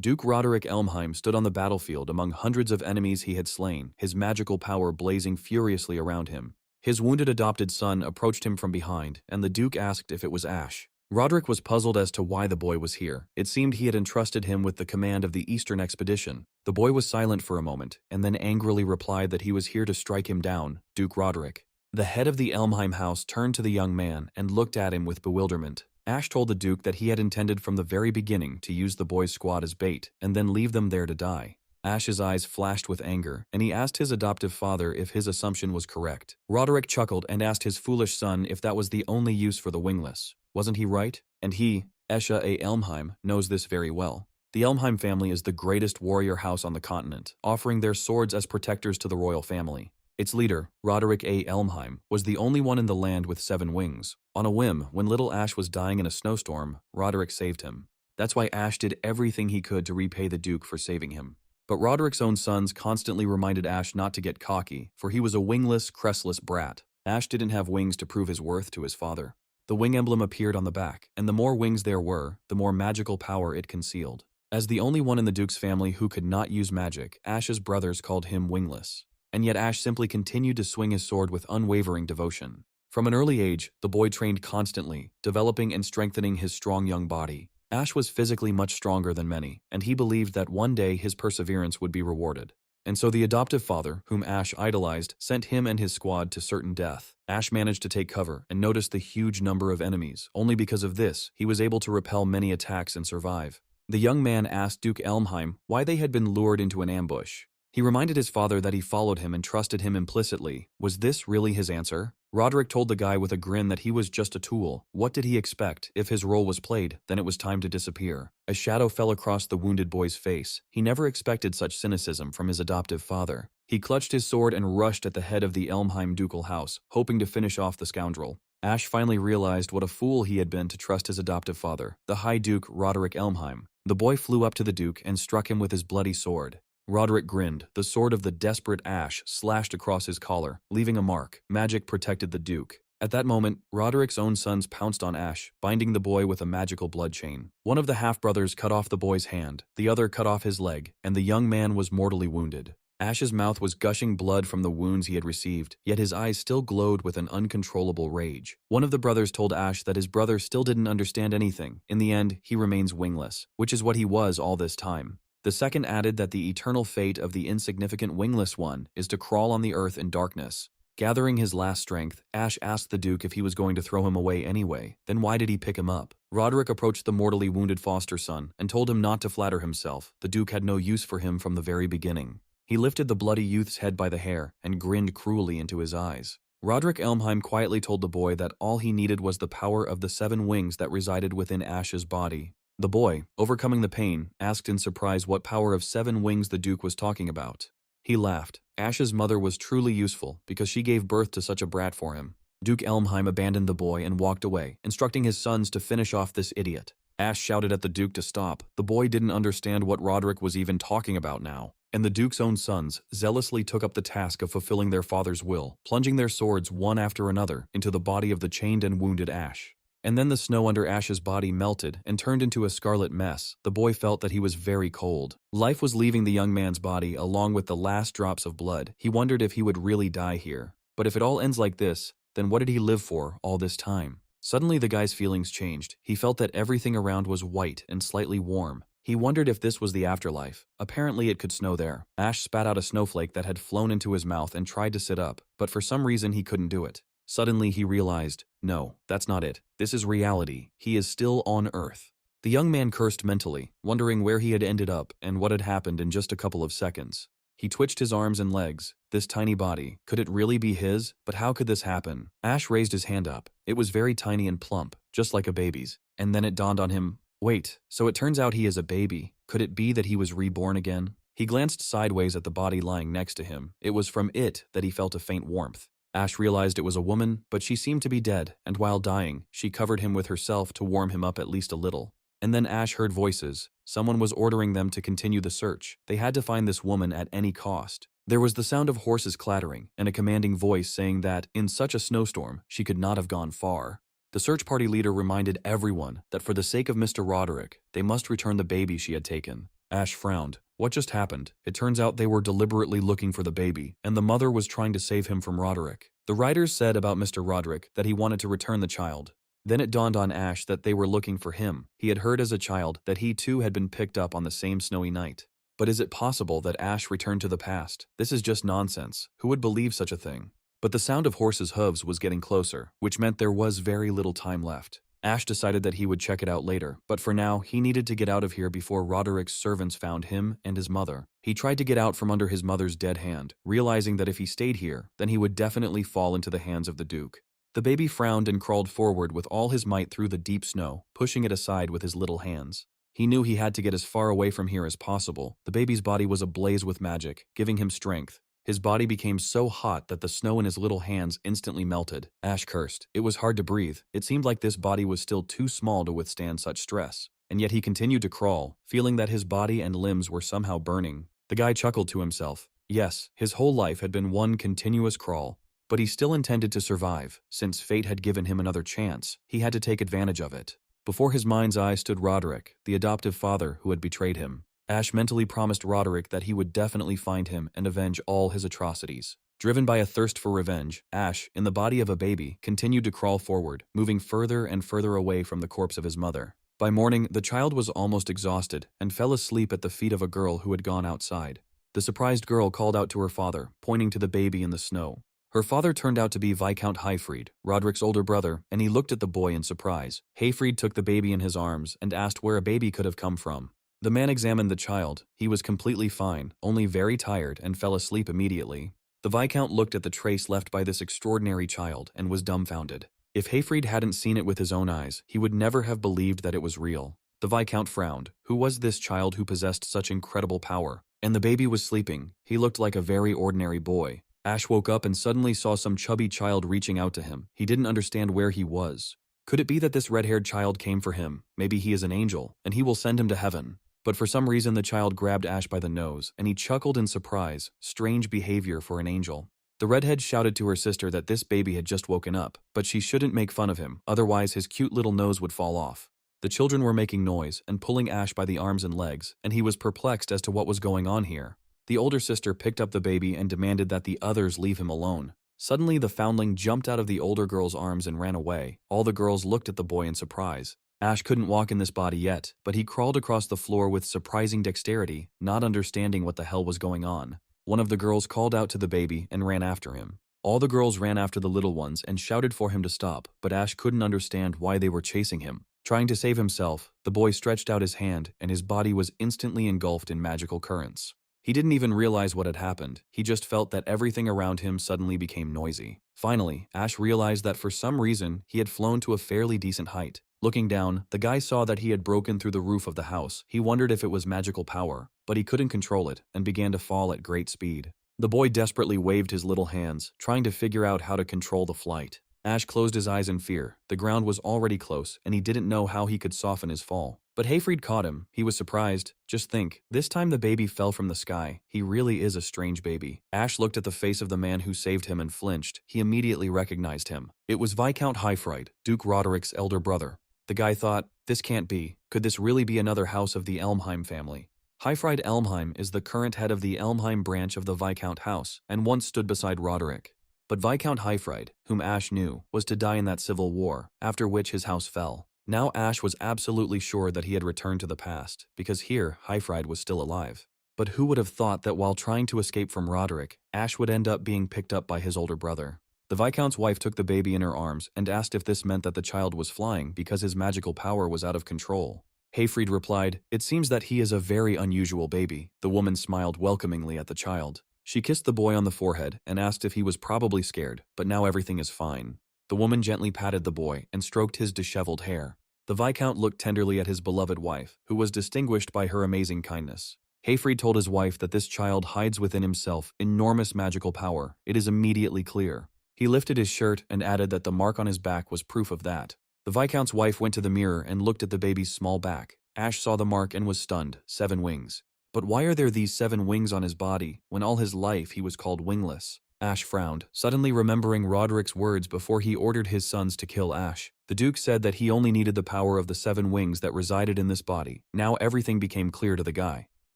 Duke Roderick Elmheim stood on the battlefield among hundreds of enemies he had slain, his magical power blazing furiously around him. His wounded adopted son approached him from behind, and the Duke asked if it was Ash. Roderick was puzzled as to why the boy was here. It seemed he had entrusted him with the command of the Eastern expedition. The boy was silent for a moment, and then angrily replied that he was here to strike him down, Duke Roderick. The head of the Elmheim house turned to the young man and looked at him with bewilderment. Ash told the Duke that he had intended from the very beginning to use the boy's squad as bait and then leave them there to die. Ash's eyes flashed with anger, and he asked his adoptive father if his assumption was correct. Roderick chuckled and asked his foolish son if that was the only use for the wingless. Wasn't he right? And he, Esha A. Elmheim, knows this very well. The Elmheim family is the greatest warrior house on the continent, offering their swords as protectors to the royal family. Its leader, Roderick A. Elmheim, was the only one in the land with 7 wings. On a whim, when little Ash was dying in a snowstorm, Roderick saved him. That's why Ash did everything he could to repay the Duke for saving him. But Roderick's own sons constantly reminded Ash not to get cocky, for he was a wingless, crestless brat. Ash didn't have wings to prove his worth to his father. The wing emblem appeared on the back, and the more wings there were, the more magical power it concealed. As the only one in the Duke's family who could not use magic, Ash's brothers called him wingless. And yet Ash simply continued to swing his sword with unwavering devotion. From an early age, the boy trained constantly, developing and strengthening his strong young body. Ash was physically much stronger than many, and he believed that one day his perseverance would be rewarded. And so the adoptive father, whom Ash idolized, sent him and his squad to certain death. Ash managed to take cover and noticed the huge number of enemies. Only because of this, he was able to repel many attacks and survive. The young man asked Duke Elmheim why they had been lured into an ambush. He reminded his father that he followed him and trusted him implicitly. Was this really his answer? Roderick told the guy with a grin that he was just a tool. What did he expect? If his role was played, then it was time to disappear. A shadow fell across the wounded boy's face. He never expected such cynicism from his adoptive father. He clutched his sword and rushed at the head of the Elmheim ducal house, hoping to finish off the scoundrel. Ash finally realized what a fool he had been to trust his adoptive father, the High Duke Roderick Elmheim. The boy flew up to the Duke and struck him with his bloody sword. Roderick grinned. The sword of the desperate Ash slashed across his collar, leaving a mark. Magic protected the Duke. At that moment, Roderick's own sons pounced on Ash, binding the boy with a magical blood chain. One of the half-brothers cut off the boy's hand, the other cut off his leg, and the young man was mortally wounded. Ash's mouth was gushing blood from the wounds he had received, yet his eyes still glowed with an uncontrollable rage. One of the brothers told Ash that his brother still didn't understand anything. In the end, he remains wingless, which is what he was all this time. The second added that the eternal fate of the insignificant wingless one is to crawl on the earth in darkness. Gathering his last strength, Ash asked the Duke if he was going to throw him away anyway. Then why did he pick him up? Roderick approached the mortally wounded foster son and told him not to flatter himself. The Duke had no use for him from the very beginning. He lifted the bloody youth's head by the hair and grinned cruelly into his eyes. Roderick Elmheim quietly told the boy that all he needed was the power of the 7 wings that resided within Ash's body. The boy, overcoming the pain, asked in surprise what power of 7 wings the Duke was talking about. He laughed. Ash's mother was truly useful because she gave birth to such a brat for him. Duke Elmheim abandoned the boy and walked away, instructing his sons to finish off this idiot. Ash shouted at the Duke to stop. The boy didn't understand what Roderick was even talking about now. And the Duke's own sons zealously took up the task of fulfilling their father's will, plunging their swords one after another into the body of the chained and wounded Ash. And then the snow under Ash's body melted and turned into a scarlet mess. The boy felt that he was very cold. Life was leaving the young man's body along with the last drops of blood. He wondered if he would really die here. But if it all ends like this, then what did he live for all this time? Suddenly the guy's feelings changed. He felt that everything around was white and slightly warm. He wondered if this was the afterlife. Apparently it could snow there. Ash spat out a snowflake that had flown into his mouth and tried to sit up, but for some reason he couldn't do it. Suddenly he realized, no, that's not it. This is reality. He is still on Earth. The young man cursed mentally, wondering where he had ended up and what had happened in just a couple of seconds. He twitched his arms and legs. This tiny body, could it really be his? But how could this happen? Ash raised his hand up. It was very tiny and plump, just like a baby's. And then it dawned on him, wait, so it turns out he is a baby. Could it be that he was reborn again? He glanced sideways at the body lying next to him. It was from it that he felt a faint warmth. Ash realized it was a woman, but she seemed to be dead, and while dying, she covered him with herself to warm him up at least a little. And then Ash heard voices. Someone was ordering them to continue the search. They had to find this woman at any cost. There was the sound of horses clattering, and a commanding voice saying that, in such a snowstorm, she could not have gone far. The search party leader reminded everyone that for the sake of Mr. Roderick, they must return the baby she had taken. Ash frowned. What just happened? It turns out they were deliberately looking for the baby, and the mother was trying to save him from Roderick. The writers said about Mr. Roderick that he wanted to return the child. Then it dawned on Ash that they were looking for him. He had heard as a child that he too had been picked up on the same snowy night. But is it possible that Ash returned to the past? This is just nonsense. Who would believe such a thing? But the sound of horses' hooves was getting closer, which meant there was very little time left. Ash decided that he would check it out later, but for now, he needed to get out of here before Roderick's servants found him and his mother. He tried to get out from under his mother's dead hand, realizing that if he stayed here, then he would definitely fall into the hands of the Duke. The baby frowned and crawled forward with all his might through the deep snow, pushing it aside with his little hands. He knew he had to get as far away from here as possible. The baby's body was ablaze with magic, giving him strength. His body became so hot that the snow in his little hands instantly melted. Ash cursed. It was hard to breathe. It seemed like this body was still too small to withstand such stress. And yet he continued to crawl, feeling that his body and limbs were somehow burning. The guy chuckled to himself. Yes, his whole life had been one continuous crawl. But he still intended to survive. Since fate had given him another chance, he had to take advantage of it. Before his mind's eye stood Roderick, the adoptive father who had betrayed him. Ash mentally promised Roderick that he would definitely find him and avenge all his atrocities. Driven by a thirst for revenge, Ash, in the body of a baby, continued to crawl forward, moving further and further away from the corpse of his mother. By morning, the child was almost exhausted and fell asleep at the feet of a girl who had gone outside. The surprised girl called out to her father, pointing to the baby in the snow. Her father turned out to be Viscount Hayfried, Roderick's older brother, and he looked at the boy in surprise. Hayfried took the baby in his arms and asked where a baby could have come from. The man examined the child. He was completely fine, only very tired, and fell asleep immediately. The Viscount looked at the trace left by this extraordinary child and was dumbfounded. If Hayfried hadn't seen it with his own eyes, he would never have believed that it was real. The Viscount frowned. Who was this child who possessed such incredible power? And the baby was sleeping. He looked like a very ordinary boy. Ash woke up and suddenly saw some chubby child reaching out to him. He didn't understand where he was. Could it be that this red-haired child came for him? Maybe he is an angel, and he will send him to heaven. But for some reason the child grabbed Ash by the nose, and he chuckled in surprise. Strange behavior for an angel. The redhead shouted to her sister that this baby had just woken up, but she shouldn't make fun of him, otherwise his cute little nose would fall off. The children were making noise and pulling Ash by the arms and legs, and he was perplexed as to what was going on here. The older sister picked up the baby and demanded that the others leave him alone. Suddenly the foundling jumped out of the older girl's arms and ran away. All the girls looked at the boy in surprise. Ash couldn't walk in this body yet, but he crawled across the floor with surprising dexterity, not understanding what the hell was going on. One of the girls called out to the baby and ran after him. All the girls ran after the little ones and shouted for him to stop, but Ash couldn't understand why they were chasing him. Trying to save himself, the boy stretched out his hand and his body was instantly engulfed in magical currents. He didn't even realize what had happened. He just felt that everything around him suddenly became noisy. Finally, Ash realized that for some reason, he had flown to a fairly decent height. Looking down, the guy saw that he had broken through the roof of the house. He wondered if it was magical power, but he couldn't control it and began to fall at great speed. The boy desperately waved his little hands, trying to figure out how to control the flight. Ash closed his eyes in fear. The ground was already close, and he didn't know how he could soften his fall. But Hayfried caught him. He was surprised. Just think, this time the baby fell from the sky. He really is a strange baby. Ash looked at the face of the man who saved him and flinched. He immediately recognized him. It was Viscount Hayfried, Duke Roderick's elder brother. The guy thought, this can't be. Could this really be another house of the Elmheim family? Hayfried Elmheim is the current head of the Elmheim branch of the Viscount house, and once stood beside Roderick. But Viscount Hayfried, whom Ash knew, was to die in that civil war, after which his house fell. Now Ash was absolutely sure that he had returned to the past, because here Hayfried was still alive. But who would have thought that while trying to escape from Roderick, Ash would end up being picked up by his older brother? The Viscount's wife took the baby in her arms and asked if this meant that the child was flying because his magical power was out of control. Hayfried replied, "It seems that he is a very unusual baby." The woman smiled welcomingly at the child. She kissed the boy on the forehead and asked if he was probably scared, but now everything is fine. The woman gently patted the boy and stroked his disheveled hair. The Viscount looked tenderly at his beloved wife, who was distinguished by her amazing kindness. Hayfried told his wife that this child hides within himself enormous magical power. It is immediately clear. He lifted his shirt and added that the mark on his back was proof of that. The Viscount's wife went to the mirror and looked at the baby's small back. Ash saw the mark and was stunned. 7 wings. But why are there these 7 wings on his body, when all his life he was called wingless? Ash frowned, suddenly remembering Roderick's words before he ordered his sons to kill Ash. The Duke said that he only needed the power of the 7 wings that resided in this body. Now everything became clear to the guy.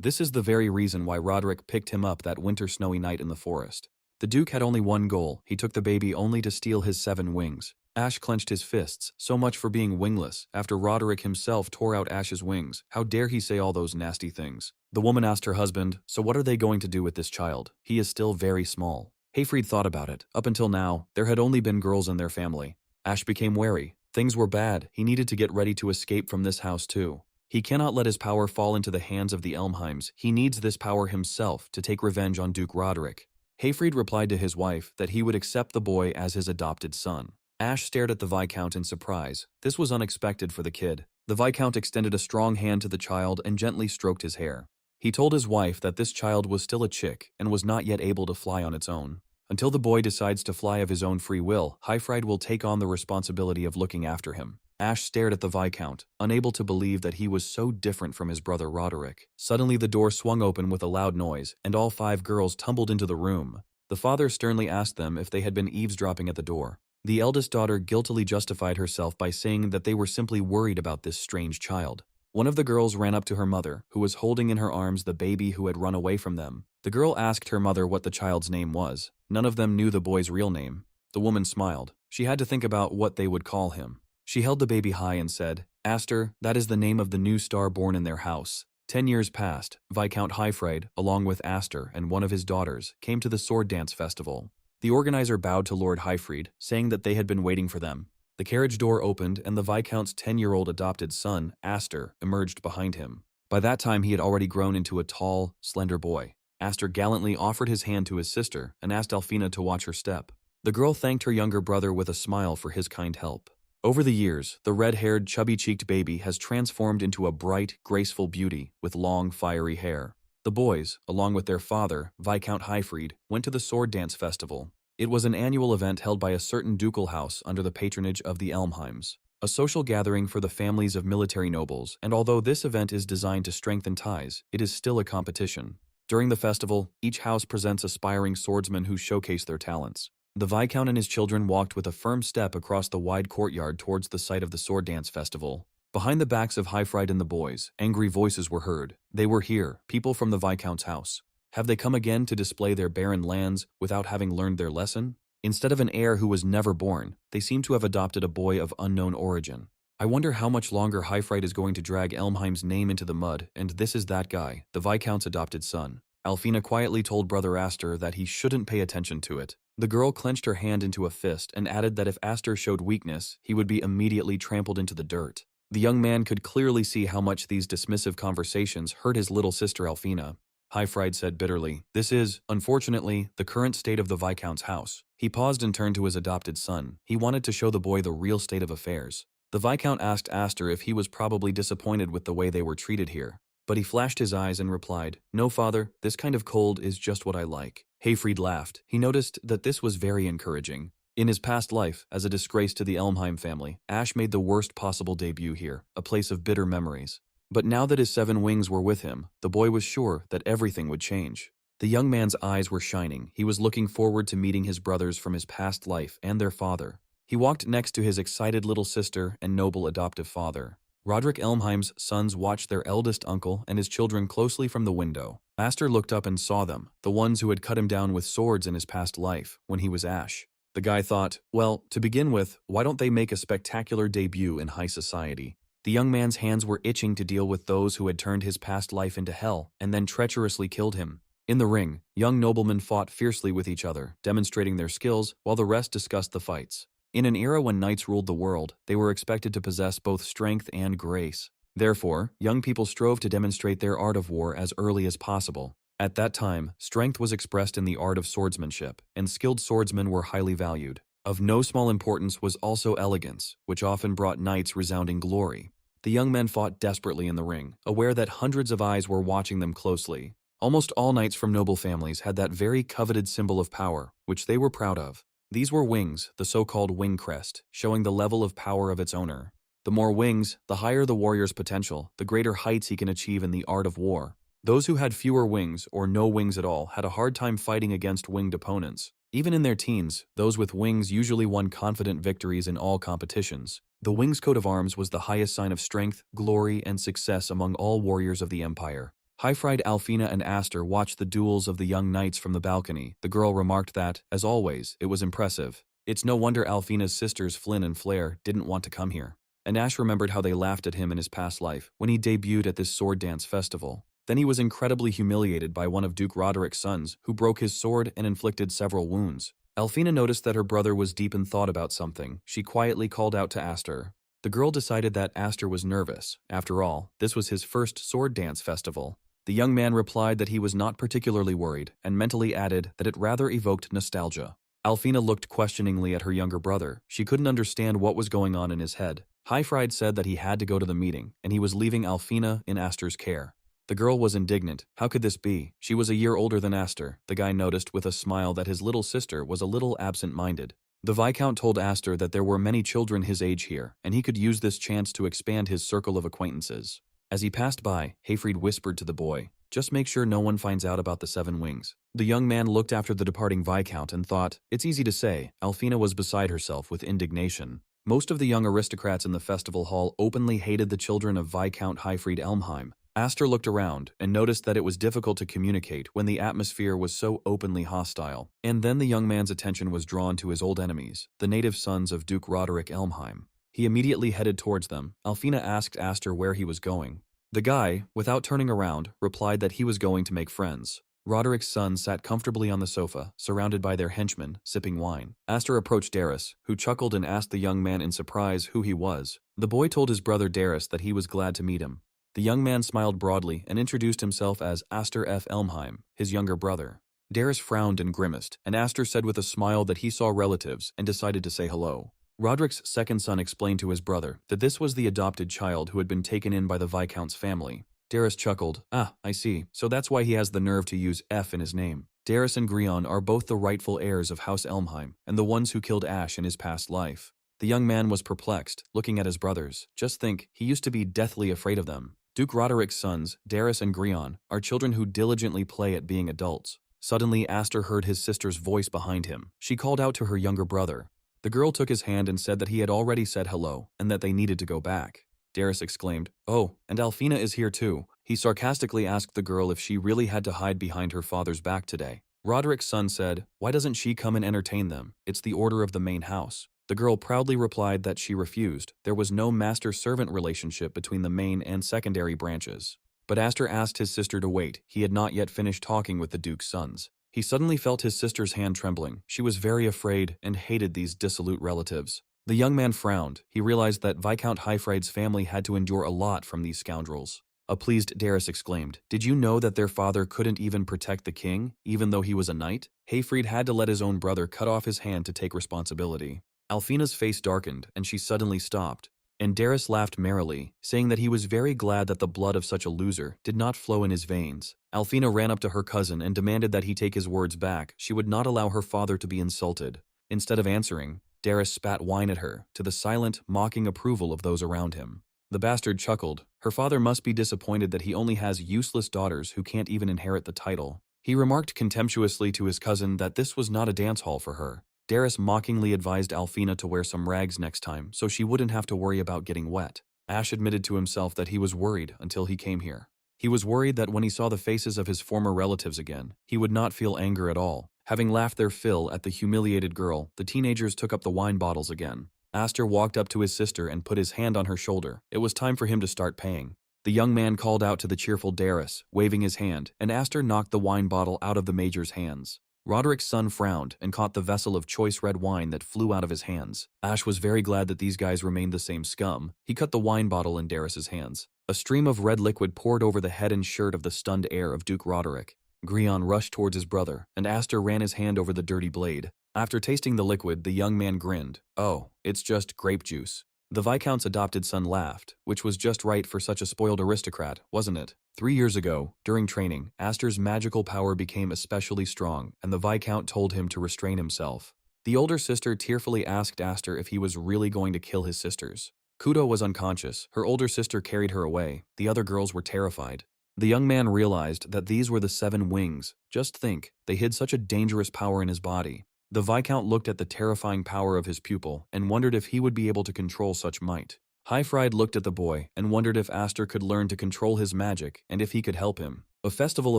This is the very reason why Roderick picked him up that winter snowy night in the forest. The Duke had only one goal. He took the baby only to steal his 7 wings. Ash clenched his fists, so much for being wingless, after Roderick himself tore out Ash's wings. How dare he say all those nasty things? The woman asked her husband, so what are they going to do with this child? He is still very small. Hayfried thought about it. Up until now, there had only been girls in their family. Ash became wary. Things were bad. He needed to get ready to escape from this house too. He cannot let his power fall into the hands of the Elmheims. He needs this power himself to take revenge on Duke Roderick. Hayfried replied to his wife that he would accept the boy as his adopted son. Ash stared at the Viscount in surprise. This was unexpected for the kid. The Viscount extended a strong hand to the child and gently stroked his hair. He told his wife that this child was still a chick and was not yet able to fly on its own. Until the boy decides to fly of his own free will, Hayfried will take on the responsibility of looking after him. Ash stared at the Viscount, unable to believe that he was so different from his brother Roderick. Suddenly the door swung open with a loud noise, and all 5 girls tumbled into the room. The father sternly asked them if they had been eavesdropping at the door. The eldest daughter guiltily justified herself by saying that they were simply worried about this strange child. One of the girls ran up to her mother, who was holding in her arms the baby who had run away from them. The girl asked her mother what the child's name was. None of them knew the boy's real name. The woman smiled. She had to think about what they would call him. She held the baby high and said, "Aster, that is the name of the new star born in their house." 10 years passed. Viscount Hayfried, along with Aster and one of his daughters, came to the sword dance festival. The organizer bowed to Lord Hayfried, saying that they had been waiting for them. The carriage door opened and the Viscount's 10-year-old adopted son, Aster, emerged behind him. By that time he had already grown into a tall, slender boy. Aster gallantly offered his hand to his sister and asked Alfina to watch her step. The girl thanked her younger brother with a smile for his kind help. Over the years, the red-haired, chubby-cheeked baby has transformed into a bright, graceful beauty with long, fiery hair. The boys, along with their father, Viscount Hayfried, went to the sword dance festival. It was an annual event held by a certain ducal house under the patronage of the Elmheims, a social gathering for the families of military nobles, and although this event is designed to strengthen ties, it is still a competition. During the festival, each house presents aspiring swordsmen who showcase their talents. The Viscount and his children walked with a firm step across the wide courtyard towards the site of the sword dance festival. Behind the backs of Hayfried and the boys, angry voices were heard. They were here, people from the Viscount's house. Have they come again to display their barren lands without having learned their lesson? Instead of an heir who was never born, they seem to have adopted a boy of unknown origin. I wonder how much longer Hayfried is going to drag Elmheim's name into the mud, and this is that guy, the Viscount's adopted son. Alfina quietly told Brother Aster that he shouldn't pay attention to it. The girl clenched her hand into a fist and added that if Aster showed weakness, he would be immediately trampled into the dirt. The young man could clearly see how much these dismissive conversations hurt his little sister Alfina. Hayfried said bitterly, "This is, unfortunately, the current state of the Viscount's house." He paused and turned to his adopted son. He wanted to show the boy the real state of affairs. The Viscount asked Aster if he was probably disappointed with the way they were treated here. But he flashed his eyes and replied, "No, father, this kind of cold is just what I like." Hayfried laughed. He noticed that this was very encouraging. In his past life, as a disgrace to the Elmheim family, Ash made the worst possible debut here, a place of bitter memories. But now that his 7 wings were with him, the boy was sure that everything would change. The young man's eyes were shining. He was looking forward to meeting his brothers from his past life and their father. He walked next to his excited little sister and noble adoptive father. Roderick Elmheim's sons watched their eldest uncle and his children closely from the window. Aster looked up and saw them, the ones who had cut him down with swords in his past life, when he was Ash. The guy thought, well, to begin with, why don't they make a spectacular debut in high society? The young man's hands were itching to deal with those who had turned his past life into hell and then treacherously killed him. In the ring, young noblemen fought fiercely with each other, demonstrating their skills while the rest discussed the fights. In an era when knights ruled the world, they were expected to possess both strength and grace. Therefore, young people strove to demonstrate their art of war as early as possible. At that time, strength was expressed in the art of swordsmanship, and skilled swordsmen were highly valued. Of no small importance was also elegance, which often brought knights resounding glory. The young men fought desperately in the ring, aware that hundreds of eyes were watching them closely. Almost all knights from noble families had that very coveted symbol of power, which they were proud of. These were wings, the so-called wing crest, showing the level of power of its owner. The more wings, the higher the warrior's potential, the greater heights he can achieve in the art of war. Those who had fewer wings, or no wings at all, had a hard time fighting against winged opponents. Even in their teens, those with wings usually won confident victories in all competitions. The wing's coat of arms was the highest sign of strength, glory, and success among all warriors of the empire. High-fried Alfina and Aster watched the duels of the young knights from the balcony. The girl remarked that, as always, it was impressive. It's no wonder Alfina's sisters Flynn and Flare didn't want to come here. And Ash remembered how they laughed at him in his past life when he debuted at this sword dance festival. Then he was incredibly humiliated by one of Duke Roderick's sons, who broke his sword and inflicted several wounds. Alfina noticed that her brother was deep in thought about something. She quietly called out to Aster. The girl decided that Aster was nervous. After all, this was his first sword dance festival. The young man replied that he was not particularly worried, and mentally added that it rather evoked nostalgia. Alfina looked questioningly at her younger brother. She couldn't understand what was going on in his head. High-fried said that he had to go to the meeting, and he was leaving Alfina in Aster's care. The girl was indignant. How could this be? She was a year older than Aster. The guy noticed with a smile that his little sister was a little absent-minded. The Viscount told Aster that there were many children his age here, and he could use this chance to expand his circle of acquaintances. As he passed by, Hayfried whispered to the boy, "Just make sure no one finds out about the 7 wings." The young man looked after the departing Viscount and thought, it's easy to say. Alfina was beside herself with indignation. Most of the young aristocrats in the festival hall openly hated the children of Viscount Hayfried Elmheim. Aster looked around and noticed that it was difficult to communicate when the atmosphere was so openly hostile. And then the young man's attention was drawn to his old enemies, the native sons of Duke Roderick Elmheim. He immediately headed towards them. Alfina asked Aster where he was going. The guy, without turning around, replied that he was going to make friends. Roderick's son sat comfortably on the sofa, surrounded by their henchmen, sipping wine. Aster approached Darius, who chuckled and asked the young man in surprise who he was. The boy told his brother Darius that he was glad to meet him. The young man smiled broadly and introduced himself as Aster F. Elmheim, his younger brother. Darius frowned and grimaced, and Aster said with a smile that he saw relatives and decided to say hello. Roderick's second son explained to his brother that this was the adopted child who had been taken in by the Viscount's family. Darius chuckled. "Ah, I see. So that's why he has the nerve to use F in his name." Darius and Grion are both the rightful heirs of House Elmheim and the ones who killed Ash in his past life. The young man was perplexed, looking at his brothers. Just think, he used to be deathly afraid of them. Duke Roderick's sons, Darius and Grion, are children who diligently play at being adults. Suddenly, Aster heard his sister's voice behind him. She called out to her younger brother. The girl took his hand and said that he had already said hello and that they needed to go back. Darius exclaimed, "Oh, and Alfina is here too." He sarcastically asked the girl if she really had to hide behind her father's back today. Roderick's son said, "Why doesn't she come and entertain them? It's the order of the main house." The girl proudly replied that she refused. There was no master-servant relationship between the main and secondary branches. But Aster asked his sister to wait. He had not yet finished talking with the Duke's sons. He suddenly felt his sister's hand trembling. She was very afraid and hated these dissolute relatives. The young man frowned. He realized that Viscount Hayfried's family had to endure a lot from these scoundrels. A pleased Darius exclaimed, "Did you know that their father couldn't even protect the king, even though he was a knight?" Hayfried had to let his own brother cut off his hand to take responsibility. Alfina's face darkened, and she suddenly stopped. And Darius laughed merrily, saying that he was very glad that the blood of such a loser did not flow in his veins. Alfina ran up to her cousin and demanded that he take his words back. She would not allow her father to be insulted. Instead of answering, Darius spat wine at her, to the silent, mocking approval of those around him. The bastard chuckled. Her father must be disappointed that he only has useless daughters who can't even inherit the title. He remarked contemptuously to his cousin that this was not a dance hall for her. Darius mockingly advised Alfina to wear some rags next time so she wouldn't have to worry about getting wet. Ash admitted to himself that he was worried until he came here. He was worried that when he saw the faces of his former relatives again, he would not feel anger at all. Having laughed their fill at the humiliated girl, the teenagers took up the wine bottles again. Aster walked up to his sister and put his hand on her shoulder. It was time for him to start paying. The young man called out to the cheerful Darius, waving his hand, and Aster knocked the wine bottle out of the major's hands. Roderick's son frowned and caught the vessel of choice red wine that flew out of his hands. Ash was very glad that these guys remained the same scum. He cut the wine bottle in Darius's hands. A stream of red liquid poured over the head and shirt of the stunned heir of Duke Roderick. Grion rushed towards his brother, and Aster ran his hand over the dirty blade. After tasting the liquid, the young man grinned. "Oh, it's just grape juice." The Viscount's adopted son laughed, which was just right for such a spoiled aristocrat, wasn't it? 3 years ago, during training, Aster's magical power became especially strong, and the Viscount told him to restrain himself. The older sister tearfully asked Aster if he was really going to kill his sisters. Kudo was unconscious. Her older sister carried her away. The other girls were terrified. The young man realized that these were the 7 wings. Just think, they hid such a dangerous power in his body. The Viscount looked at the terrifying power of his pupil and wondered if he would be able to control such might. Hayfried looked at the boy and wondered if Aster could learn to control his magic and if he could help him. A festival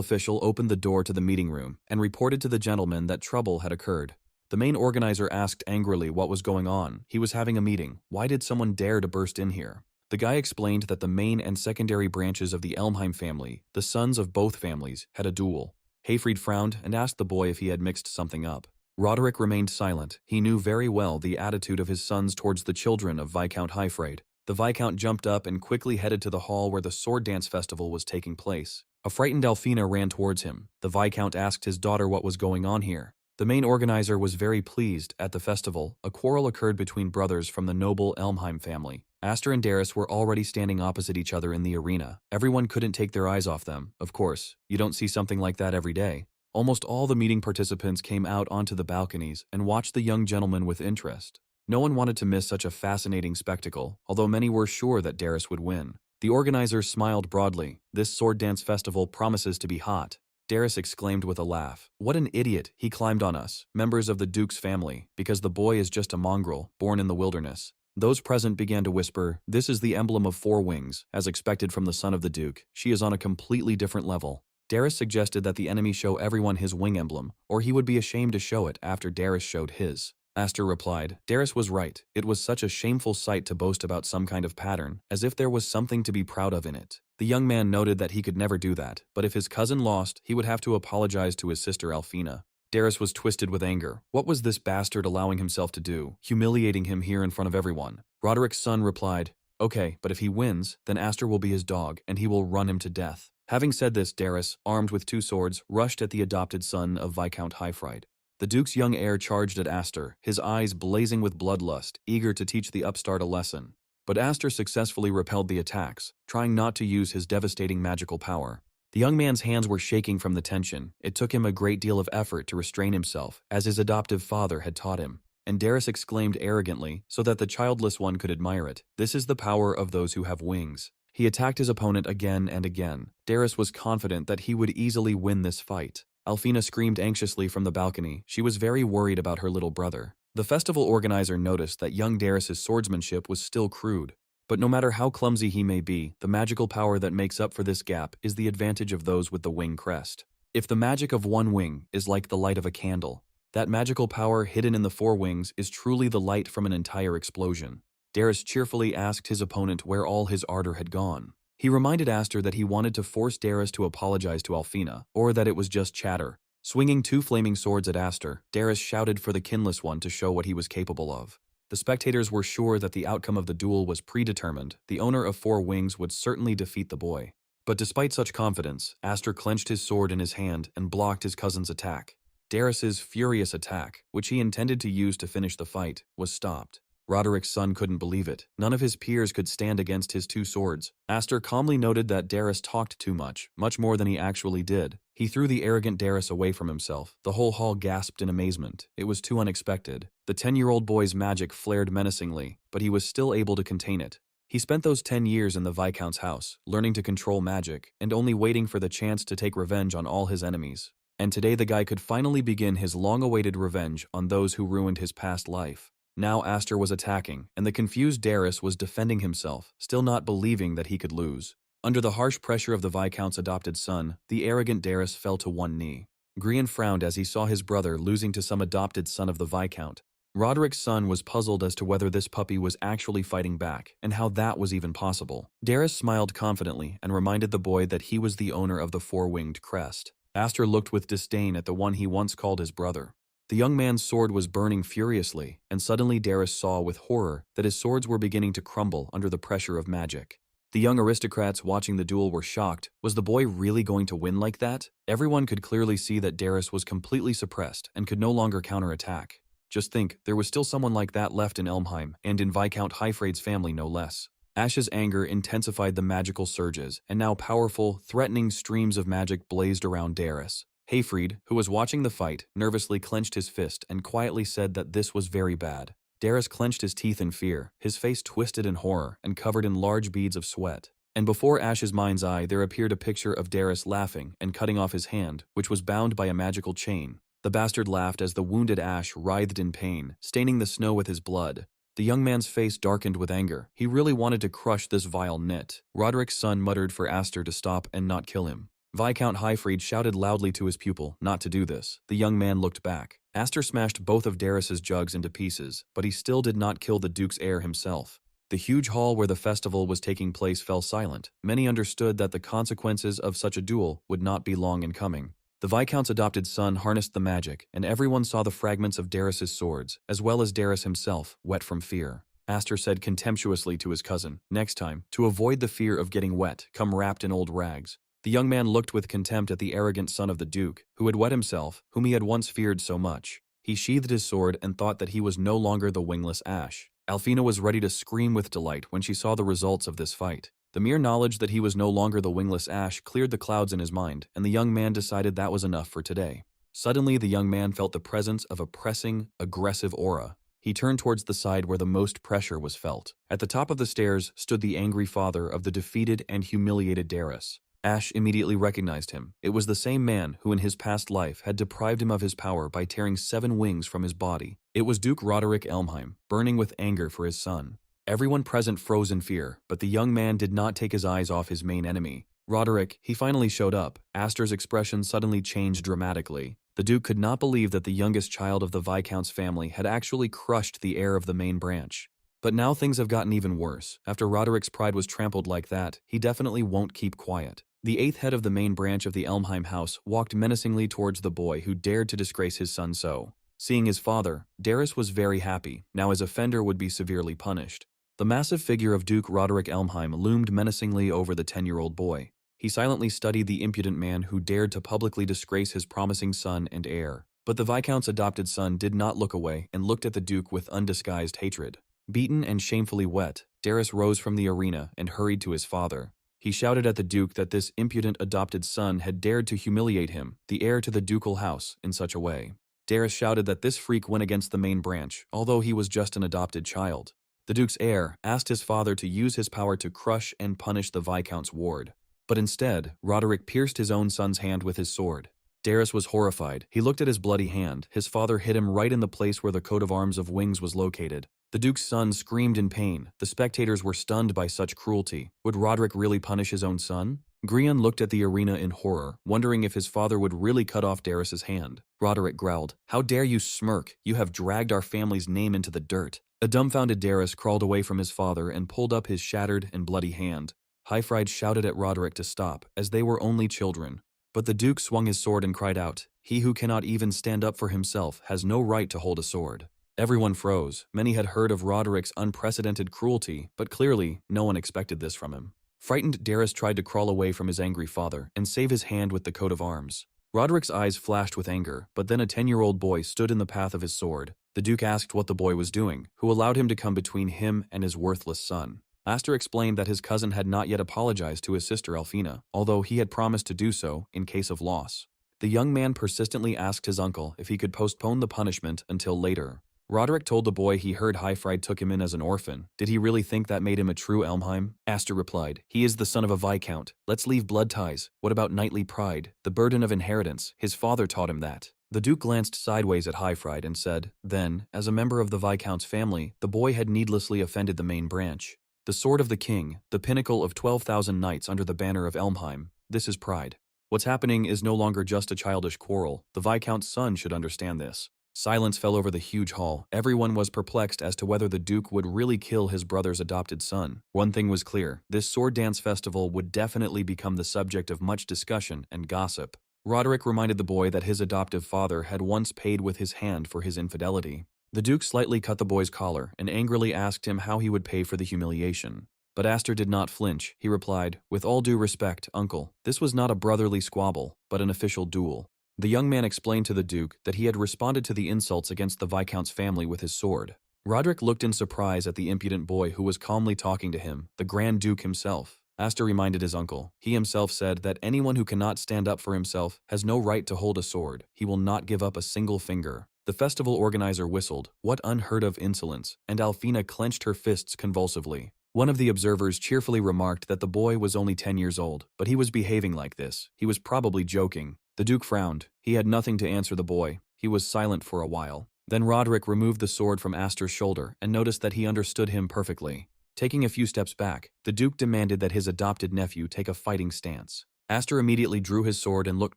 official opened the door to the meeting room and reported to the gentleman that trouble had occurred. The main organizer asked angrily what was going on. He was having a meeting. Why did someone dare to burst in here? The guy explained that the main and secondary branches of the Elmheim family, the sons of both families, had a duel. Hayfried frowned and asked the boy if he had mixed something up. Roderick remained silent. He knew very well the attitude of his sons towards the children of Viscount Hayfried. The Viscount jumped up and quickly headed to the hall where the sword dance festival was taking place. A frightened Alfina ran towards him. The Viscount asked his daughter what was going on here. The main organizer was very pleased. At the festival, a quarrel occurred between brothers from the noble Elmheim family. Aster and Darius were already standing opposite each other in the arena. Everyone couldn't take their eyes off them. Of course, you don't see something like that every day. Almost all the meeting participants came out onto the balconies and watched the young gentleman with interest. No one wanted to miss such a fascinating spectacle, although many were sure that Darius would win. The organizers smiled broadly. This sword dance festival promises to be hot. Darius exclaimed with a laugh. What an idiot, he climbed on us, members of the Duke's family, because the boy is just a mongrel, born in the wilderness. Those present began to whisper, this is the emblem of 4 wings, as expected from the son of the Duke. She is on a completely different level. Darius suggested that the enemy show everyone his wing emblem, or he would be ashamed to show it after Darius showed his. Aster replied, Darius was right. It was such a shameful sight to boast about some kind of pattern, as if there was something to be proud of in it. The young man noted that he could never do that, but if his cousin lost, he would have to apologize to his sister Alfina. Darius was twisted with anger. What was this bastard allowing himself to do, humiliating him here in front of everyone? Roderick's son replied, okay, but if he wins, then Aster will be his dog, and he will run him to death. Having said this, Darius, armed with 2 swords, rushed at the adopted son of Viscount Hayfried. The Duke's young heir charged at Aster, his eyes blazing with bloodlust, eager to teach the upstart a lesson. But Aster successfully repelled the attacks, trying not to use his devastating magical power. The young man's hands were shaking from the tension. It took him a great deal of effort to restrain himself, as his adoptive father had taught him. And Darius exclaimed arrogantly, so that the childless one could admire it, this is the power of those who have wings. He attacked his opponent again and again. Darius was confident that he would easily win this fight. Alfina screamed anxiously from the balcony. She was very worried about her little brother. The festival organizer noticed that young Darius's swordsmanship was still crude. But no matter how clumsy he may be, the magical power that makes up for this gap is the advantage of those with the wing crest. If the magic of one wing is like the light of a candle, that magical power hidden in the 4 wings is truly the light from an entire explosion. Darius cheerfully asked his opponent where all his ardor had gone. He reminded Aster that he wanted to force Darius to apologize to Alfina, or that it was just chatter. Swinging 2 flaming swords at Aster, Darius shouted for the kinless one to show what he was capable of. The spectators were sure that the outcome of the duel was predetermined. The owner of 4 wings would certainly defeat the boy. But despite such confidence, Aster clenched his sword in his hand and blocked his cousin's attack. Darius's furious attack, which he intended to use to finish the fight, was stopped. Roderick's son couldn't believe it. None of his peers could stand against his 2 swords. Aster calmly noted that Darius talked too much more than he actually did. He threw the arrogant Darius away from himself. The whole hall gasped in amazement. It was too unexpected. The 10-year-old boy's magic flared menacingly, but he was still able to contain it. He spent those 10 years in the Viscount's house, learning to control magic, and only waiting for the chance to take revenge on all his enemies. And today the guy could finally begin his long-awaited revenge on those who ruined his past life. Now Aster was attacking, and the confused Darius was defending himself, still not believing that he could lose. Under the harsh pressure of the Viscount's adopted son, the arrogant Darius fell to one knee. Grian frowned as he saw his brother losing to some adopted son of the Viscount. Roderick's son was puzzled as to whether this puppy was actually fighting back, and how that was even possible. Darius smiled confidently and reminded the boy that he was the owner of the 4-winged crest. Aster looked with disdain at the one he once called his brother. The young man's sword was burning furiously, and suddenly Darius saw with horror that his swords were beginning to crumble under the pressure of magic. The young aristocrats watching the duel were shocked. Was the boy really going to win like that? Everyone could clearly see that Darius was completely suppressed and could no longer counterattack. Just think, there was still someone like that left in Elmheim, and in Viscount Hayfried's family no less. Ash's anger intensified the magical surges, and now powerful, threatening streams of magic blazed around Darius. Hayfried, who was watching the fight, nervously clenched his fist and quietly said that this was very bad. Darius clenched his teeth in fear, his face twisted in horror and covered in large beads of sweat. And before Ash's mind's eye there appeared a picture of Darius laughing and cutting off his hand, which was bound by a magical chain. The bastard laughed as the wounded Ash writhed in pain, staining the snow with his blood. The young man's face darkened with anger. He really wanted to crush this vile nit. Roderick's son muttered for Aster to stop and not kill him. Viscount Highfried shouted loudly to his pupil not to do this. The young man looked back. Aster smashed both of Darius's jugs into pieces, but he still did not kill the Duke's heir himself. The huge hall where the festival was taking place fell silent. Many understood that the consequences of such a duel would not be long in coming. The Viscount's adopted son harnessed the magic, and everyone saw the fragments of Darius's swords, as well as Darius himself, wet from fear. Aster said contemptuously to his cousin, "Next time, to avoid the fear of getting wet, come wrapped in old rags." The young man looked with contempt at the arrogant son of the Duke, who had wet himself, whom he had once feared so much. He sheathed his sword and thought that he was no longer the wingless Ash. Alfina was ready to scream with delight when she saw the results of this fight. The mere knowledge that he was no longer the wingless Ash cleared the clouds in his mind, and the young man decided that was enough for today. Suddenly, the young man felt the presence of a pressing, aggressive aura. He turned towards the side where the most pressure was felt. At the top of the stairs stood the angry father of the defeated and humiliated Darius. Ash immediately recognized him. It was the same man who in his past life had deprived him of his power by tearing 7 wings from his body. It was Duke Roderick Elmheim, burning with anger for his son. Everyone present froze in fear, but the young man did not take his eyes off his main enemy. Roderick, he finally showed up. Aster's expression suddenly changed dramatically. The Duke could not believe that the youngest child of the Viscount's family had actually crushed the heir of the main branch. But now things have gotten even worse. After Roderick's pride was trampled like that, he definitely won't keep quiet. The 8th head of the main branch of the Elmheim house walked menacingly towards the boy who dared to disgrace his son so. Seeing his father, Darius was very happy. Now his offender would be severely punished. The massive figure of Duke Roderick Elmheim loomed menacingly over the 10-year-old boy. He silently studied the impudent man who dared to publicly disgrace his promising son and heir. But the Viscount's adopted son did not look away and looked at the Duke with undisguised hatred. Beaten and shamefully wet, Darius rose from the arena and hurried to his father. He shouted at the Duke that this impudent adopted son had dared to humiliate him, the heir to the ducal house, in such a way. Darius shouted that this freak went against the main branch, although he was just an adopted child. The Duke's heir asked his father to use his power to crush and punish the Viscount's ward. But instead, Roderick pierced his own son's hand with his sword. Darius was horrified. He looked at his bloody hand. His father hit him right in the place where the coat of arms of wings was located. The Duke's son screamed in pain. The spectators were stunned by such cruelty. Would Roderick really punish his own son? Grian looked at the arena in horror, wondering if his father would really cut off Darius's hand. Roderick growled, "How dare you smirk? You have dragged our family's name into the dirt." A dumbfounded Darius crawled away from his father and pulled up his shattered and bloody hand. Highfried shouted at Roderick to stop, as they were only children. But the Duke swung his sword and cried out, "He who cannot even stand up for himself has no right to hold a sword." Everyone froze. Many had heard of Roderick's unprecedented cruelty, but clearly no one expected this from him. Frightened, Darius tried to crawl away from his angry father and save his hand with the coat of arms. Roderick's eyes flashed with anger, but then a 10-year-old boy stood in the path of his sword. The Duke asked what the boy was doing, who allowed him to come between him and his worthless son. Aster explained that his cousin had not yet apologized to his sister Alfina, although he had promised to do so in case of loss. The young man persistently asked his uncle if he could postpone the punishment until later. Roderick told the boy he heard Highfried took him in as an orphan. Did he really think that made him a true Elmheim? Aster replied, "He is the son of a Viscount. Let's leave blood ties. What about knightly pride? The burden of inheritance. His father taught him that." The Duke glanced sideways at Highfried and said, "Then, as a member of the Viscount's family, the boy had needlessly offended the main branch. The sword of the king, the pinnacle of 12,000 knights under the banner of Elmheim. This is pride. What's happening is no longer just a childish quarrel. The Viscount's son should understand this." Silence fell over the huge hall. Everyone was perplexed as to whether the Duke would really kill his brother's adopted son. One thing was clear, this sword dance festival would definitely become the subject of much discussion and gossip. Roderick reminded the boy that his adoptive father had once paid with his hand for his infidelity. The Duke slightly cut the boy's collar and angrily asked him how he would pay for the humiliation. But Aster did not flinch. He replied, "With all due respect, uncle, this was not a brotherly squabble, but an official duel." The young man explained to the Duke that he had responded to the insults against the Viscount's family with his sword. Roderick looked in surprise at the impudent boy who was calmly talking to him, the Grand Duke himself. Aster reminded his uncle. He himself said that anyone who cannot stand up for himself has no right to hold a sword. He will not give up a single finger. The festival organizer whistled. What unheard of insolence, and Alfina clenched her fists convulsively. One of the observers cheerfully remarked that the boy was only 10 years old, but he was behaving like this. He was probably joking. The Duke frowned. He had nothing to answer the boy. He was silent for a while. Then Roderick removed the sword from Aster's shoulder and noticed that he understood him perfectly. Taking a few steps back, the Duke demanded that his adopted nephew take a fighting stance. Aster immediately drew his sword and looked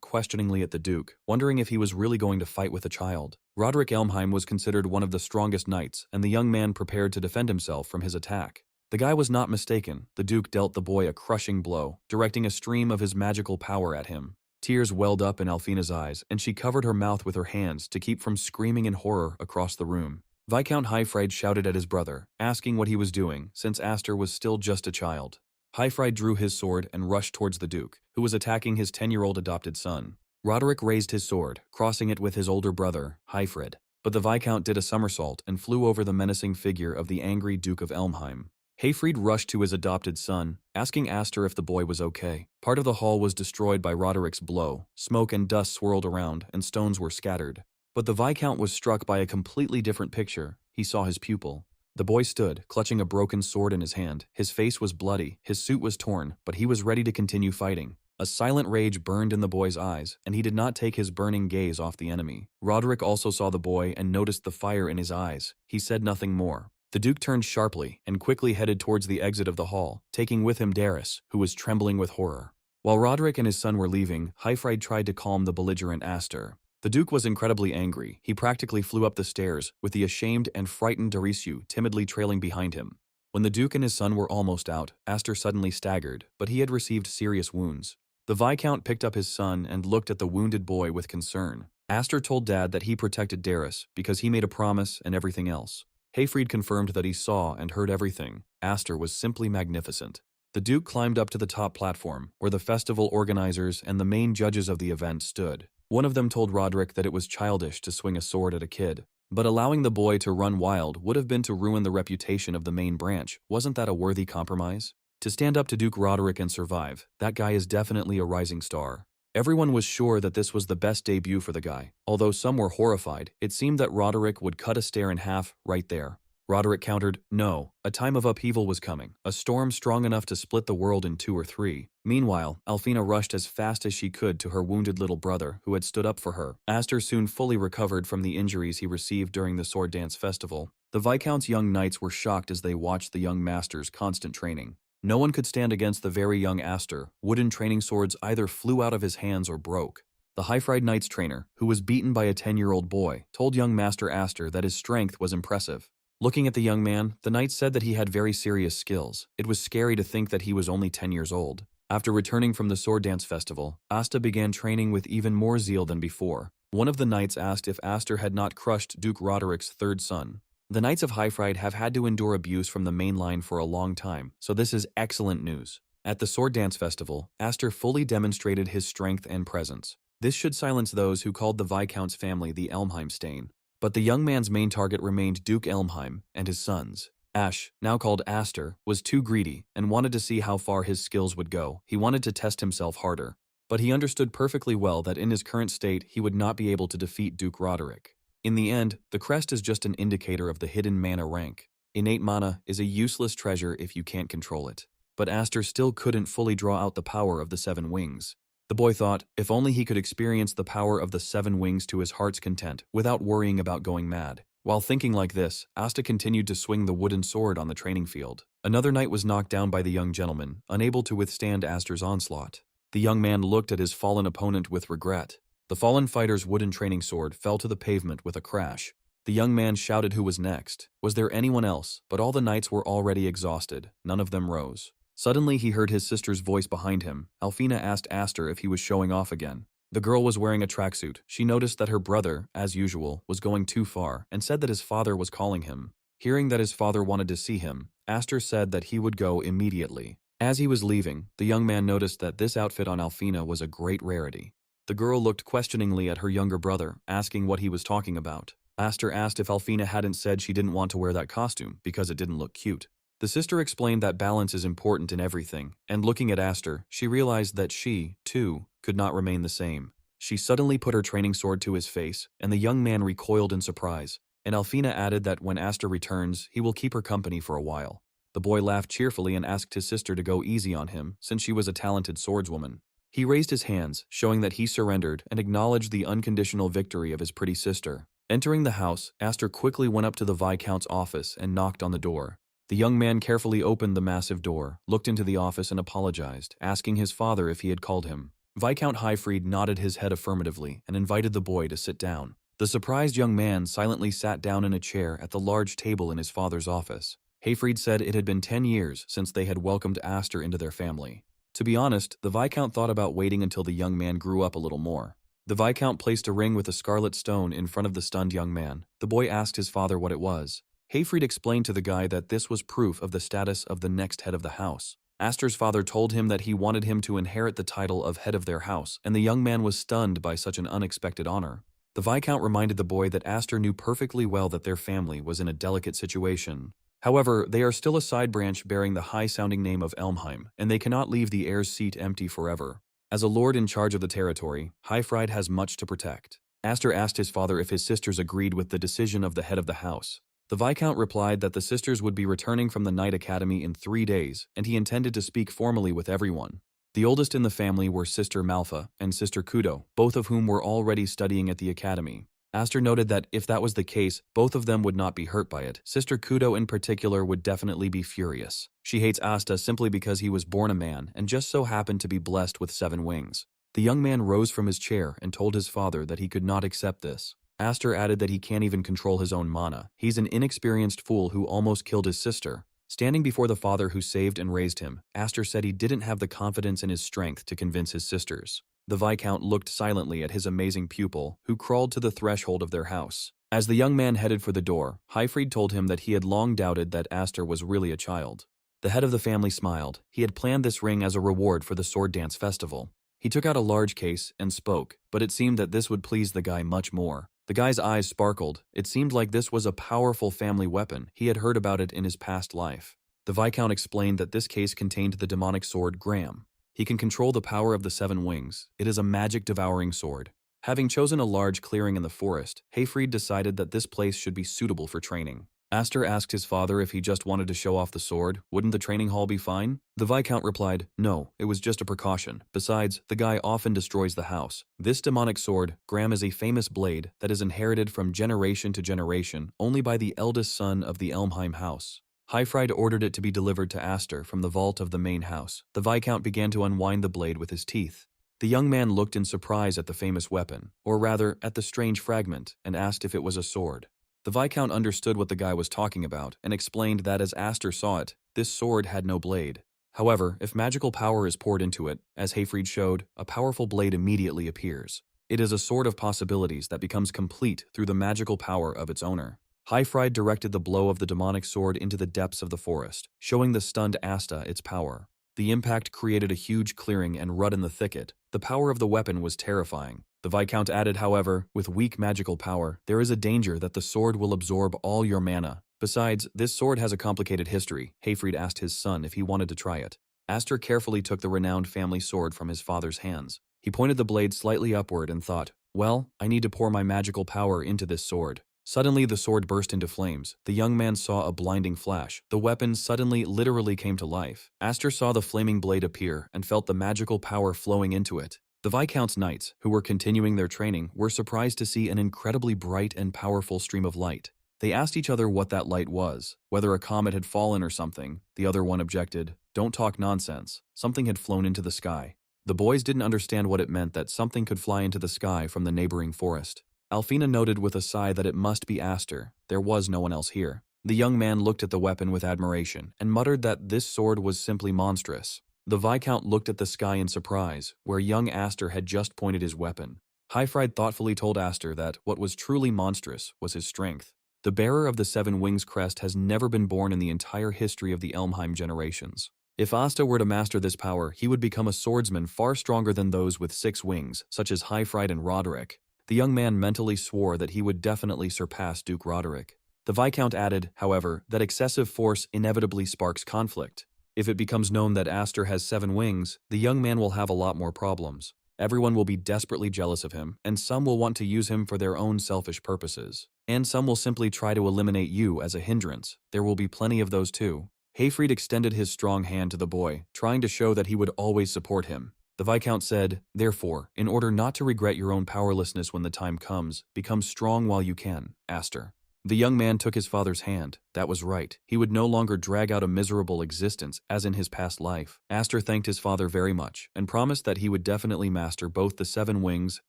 questioningly at the Duke, wondering if he was really going to fight with a child. Roderick Elmheim was considered one of the strongest knights, and the young man prepared to defend himself from his attack. The guy was not mistaken. The Duke dealt the boy a crushing blow, directing a stream of his magical power at him. Tears welled up in Alfina's eyes, and she covered her mouth with her hands to keep from screaming in horror across the room. Viscount Highfried shouted at his brother, asking what he was doing, since Aster was still just a child. Highfried drew his sword and rushed towards the Duke, who was attacking his 10-year-old adopted son. Roderick raised his sword, crossing it with his older brother, Highfried, but the Viscount did a somersault and flew over the menacing figure of the angry Duke of Elmheim. Hayfried rushed to his adopted son, asking Aster if the boy was okay. Part of the hall was destroyed by Roderick's blow. Smoke and dust swirled around, and stones were scattered. But the Viscount was struck by a completely different picture. He saw his pupil. The boy stood, clutching a broken sword in his hand. His face was bloody, his suit was torn, but he was ready to continue fighting. A silent rage burned in the boy's eyes, and he did not take his burning gaze off the enemy. Roderick also saw the boy and noticed the fire in his eyes. He said nothing more. The Duke turned sharply and quickly headed towards the exit of the hall, taking with him Darius, who was trembling with horror. While Roderick and his son were leaving, Highfried tried to calm the belligerent Aster. The Duke was incredibly angry. He practically flew up the stairs, with the ashamed and frightened Darisu timidly trailing behind him. When the Duke and his son were almost out, Aster suddenly staggered, but he had received serious wounds. The Viscount picked up his son and looked at the wounded boy with concern. Aster told Dad that he protected Darius because he made a promise and everything else. Hayfried confirmed that he saw and heard everything. Aster was simply magnificent. The Duke climbed up to the top platform, where the festival organizers and the main judges of the event stood. One of them told Roderick that it was childish to swing a sword at a kid. But allowing the boy to run wild would have been to ruin the reputation of the main branch. Wasn't that a worthy compromise? To stand up to Duke Roderick and survive, that guy is definitely a rising star. Everyone was sure that this was the best debut for the guy. Although some were horrified, it seemed that Roderick would cut a stair in half right there. Roderick countered, no, a time of upheaval was coming, a storm strong enough to split the world in 2 or 3. Meanwhile, Alfina rushed as fast as she could to her wounded little brother, who had stood up for her. Aster soon fully recovered from the injuries he received during the sword dance festival. The Viscount's young knights were shocked as they watched the young master's constant training. No one could stand against the very young Aster. Wooden training swords either flew out of his hands or broke. The Highfried Knight's trainer, who was beaten by a 10-year-old boy, told young Master Aster that his strength was impressive. Looking at the young man, the knight said that he had very serious skills. It was scary to think that he was only 10 years old. After returning from the sword dance festival, Asta began training with even more zeal than before. One of the knights asked if Aster had not crushed Duke Roderick's third son. The Knights of Highfried have had to endure abuse from the main line for a long time, so this is excellent news. At the Sword Dance Festival, Aster fully demonstrated his strength and presence. This should silence those who called the Viscount's family the Elmheim stain. But the young man's main target remained Duke Elmheim and his sons. Ash, now called Aster, was too greedy and wanted to see how far his skills would go. He wanted to test himself harder. But he understood perfectly well that in his current state he would not be able to defeat Duke Roderick. In the end, the crest is just an indicator of the hidden mana rank. Innate mana is a useless treasure if you can't control it. But Aster still couldn't fully draw out the power of the 7 wings. The boy thought, if only he could experience the power of the 7 wings to his heart's content without worrying about going mad. While thinking like this, Asta continued to swing the wooden sword on the training field. Another knight was knocked down by the young gentleman, unable to withstand Aster's onslaught. The young man looked at his fallen opponent with regret. The fallen fighter's wooden training sword fell to the pavement with a crash. The young man shouted who was next. Was there anyone else? But all the knights were already exhausted. None of them rose. Suddenly he heard his sister's voice behind him. Alfina asked Aster if he was showing off again. The girl was wearing a tracksuit. She noticed that her brother, as usual, was going too far and said that his father was calling him. Hearing that his father wanted to see him, Aster said that he would go immediately. As he was leaving, the young man noticed that this outfit on Alfina was a great rarity. The girl looked questioningly at her younger brother, asking what he was talking about. Aster asked if Alfina hadn't said she didn't want to wear that costume because it didn't look cute. The sister explained that balance is important in everything, and looking at Aster, she realized that she, too, could not remain the same. She suddenly put her training sword to his face, and the young man recoiled in surprise. And Alfina added that when Aster returns, he will keep her company for a while. The boy laughed cheerfully and asked his sister to go easy on him, since she was a talented swordswoman. He raised his hands, showing that he surrendered and acknowledged the unconditional victory of his pretty sister. Entering the house, Aster quickly went up to the Viscount's office and knocked on the door. The young man carefully opened the massive door, looked into the office and apologized, asking his father if he had called him. Viscount Highfried nodded his head affirmatively and invited the boy to sit down. The surprised young man silently sat down in a chair at the large table in his father's office. Highfried said it had been 10 years since they had welcomed Aster into their family. To be honest, the Viscount thought about waiting until the young man grew up a little more. The Viscount placed a ring with a scarlet stone in front of the stunned young man. The boy asked his father what it was. Highfried explained to the guy that this was proof of the status of the next head of the house. Aster's father told him that he wanted him to inherit the title of head of their house, and the young man was stunned by such an unexpected honor. The Viscount reminded the boy that Aster knew perfectly well that their family was in a delicate situation. However, they are still a side branch bearing the high-sounding name of Elmheim, and they cannot leave the heir's seat empty forever. As a lord in charge of the territory, Highfried has much to protect. Aster asked his father if his sisters agreed with the decision of the head of the house. The Viscount replied that the sisters would be returning from the Knight Academy in 3 days, and he intended to speak formally with everyone. The oldest in the family were Sister Malfa and Sister Kudo, both of whom were already studying at the academy. Aster noted that if that was the case, both of them would not be hurt by it. Sister Kudo in particular would definitely be furious. She hates Asta simply because he was born a man and just so happened to be blessed with 7 wings. The young man rose from his chair and told his father that he could not accept this. Aster added that he can't even control his own mana. He's an inexperienced fool who almost killed his sister. Standing before the father who saved and raised him, Aster said he didn't have the confidence in his strength to convince his sisters. The Viscount looked silently at his amazing pupil, who crawled to the threshold of their house. As the young man headed for the door, Highfried told him that he had long doubted that Aster was really a child. The head of the family smiled. He had planned this ring as a reward for the sword dance festival. He took out a large case and spoke, but it seemed that this would please the guy much more. The guy's eyes sparkled. It seemed like this was a powerful family weapon. He had heard about it in his past life. The Viscount explained that this case contained the demonic sword Graham. He can control the power of the 7 wings. It is a magic-devouring sword. Having chosen a large clearing in the forest, Highfried decided that this place should be suitable for training. Aster asked his father if he just wanted to show off the sword. Wouldn't the training hall be fine? The Viscount replied, no, it was just a precaution. Besides, the guy often destroys the house. This demonic sword, Graham, is a famous blade that is inherited from generation to generation only by the eldest son of the Elmheim house. Highfried ordered it to be delivered to Aster from the vault of the main house. The Viscount began to unwind the blade with his teeth. The young man looked in surprise at the famous weapon, or rather, at the strange fragment, and asked if it was a sword. The Viscount understood what the guy was talking about, and explained that as Aster saw it, this sword had no blade. However, if magical power is poured into it, as Highfried showed, a powerful blade immediately appears. It is a sword of possibilities that becomes complete through the magical power of its owner. Highfried directed the blow of the demonic sword into the depths of the forest, showing the stunned Asta its power. The impact created a huge clearing and rut in the thicket. The power of the weapon was terrifying. The Viscount added, however, with weak magical power, there is a danger that the sword will absorb all your mana. Besides, this sword has a complicated history. Highfried asked his son if he wanted to try it. Aster carefully took the renowned family sword from his father's hands. He pointed the blade slightly upward and thought, well, I need to pour my magical power into this sword. Suddenly, the sword burst into flames. The young man saw a blinding flash. The weapon suddenly, literally came to life. Aster saw the flaming blade appear and felt the magical power flowing into it. The Viscount's knights, who were continuing their training, were surprised to see an incredibly bright and powerful stream of light. They asked each other what that light was, whether a comet had fallen or something. The other one objected, don't talk nonsense. Something had flown into the sky. The boys didn't understand what it meant that something could fly into the sky from the neighboring forest. Alfina noted with a sigh that it must be Aster. There was no one else here. The young man looked at the weapon with admiration and muttered that this sword was simply monstrous. The Viscount looked at the sky in surprise, where young Aster had just pointed his weapon. Highfried thoughtfully told Aster that what was truly monstrous was his strength. The bearer of the 7 wings crest has never been born in the entire history of the Elmheim generations. If Asta were to master this power, he would become a swordsman far stronger than those with 6 wings, such as Highfried and Roderick. The young man mentally swore that he would definitely surpass Duke Roderick. The Viscount added, however, that excessive force inevitably sparks conflict. If it becomes known that Aster has 7 wings, the young man will have a lot more problems. Everyone will be desperately jealous of him, and some will want to use him for their own selfish purposes. And some will simply try to eliminate you as a hindrance. There will be plenty of those too. Highfried extended his strong hand to the boy, trying to show that he would always support him. The Viscount said, therefore, in order not to regret your own powerlessness when the time comes, become strong while you can, Aster. The young man took his father's hand. That was right. He would no longer drag out a miserable existence as in his past life. Aster thanked his father very much and promised that he would definitely master both the 7 wings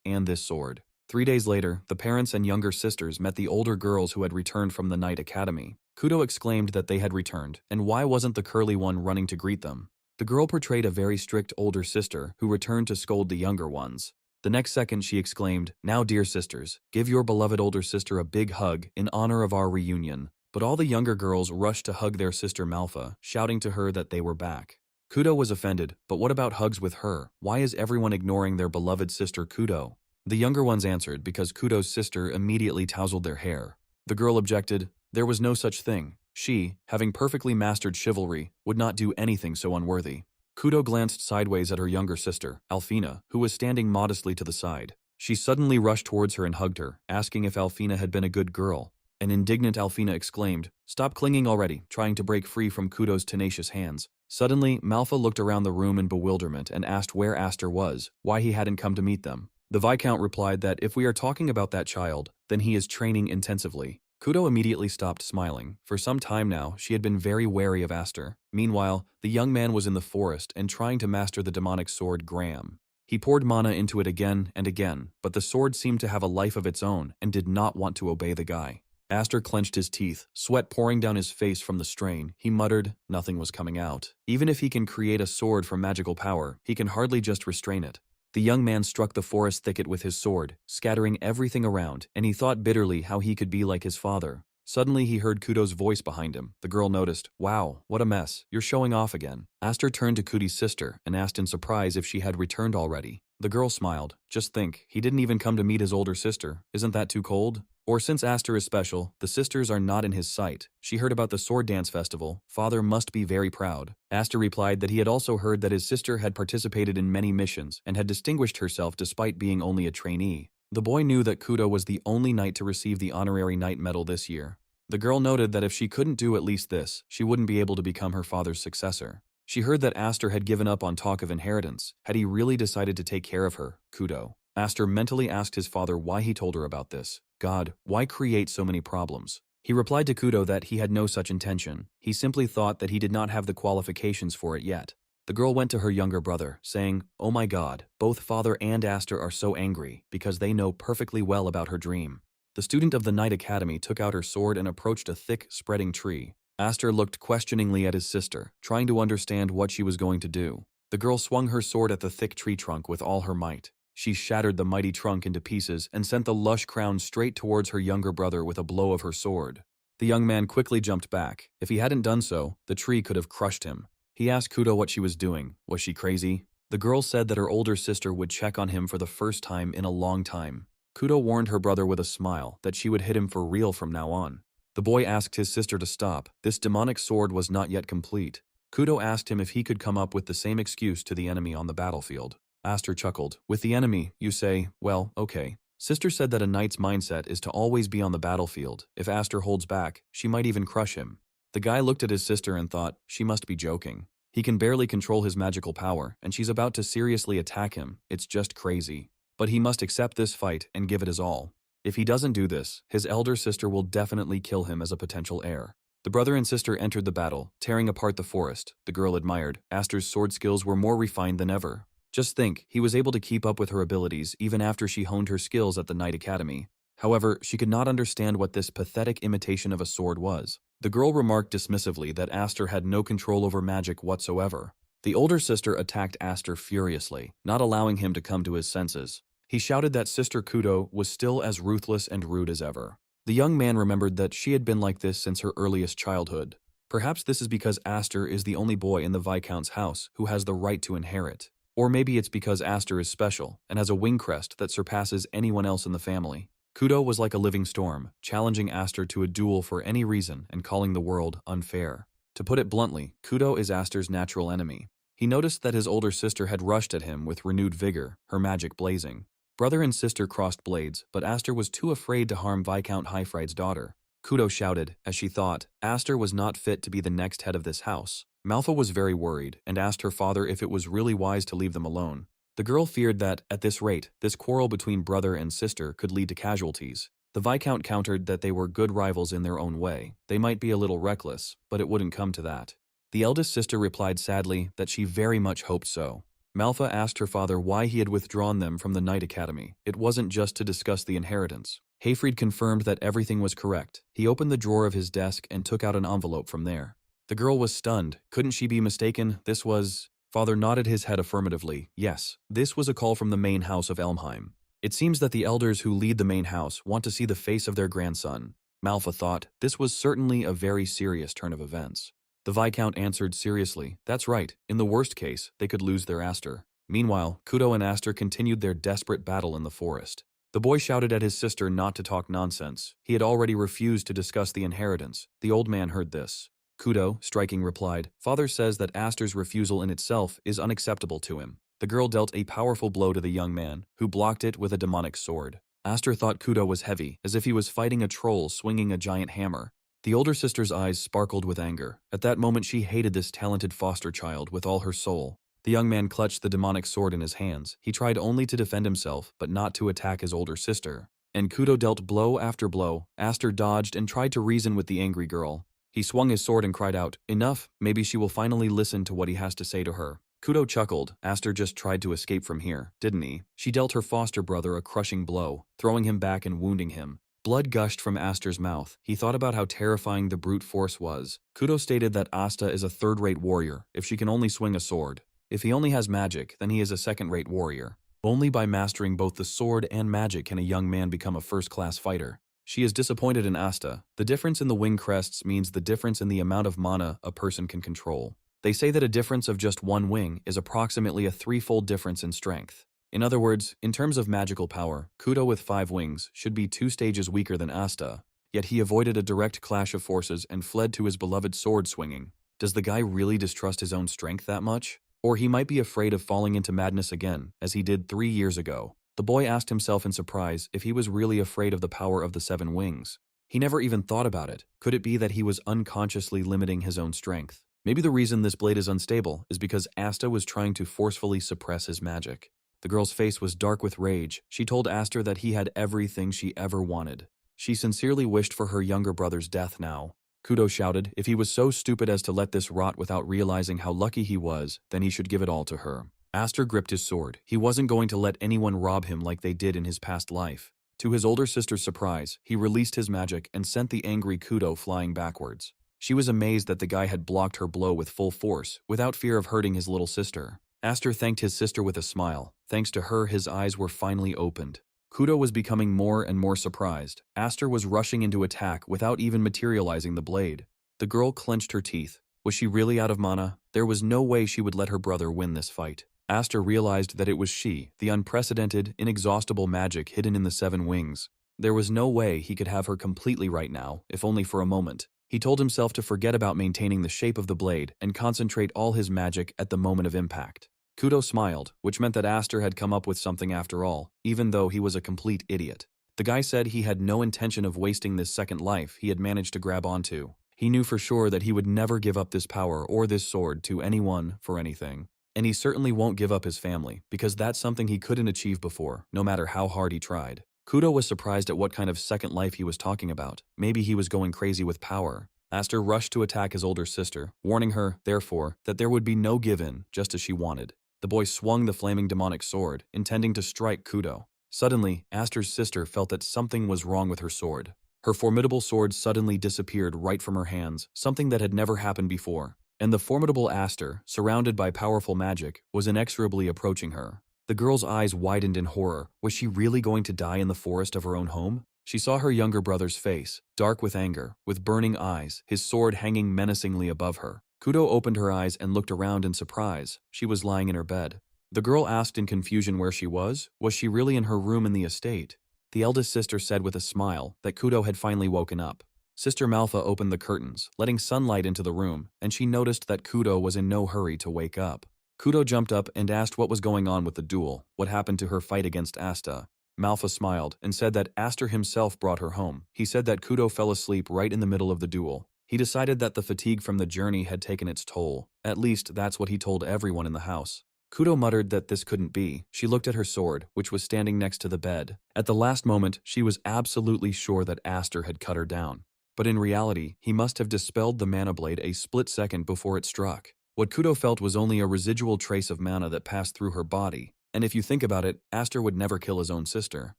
and this sword. 3 days later, the parents and younger sisters met the older girls who had returned from the Night Academy. Kudo exclaimed that they had returned, and why wasn't the curly one running to greet them? The girl portrayed a very strict older sister who returned to scold the younger ones. The next second she exclaimed, "Now dear sisters, give your beloved older sister a big hug in honor of our reunion." But all the younger girls rushed to hug their sister Malfa, shouting to her that they were back. Kudo was offended, but what about hugs with her? Why is everyone ignoring their beloved sister Kudo? The younger ones answered because Kudo's sister immediately tousled their hair. The girl objected, there was no such thing. She, having perfectly mastered chivalry, would not do anything so unworthy. Kudo glanced sideways at her younger sister, Alfina, who was standing modestly to the side. She suddenly rushed towards her and hugged her, asking if Alfina had been a good girl. An indignant Alfina exclaimed, "Stop clinging already," trying to break free from Kudo's tenacious hands. Suddenly, Malfa looked around the room in bewilderment and asked where Aster was, why he hadn't come to meet them. The Viscount replied that if we are talking about that child, then he is training intensively. Kudo immediately stopped smiling. For some time now, she had been very wary of Aster. Meanwhile, the young man was in the forest and trying to master the demonic sword Graham. He poured mana into it again and again, but the sword seemed to have a life of its own and did not want to obey the guy. Aster clenched his teeth, sweat pouring down his face from the strain. He muttered, nothing was coming out. Even if he can create a sword from magical power, he can hardly just restrain it. The young man struck the forest thicket with his sword, scattering everything around, and he thought bitterly how he could be like his father. Suddenly he heard Kudo's voice behind him. The girl noticed, "Wow, what a mess. You're showing off again." Aster turned to Kudi's sister and asked in surprise if she had returned already. The girl smiled. Just think, he didn't even come to meet his older sister. Isn't that too cold? Or since Aster is special, the sisters are not in his sight. She heard about the sword dance festival. Father must be very proud. Aster replied that he had also heard that his sister had participated in many missions and had distinguished herself despite being only a trainee. The boy knew that Kudo was the only knight to receive the honorary knight medal this year. The girl noted that if she couldn't do at least this, she wouldn't be able to become her father's successor. She heard that Aster had given up on talk of inheritance. Had he really decided to take care of her, Kudo? Aster mentally asked his father why he told her about this. God, why create so many problems? He replied to Kudo that he had no such intention. He simply thought that he did not have the qualifications for it yet. The girl went to her younger brother, saying, "Oh my God, both father and Aster are so angry because they know perfectly well about her dream." The student of the Night Academy took out her sword and approached a thick, spreading tree. Aster looked questioningly at his sister, trying to understand what she was going to do. The girl swung her sword at the thick tree trunk with all her might. She shattered the mighty trunk into pieces and sent the lush crown straight towards her younger brother with a blow of her sword. The young man quickly jumped back. If he hadn't done so, the tree could have crushed him. He asked Kudo what she was doing. Was she crazy? The girl said that her older sister would check on him for the first time in a long time. Kudo warned her brother with a smile that she would hit him for real from now on. The boy asked his sister to stop. This demonic sword was not yet complete. Kudo asked him if he could come up with the same excuse to the enemy on the battlefield. Aster chuckled. With the enemy, you say, well, okay. Sister said that a knight's mindset is to always be on the battlefield. If Aster holds back, she might even crush him. The guy looked at his sister and thought, she must be joking. He can barely control his magical power, and she's about to seriously attack him. It's just crazy. But he must accept this fight and give it his all. If he doesn't do this, his elder sister will definitely kill him as a potential heir. The brother and sister entered the battle, tearing apart the forest. The girl admired. Aster's sword skills were more refined than ever. Just think, he was able to keep up with her abilities even after she honed her skills at the Night Academy. However, she could not understand what this pathetic imitation of a sword was. The girl remarked dismissively that Aster had no control over magic whatsoever. The older sister attacked Aster furiously, not allowing him to come to his senses. He shouted that Sister Kudo was still as ruthless and rude as ever. The young man remembered that she had been like this since her earliest childhood. Perhaps this is because Aster is the only boy in the Viscount's house who has the right to inherit. Or maybe it's because Aster is special and has a wing crest that surpasses anyone else in the family. Kudo was like a living storm, challenging Aster to a duel for any reason and calling the world unfair. To put it bluntly, Kudo is Aster's natural enemy. He noticed that his older sister had rushed at him with renewed vigor, her magic blazing. Brother and sister crossed blades, but Aster was too afraid to harm Viscount Highfried's daughter. Kudo shouted, as she thought, Aster was not fit to be the next head of this house. Malfa was very worried and asked her father if it was really wise to leave them alone. The girl feared that, at this rate, this quarrel between brother and sister could lead to casualties. The Viscount countered that they were good rivals in their own way. They might be a little reckless, but it wouldn't come to that. The eldest sister replied sadly that she very much hoped so. Malfa asked her father why he had withdrawn them from the Knight Academy. It wasn't just to discuss the inheritance. Hayfried confirmed that everything was correct. He opened the drawer of his desk and took out an envelope from there. The girl was stunned. Couldn't she be mistaken? This was… Father nodded his head affirmatively. Yes, this was a call from the main house of Elmheim. It seems that the elders who lead the main house want to see the face of their grandson. Malfa thought this was certainly a very serious turn of events. The Viscount answered seriously, that's right, in the worst case, they could lose their Aster. Meanwhile, Kudo and Aster continued their desperate battle in the forest. The boy shouted at his sister not to talk nonsense. He had already refused to discuss the inheritance. The old man heard this. Kudo, striking, replied, Father says that Aster's refusal in itself is unacceptable to him. The girl dealt a powerful blow to the young man, who blocked it with a demonic sword. Aster thought Kudo was heavy, as if he was fighting a troll swinging a giant hammer. The older sister's eyes sparkled with anger. At that moment she hated this talented foster child with all her soul. The young man clutched the demonic sword in his hands. He tried only to defend himself, but not to attack his older sister. And Kudo dealt blow after blow. Aster dodged and tried to reason with the angry girl. He swung his sword and cried out, enough, maybe she will finally listen to what he has to say to her. Kudo chuckled. Aster just tried to escape from here, didn't he? She dealt her foster brother a crushing blow, throwing him back and wounding him. Blood gushed from Aster's mouth. He thought about how terrifying the brute force was. Kudo stated that Asta is a third-rate warrior, if she can only swing a sword. If he only has magic, then he is a second-rate warrior. Only by mastering both the sword and magic can a young man become a first-class fighter. She is disappointed in Asta. The difference in the wing crests means the difference in the amount of mana a person can control. They say that a difference of just one wing is approximately a threefold difference in strength. In other words, in terms of magical power, Kudo with 5 wings should be 2 stages weaker than Asta, yet he avoided a direct clash of forces and fled to his beloved sword swinging. Does the guy really distrust his own strength that much? Or he might be afraid of falling into madness again, as he did 3 years ago. The boy asked himself in surprise if he was really afraid of the power of the 7 wings. He never even thought about it. Could it be that he was unconsciously limiting his own strength? Maybe the reason this blade is unstable is because Asta was trying to forcefully suppress his magic. The girl's face was dark with rage. She told Aster that he had everything she ever wanted. She sincerely wished for her younger brother's death now. Kudo shouted, if he was so stupid as to let this rot without realizing how lucky he was, then he should give it all to her. Aster gripped his sword. He wasn't going to let anyone rob him like they did in his past life. To his older sister's surprise, he released his magic and sent the angry Kudo flying backwards. She was amazed that the guy had blocked her blow with full force, without fear of hurting his little sister. Aster thanked his sister with a smile. Thanks to her, his eyes were finally opened. Kudo was becoming more and more surprised. Aster was rushing into attack without even materializing the blade. The girl clenched her teeth. Was she really out of mana? There was no way she would let her brother win this fight. Aster realized that it was she, the unprecedented, inexhaustible magic hidden in the 7 wings. There was no way he could have her completely right now, if only for a moment. He told himself to forget about maintaining the shape of the blade and concentrate all his magic at the moment of impact. Kudo smiled, which meant that Aster had come up with something after all, even though he was a complete idiot. The guy said he had no intention of wasting this second life he had managed to grab onto. He knew for sure that he would never give up this power or this sword to anyone for anything. And he certainly won't give up his family, because that's something he couldn't achieve before, no matter how hard he tried. Kudo was surprised at what kind of second life he was talking about. Maybe he was going crazy with power. Aster rushed to attack his older sister, warning her, therefore, that there would be no give-in, just as she wanted. The boy swung the flaming demonic sword, intending to strike Kudo. Suddenly, Aster's sister felt that something was wrong with her sword. Her formidable sword suddenly disappeared right from her hands, something that had never happened before. And the formidable Aster, surrounded by powerful magic, was inexorably approaching her. The girl's eyes widened in horror. Was she really going to die in the forest of her own home? She saw her younger brother's face, dark with anger, with burning eyes, his sword hanging menacingly above her. Kudo opened her eyes and looked around in surprise. She was lying in her bed. The girl asked in confusion where she was. Was she really in her room in the estate? The eldest sister said with a smile that Kudo had finally woken up. Sister Malfa opened the curtains, letting sunlight into the room, and she noticed that Kudo was in no hurry to wake up. Kudo jumped up and asked what was going on with the duel, what happened to her fight against Asta. Malfa smiled and said that Aster himself brought her home. He said that Kudo fell asleep right in the middle of the duel. He decided that the fatigue from the journey had taken its toll. At least, that's what he told everyone in the house. Kudo muttered that this couldn't be. She looked at her sword, which was standing next to the bed. At the last moment, she was absolutely sure that Aster had cut her down. But in reality, he must have dispelled the mana blade a split second before it struck. What Kudo felt was only a residual trace of mana that passed through her body. And if you think about it, Aster would never kill his own sister.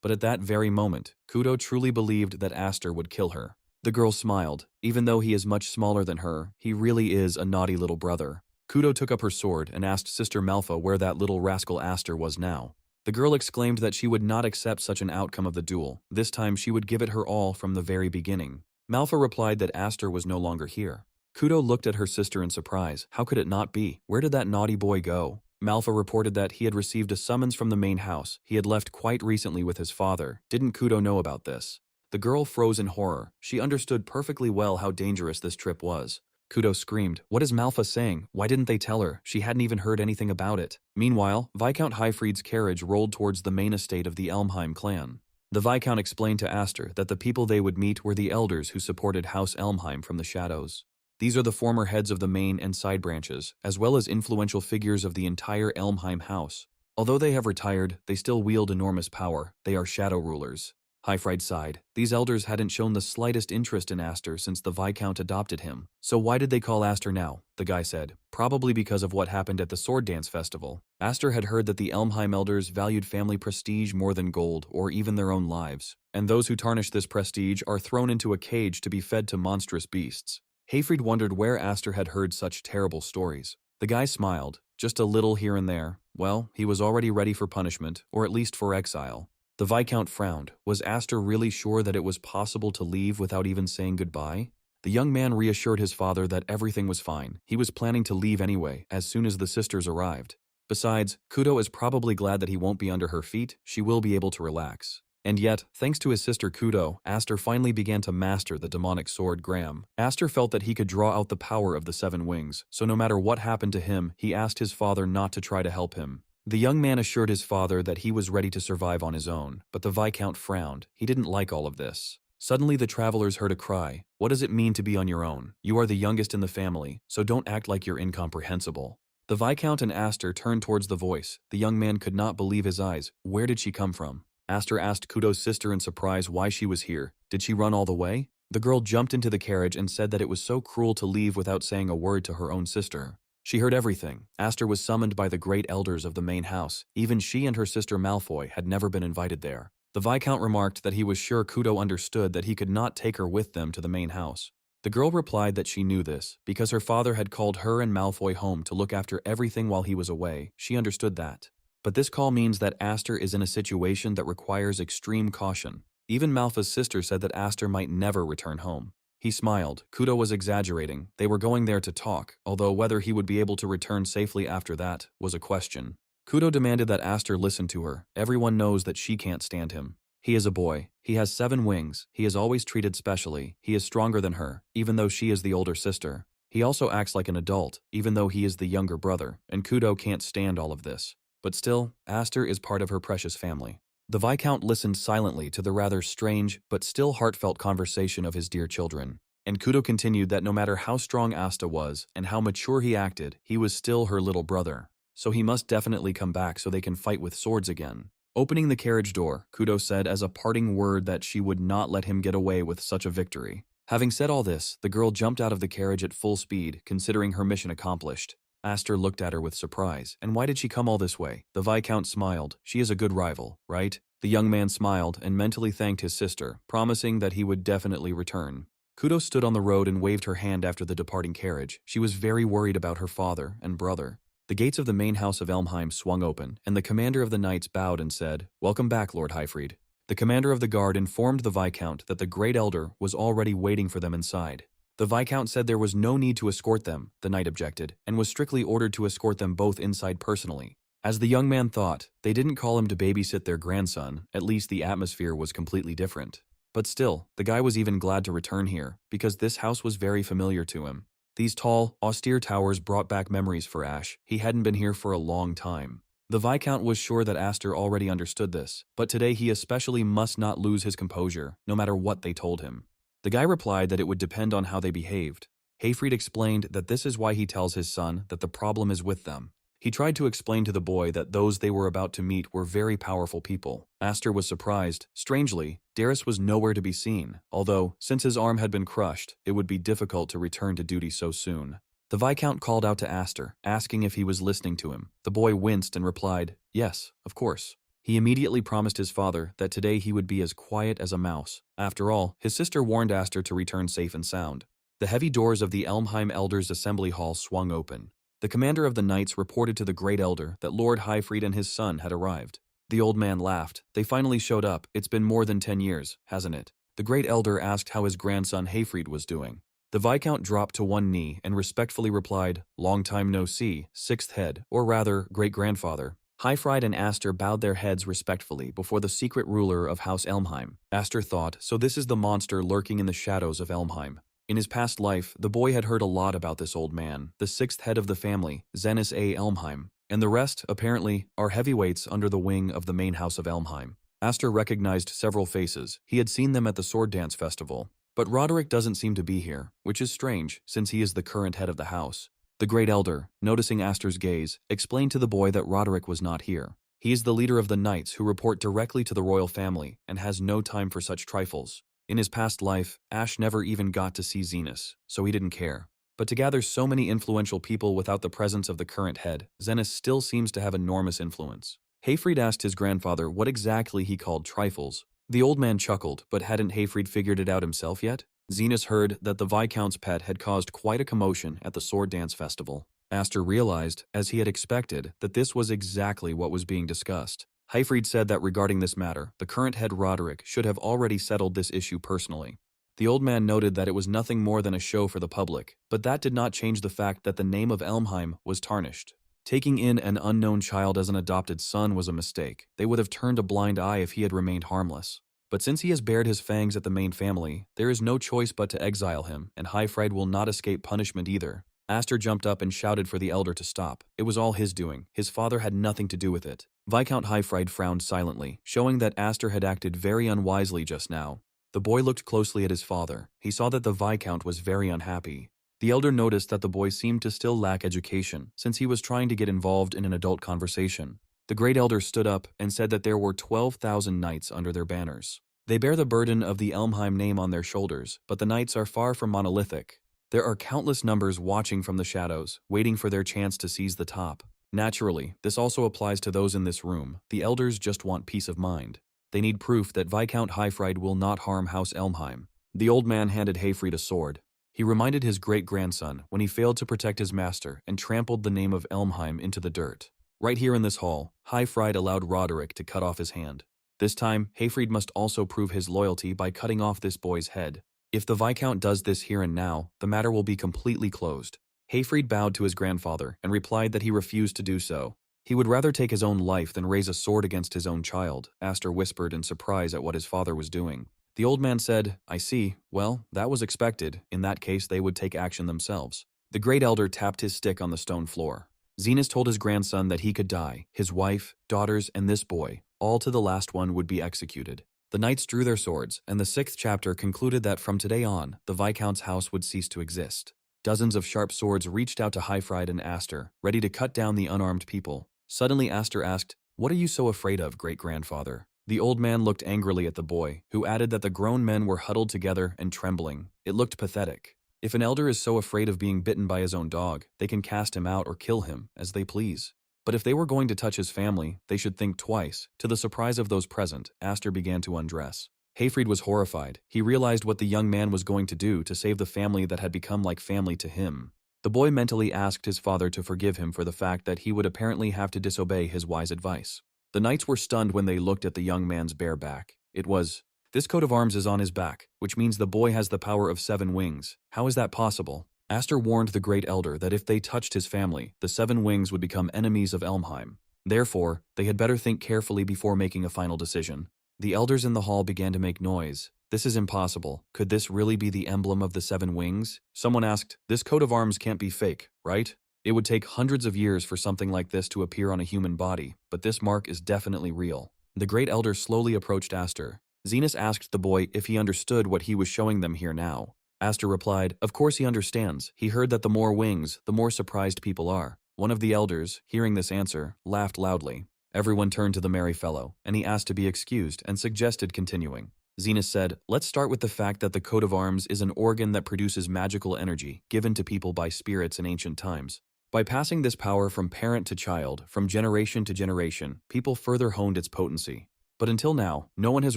But at that very moment, Kudo truly believed that Aster would kill her. The girl smiled. Even though he is much smaller than her, he really is a naughty little brother. Kudo took up her sword and asked Sister Malfa where that little rascal Aster was now. The girl exclaimed that she would not accept such an outcome of the duel. This time she would give it her all from the very beginning. Malfa replied that Aster was no longer here. Kudo looked at her sister in surprise. How could it not be? Where did that naughty boy go? Malfa reported that he had received a summons from the main house. He had left quite recently with his father. Didn't Kudo know about this? The girl froze in horror. She understood perfectly well how dangerous this trip was. Kudo screamed, "What is Malfa saying? Why didn't they tell her? She hadn't even heard anything about it." Meanwhile, Viscount Highfried's carriage rolled towards the main estate of the Elmheim clan. The Viscount explained to Aster that the people they would meet were the elders who supported House Elmheim from the shadows. These are the former heads of the main and side branches, as well as influential figures of the entire Elmheim house. Although they have retired, they still wield enormous power. They are shadow rulers. Highfried sighed. These elders hadn't shown the slightest interest in Aster since the Viscount adopted him. So why did they call Aster now? The guy said. Probably because of what happened at the Sword Dance Festival. Aster had heard that the Elmheim elders valued family prestige more than gold or even their own lives. And those who tarnish this prestige are thrown into a cage to be fed to monstrous beasts. Hayfried wondered where Aster had heard such terrible stories. The guy smiled. Just a little here and there. Well, he was already ready for punishment, or at least for exile. The Viscount frowned. Was Aster really sure that it was possible to leave without even saying goodbye? The young man reassured his father that everything was fine. He was planning to leave anyway, as soon as the sisters arrived. Besides, Kudo is probably glad that he won't be under her feet. She will be able to relax. And yet, thanks to his sister Kudo, Aster finally began to master the demonic sword Graham. Aster felt that he could draw out the power of the seven wings, so no matter what happened to him, he asked his father not to try to help him. The young man assured his father that he was ready to survive on his own, but the Viscount frowned. He didn't like all of this. Suddenly the travelers heard a cry. What does it mean to be on your own? You are the youngest in the family, so don't act like you're incomprehensible. The Viscount and Aster turned towards the voice. The young man could not believe his eyes. Where did she come from? Aster asked Kudo's sister in surprise why she was here. Did she run all the way? The girl jumped into the carriage and said that it was so cruel to leave without saying a word to her own sister. She heard everything. Aster was summoned by the great elders of the main house. Even she and her sister Malfoy had never been invited there. The Viscount remarked that he was sure Kudo understood that he could not take her with them to the main house. The girl replied that she knew this, because her father had called her and Malfoy home to look after everything while he was away. She understood that. But this call means that Aster is in a situation that requires extreme caution. Even Malfa's sister said that Aster might never return home. He smiled. Kudo was exaggerating. They were going there to talk, although whether he would be able to return safely after that was a question. Kudo demanded that Aster listen to her. Everyone knows that she can't stand him. He is a boy. He has 7 wings. He is always treated specially. He is stronger than her, even though she is the older sister. He also acts like an adult, even though he is the younger brother, and Kudo can't stand all of this. But still, Aster is part of her precious family. The Viscount listened silently to the rather strange but still heartfelt conversation of his dear children, and Kudo continued that no matter how strong Asta was and how mature he acted, he was still her little brother. So he must definitely come back so they can fight with swords again. Opening the carriage door, Kudo said as a parting word that she would not let him get away with such a victory. Having said all this, the girl jumped out of the carriage at full speed, considering her mission accomplished. Aster looked at her with surprise. And why did she come all this way? The Viscount smiled. She is a good rival, right? The young man smiled and mentally thanked his sister, promising that he would definitely return. Kudo stood on the road and waved her hand after the departing carriage. She was very worried about her father and brother. The gates of the main house of Elmheim swung open, and the commander of the knights bowed and said, "Welcome back, Lord Highfried." The commander of the guard informed the Viscount that the Great Elder was already waiting for them inside. The Viscount said there was no need to escort them, the knight objected, and was strictly ordered to escort them both inside personally. As the young man thought, they didn't call him to babysit their grandson, at least the atmosphere was completely different. But still, the guy was even glad to return here, because this house was very familiar to him. These tall, austere towers brought back memories for Ash. He hadn't been here for a long time. The Viscount was sure that Aster already understood this, but today he especially must not lose his composure, no matter what they told him. The guy replied that it would depend on how they behaved. Hayfried explained that this is why he tells his son that the problem is with them. He tried to explain to the boy that those they were about to meet were very powerful people. Aster was surprised. Strangely, Darius was nowhere to be seen, although, since his arm had been crushed, it would be difficult to return to duty so soon. The Viscount called out to Aster, asking if he was listening to him. The boy winced and replied, "Yes, of course." He immediately promised his father that today he would be as quiet as a mouse. After all, his sister warned Aster to return safe and sound. The heavy doors of the Elmheim Elders' Assembly Hall swung open. The commander of the knights reported to the Great Elder that Lord Highfried and his son had arrived. The old man laughed. "They finally showed up. It's been more than 10 years, hasn't it?" The Great Elder asked how his grandson Hayfried was doing. The Viscount dropped to one knee and respectfully replied, "Long time no see, sixth head, or rather, great-grandfather." Highfried and Aster bowed their heads respectfully before the secret ruler of House Elmheim. Aster thought, so this is the monster lurking in the shadows of Elmheim. In his past life, the boy had heard a lot about this old man, the sixth head of the family, Zenas A. Elmheim, and the rest, apparently, are heavyweights under the wing of the main house of Elmheim. Aster recognized several faces. He had seen them at the sword dance festival. But Roderick doesn't seem to be here, which is strange, since he is the current head of the house. The Great Elder, noticing Aster's gaze, explained to the boy that Roderick was not here. He is the leader of the knights who report directly to the royal family and has no time for such trifles. In his past life, Ash never even got to see Zenas, so he didn't care. But to gather so many influential people without the presence of the current head, Zenas still seems to have enormous influence. Hayfried asked his grandfather what exactly he called trifles. The old man chuckled, but hadn't Hayfried figured it out himself yet? Zenas heard that the Viscount's pet had caused quite a commotion at the sword dance festival. Aster realized, as he had expected, that this was exactly what was being discussed. Hayfried said that regarding this matter, the current head Roderick should have already settled this issue personally. The old man noted that it was nothing more than a show for the public, but that did not change the fact that the name of Elmheim was tarnished. Taking in an unknown child as an adopted son was a mistake. They would have turned a blind eye if he had remained harmless. But since he has bared his fangs at the main family, there is no choice but to exile him, and Hayfried will not escape punishment either. Aster jumped up and shouted for the elder to stop. It was all his doing. His father had nothing to do with it. Viscount Hayfried frowned silently, showing that Aster had acted very unwisely just now. The boy looked closely at his father. He saw that the Viscount was very unhappy. The elder noticed that the boy seemed to still lack education, since he was trying to get involved in an adult conversation. The Great Elder stood up and said that there were 12,000 knights under their banners. They bear the burden of the Elmheim name on their shoulders, but the knights are far from monolithic. There are countless numbers watching from the shadows, waiting for their chance to seize the top. Naturally, this also applies to those in this room. The elders just want peace of mind. They need proof that Viscount Hayfried will not harm House Elmheim. The old man handed Hayfried a sword. He reminded his great-grandson when he failed to protect his master and trampled the name of Elmheim into the dirt. Right here in this hall, Hayfried allowed Roderick to cut off his hand. This time, Hayfried must also prove his loyalty by cutting off this boy's head. If the Viscount does this here and now, the matter will be completely closed. Hayfried bowed to his grandfather and replied that he refused to do so. He would rather take his own life than raise a sword against his own child, Aster whispered in surprise at what his father was doing. The old man said, "I see. Well, that was expected. In that case, they would take action themselves." The Great Elder tapped his stick on the stone floor. Zenas told his grandson that he could die. His wife, daughters, and this boy, all to the last one, would be executed. The knights drew their swords, and the 6th chapter concluded that from today on, the Viscount's house would cease to exist. Dozens of sharp swords reached out to Hayfried and Aster, ready to cut down the unarmed people. Suddenly Aster asked, "What are you so afraid of, great-grandfather?" The old man looked angrily at the boy, who added that the grown men were huddled together and trembling. It looked pathetic. If an elder is so afraid of being bitten by his own dog, they can cast him out or kill him, as they please. But if they were going to touch his family, they should think twice. To the surprise of those present, Aster began to undress. Hayfried was horrified. He realized what the young man was going to do to save the family that had become like family to him. The boy mentally asked his father to forgive him for the fact that he would apparently have to disobey his wise advice. The knights were stunned when they looked at the young man's bare back. It was, "This coat of arms is on his back, which means the boy has the power of 7 wings. How is that possible?" Aster warned the Great Elder that if they touched his family, the 7 wings would become enemies of Elmheim. Therefore, they had better think carefully before making a final decision. The elders in the hall began to make noise. "This is impossible. Could this really be the emblem of the 7 wings?" Someone asked, "This coat of arms can't be fake, right? It would take hundreds of years for something like this to appear on a human body, but this mark is definitely real." The Great Elder slowly approached Aster. Zenas asked the boy if he understood what he was showing them here now. Aster replied, "Of course he understands. He heard that the more wings, the more surprised people are." One of the elders, hearing this answer, laughed loudly. Everyone turned to the merry fellow, and he asked to be excused and suggested continuing. Zenas said, "Let's start with the fact that the coat of arms is an organ that produces magical energy given to people by spirits in ancient times. By passing this power from parent to child, from generation to generation, people further honed its potency. But until now, no one has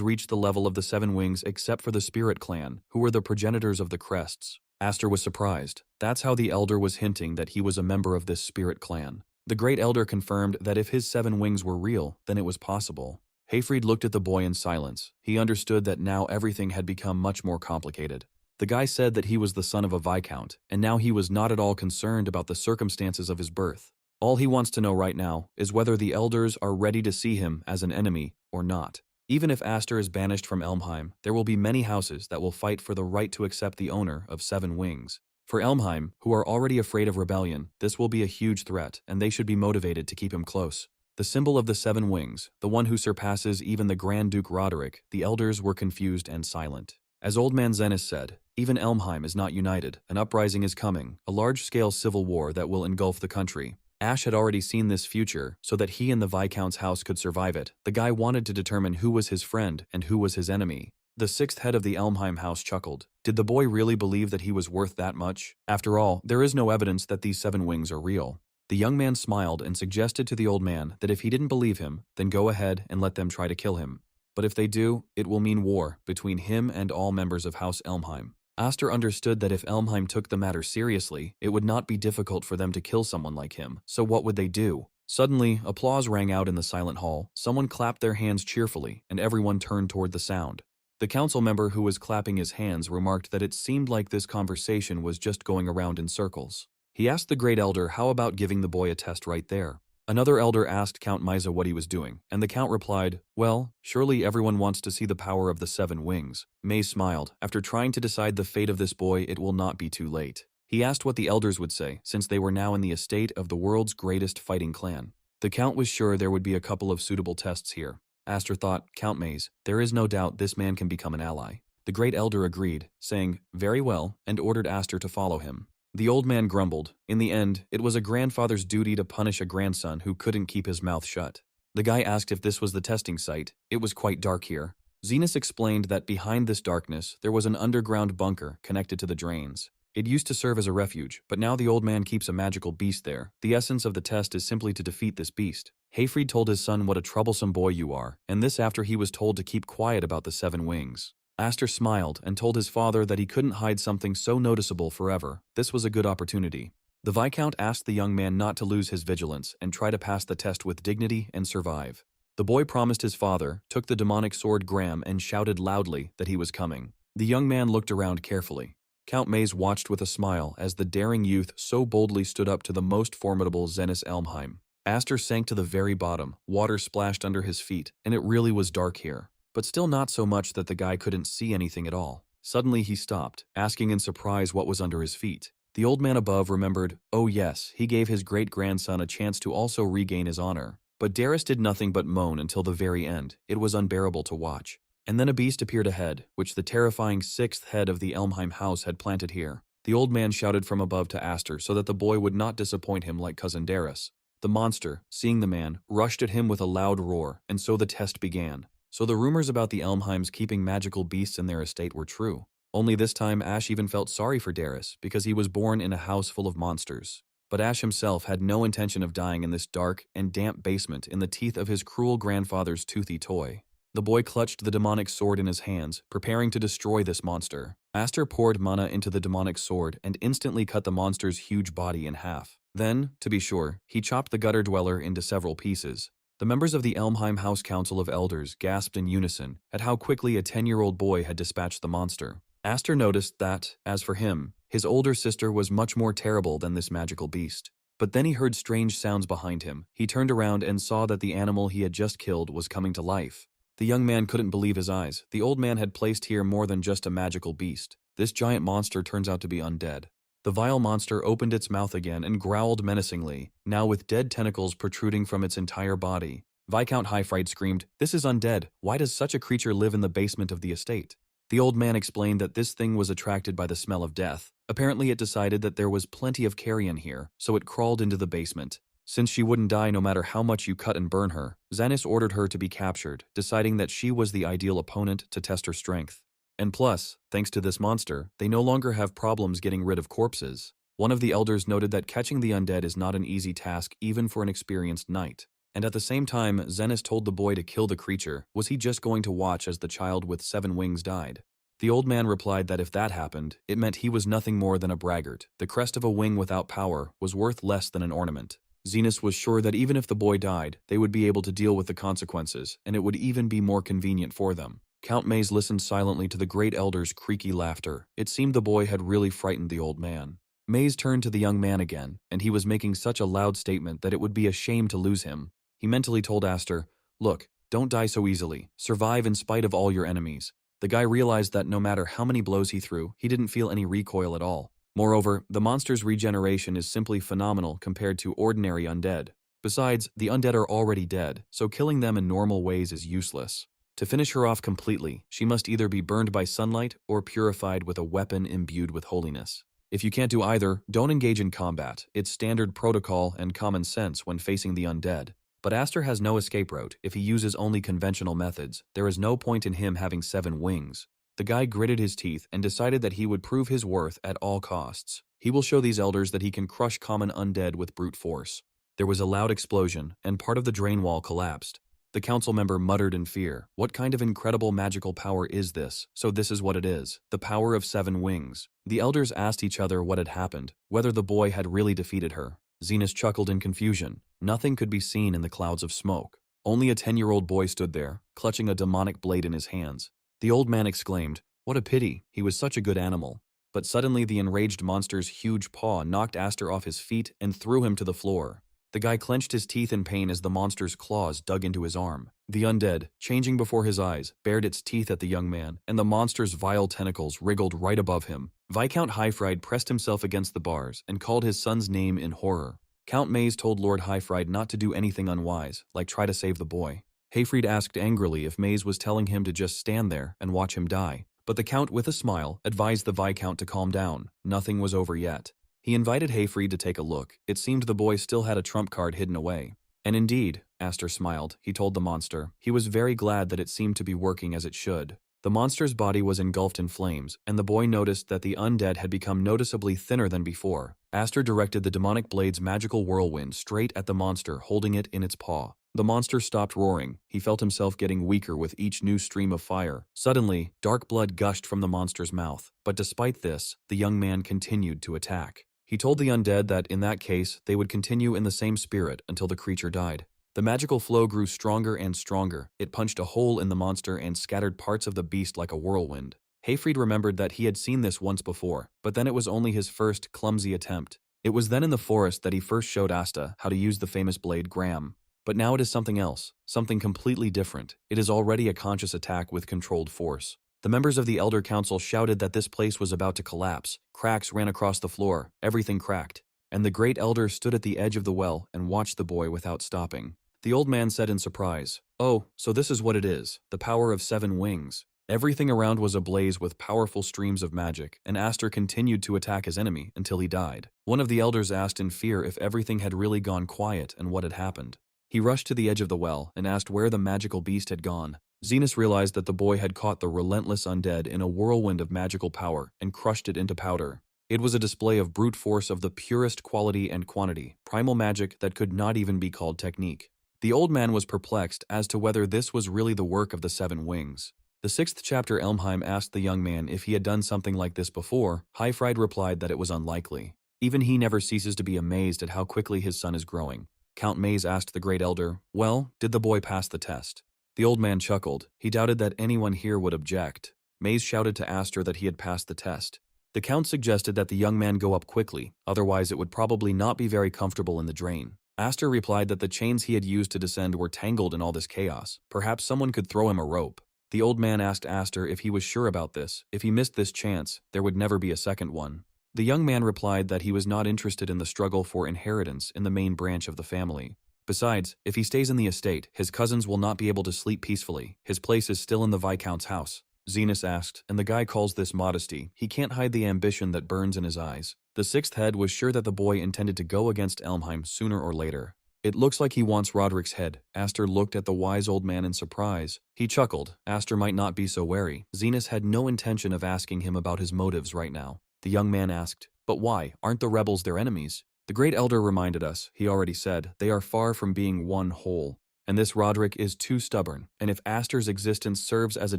reached the level of the Seven Wings except for the Spirit Clan, who were the progenitors of the crests." Aster was surprised. That's how the elder was hinting that he was a member of this Spirit Clan. The Great Elder confirmed that if his 7 wings were real, then it was possible. Hayfried looked at the boy in silence. He understood that now everything had become much more complicated. The guy said that he was the son of a viscount, and now he was not at all concerned about the circumstances of his birth. All he wants to know right now is whether the elders are ready to see him as an enemy or not. Even if Aster is banished from Elmheim, there will be many houses that will fight for the right to accept the owner of 7 wings. For Elmheim, who are already afraid of rebellion, this will be a huge threat, and they should be motivated to keep him close. The symbol of the 7 wings, the one who surpasses even the Grand Duke Roderick, the elders were confused and silent. As Old Man Zenas said, even Elmheim is not united, an uprising is coming, a large-scale civil war that will engulf the country. Ash had already seen this future, so that he and the Viscount's house could survive it. The guy wanted to determine who was his friend and who was his enemy. The 6th head of the Elmheim house chuckled. Did the boy really believe that he was worth that much? After all, there is no evidence that these 7 wings are real. The young man smiled and suggested to the old man that if he didn't believe him, then go ahead and let them try to kill him. But if they do, it will mean war between him and all members of House Elmheim. Aster understood that if Elmheim took the matter seriously, it would not be difficult for them to kill someone like him, so what would they do? Suddenly, applause rang out in the silent hall, someone clapped their hands cheerfully, and everyone turned toward the sound. The council member who was clapping his hands remarked that it seemed like this conversation was just going around in circles. He asked the Great Elder how about giving the boy a test right there. Another elder asked Count Misa what he was doing, and the Count replied, "Well, surely everyone wants to see the power of the 7 wings." May smiled. After trying to decide the fate of this boy, it will not be too late. He asked what the elders would say, since they were now in the estate of the world's greatest fighting clan. The Count was sure there would be a couple of suitable tests here. Aster thought, "Count Maze, there is no doubt this man can become an ally." The Great Elder agreed, saying, "Very well," and ordered Aster to follow him. The old man grumbled. In the end, it was a grandfather's duty to punish a grandson who couldn't keep his mouth shut. The guy asked if this was the testing site. It was quite dark here. Zenas explained that behind this darkness, there was an underground bunker connected to the drains. It used to serve as a refuge, but now the old man keeps a magical beast there. The essence of the test is simply to defeat this beast. Hayfried told his son what a troublesome boy you are, and this after he was told to keep quiet about the 7 wings. Aster smiled and told his father that he couldn't hide something so noticeable forever. This was a good opportunity. The Viscount asked the young man not to lose his vigilance and try to pass the test with dignity and survive. The boy promised his father, took the demonic sword Graham, and shouted loudly that he was coming. The young man looked around carefully. Count Maze watched with a smile as the daring youth so boldly stood up to the most formidable Zenas Elmheim. Aster sank to the very bottom, water splashed under his feet, and it really was dark here. But still not so much that the guy couldn't see anything at all. Suddenly he stopped, asking in surprise what was under his feet. The old man above remembered, oh yes, he gave his great-grandson a chance to also regain his honor. But Darius did nothing but moan until the very end. It was unbearable to watch. And then a beast appeared ahead, which the terrifying 6th head of the Elmheim house had planted here. The old man shouted from above to Aster so that the boy would not disappoint him like cousin Darius. The monster, seeing the man, rushed at him with a loud roar, and so the test began. So the rumors about the Elmheims keeping magical beasts in their estate were true. Only this time Ash even felt sorry for Darius because he was born in a house full of monsters. But Ash himself had no intention of dying in this dark and damp basement in the teeth of his cruel grandfather's toothy toy. The boy clutched the demonic sword in his hands, preparing to destroy this monster. Aster poured mana into the demonic sword and instantly cut the monster's huge body in half. Then, to be sure, he chopped the gutter dweller into several pieces. The members of the Elmheim House Council of Elders gasped in unison at how quickly a 10-year-old boy had dispatched the monster. Aster noticed that, as for him, his older sister was much more terrible than this magical beast. But then he heard strange sounds behind him. He turned around and saw that the animal he had just killed was coming to life. The young man couldn't believe his eyes. The old man had placed here more than just a magical beast. This giant monster turns out to be undead. The vile monster opened its mouth again and growled menacingly, now with dead tentacles protruding from its entire body. Viscount Highfried screamed, "This is undead. Why does such a creature live in the basement of the estate?" The old man explained that this thing was attracted by the smell of death. Apparently it decided that there was plenty of carrion here, so it crawled into the basement. Since she wouldn't die no matter how much you cut and burn her, Xanis ordered her to be captured, deciding that she was the ideal opponent to test her strength. And plus, thanks to this monster, they no longer have problems getting rid of corpses. One of the elders noted that catching the undead is not an easy task even for an experienced knight. And at the same time, Xanis told the boy to kill the creature. Was he just going to watch as the child with 7 wings died? The old man replied that if that happened, it meant he was nothing more than a braggart. The crest of a wing without power was worth less than an ornament. Xanis was sure that even if the boy died, they would be able to deal with the consequences, and it would even be more convenient for them. Count Maze listened silently to the great elder's creaky laughter. It seemed the boy had really frightened the old man. Maze turned to the young man again, and he was making such a loud statement that it would be a shame to lose him. He mentally told Aster, "Look, don't die so easily. Survive in spite of all your enemies." The guy realized that no matter how many blows he threw, he didn't feel any recoil at all. Moreover, the monster's regeneration is simply phenomenal compared to ordinary undead. Besides, the undead are already dead, so killing them in normal ways is useless. To finish her off completely, she must either be burned by sunlight or purified with a weapon imbued with holiness. If you can't do either, don't engage in combat. It's standard protocol and common sense when facing the undead. But Aster has no escape route. If he uses only conventional methods, there is no point in him having 7 wings. The guy gritted his teeth and decided that he would prove his worth at all costs. He will show these elders that he can crush common undead with brute force. There was a loud explosion, and part of the drain wall collapsed. The council member muttered in fear. What kind of incredible magical power is this? So this is what it is. The power of 7 wings. The elders asked each other what had happened, whether the boy had really defeated her. Xanis chuckled in confusion. Nothing could be seen in the clouds of smoke. Only a 10-year-old boy stood there, clutching a demonic blade in his hands. The old man exclaimed, "What a pity, he was such a good animal." But suddenly the enraged monster's huge paw knocked Aster off his feet and threw him to the floor. The guy clenched his teeth in pain as the monster's claws dug into his arm. The undead, changing before his eyes, bared its teeth at the young man, and the monster's vile tentacles wriggled right above him. Viscount Highfried pressed himself against the bars and called his son's name in horror. Count Maze told Lord Highfried not to do anything unwise, like try to save the boy. Hayfried asked angrily if Maze was telling him to just stand there and watch him die. But the Count, with a smile, advised the Viscount to calm down. Nothing was over yet. He invited Hayfried to take a look. It seemed the boy still had a trump card hidden away. And indeed, Aster smiled, he told the monster. He was very glad that it seemed to be working as it should. The monster's body was engulfed in flames, and the boy noticed that the undead had become noticeably thinner than before. Aster directed the demonic blade's magical whirlwind straight at the monster, holding it in its paw. The monster stopped roaring. He felt himself getting weaker with each new stream of fire. Suddenly, dark blood gushed from the monster's mouth. But despite this, the young man continued to attack. He told the undead that, in that case, they would continue in the same spirit until the creature died. The magical flow grew stronger and stronger. It punched a hole in the monster and scattered parts of the beast like a whirlwind. Hayfried remembered that he had seen this once before, but then it was only his first clumsy attempt. It was then in the forest that he first showed Asta how to use the famous blade Graham. But now it is something else, something completely different. It is already a conscious attack with controlled force. The members of the Elder Council shouted that this place was about to collapse. Cracks ran across the floor, everything cracked. And the great elder stood at the edge of the well and watched the boy without stopping. The old man said in surprise, "Oh, so this is what it is, the power of 7 wings." Everything around was ablaze with powerful streams of magic, and Aster continued to attack his enemy until he died. One of the elders asked in fear if everything had really gone quiet and what had happened. He rushed to the edge of the well and asked where the magical beast had gone. Xanis realized that the boy had caught the relentless undead in a whirlwind of magical power and crushed it into powder. It was a display of brute force of the purest quality and quantity, primal magic that could not even be called technique. The old man was perplexed as to whether this was really the work of the 7 wings. The 6th chapter Elmheim asked the young man if he had done something like this before. Highfried replied that it was unlikely. Even he never ceases to be amazed at how quickly his son is growing. Count Maze asked the great elder, "Well, did the boy pass the test?" The old man chuckled. He doubted that anyone here would object. Maze shouted to Aster that he had passed the test. The Count suggested that the young man go up quickly, otherwise it would probably not be very comfortable in the drain. Aster replied that the chains he had used to descend were tangled in all this chaos. Perhaps someone could throw him a rope. The old man asked Aster if he was sure about this. If he missed this chance, there would never be a second one. The young man replied that he was not interested in the struggle for inheritance in the main branch of the family. Besides, if he stays in the estate, his cousins will not be able to sleep peacefully. His place is still in the Viscount's house. Zenas asked, and the guy calls this modesty. He can't hide the ambition that burns in his eyes. The sixth head was sure that the boy intended to go against Elmheim sooner or later. It looks like he wants Roderick's head. Aster looked at the wise old man in surprise. He chuckled. Aster might not be so wary. Zenas had no intention of asking him about his motives right now. The young man asked, "But why? Aren't the rebels their enemies?" The great elder reminded us, he already said, they are far from being one whole. And this Roderick is too stubborn, and if Aster's existence serves as a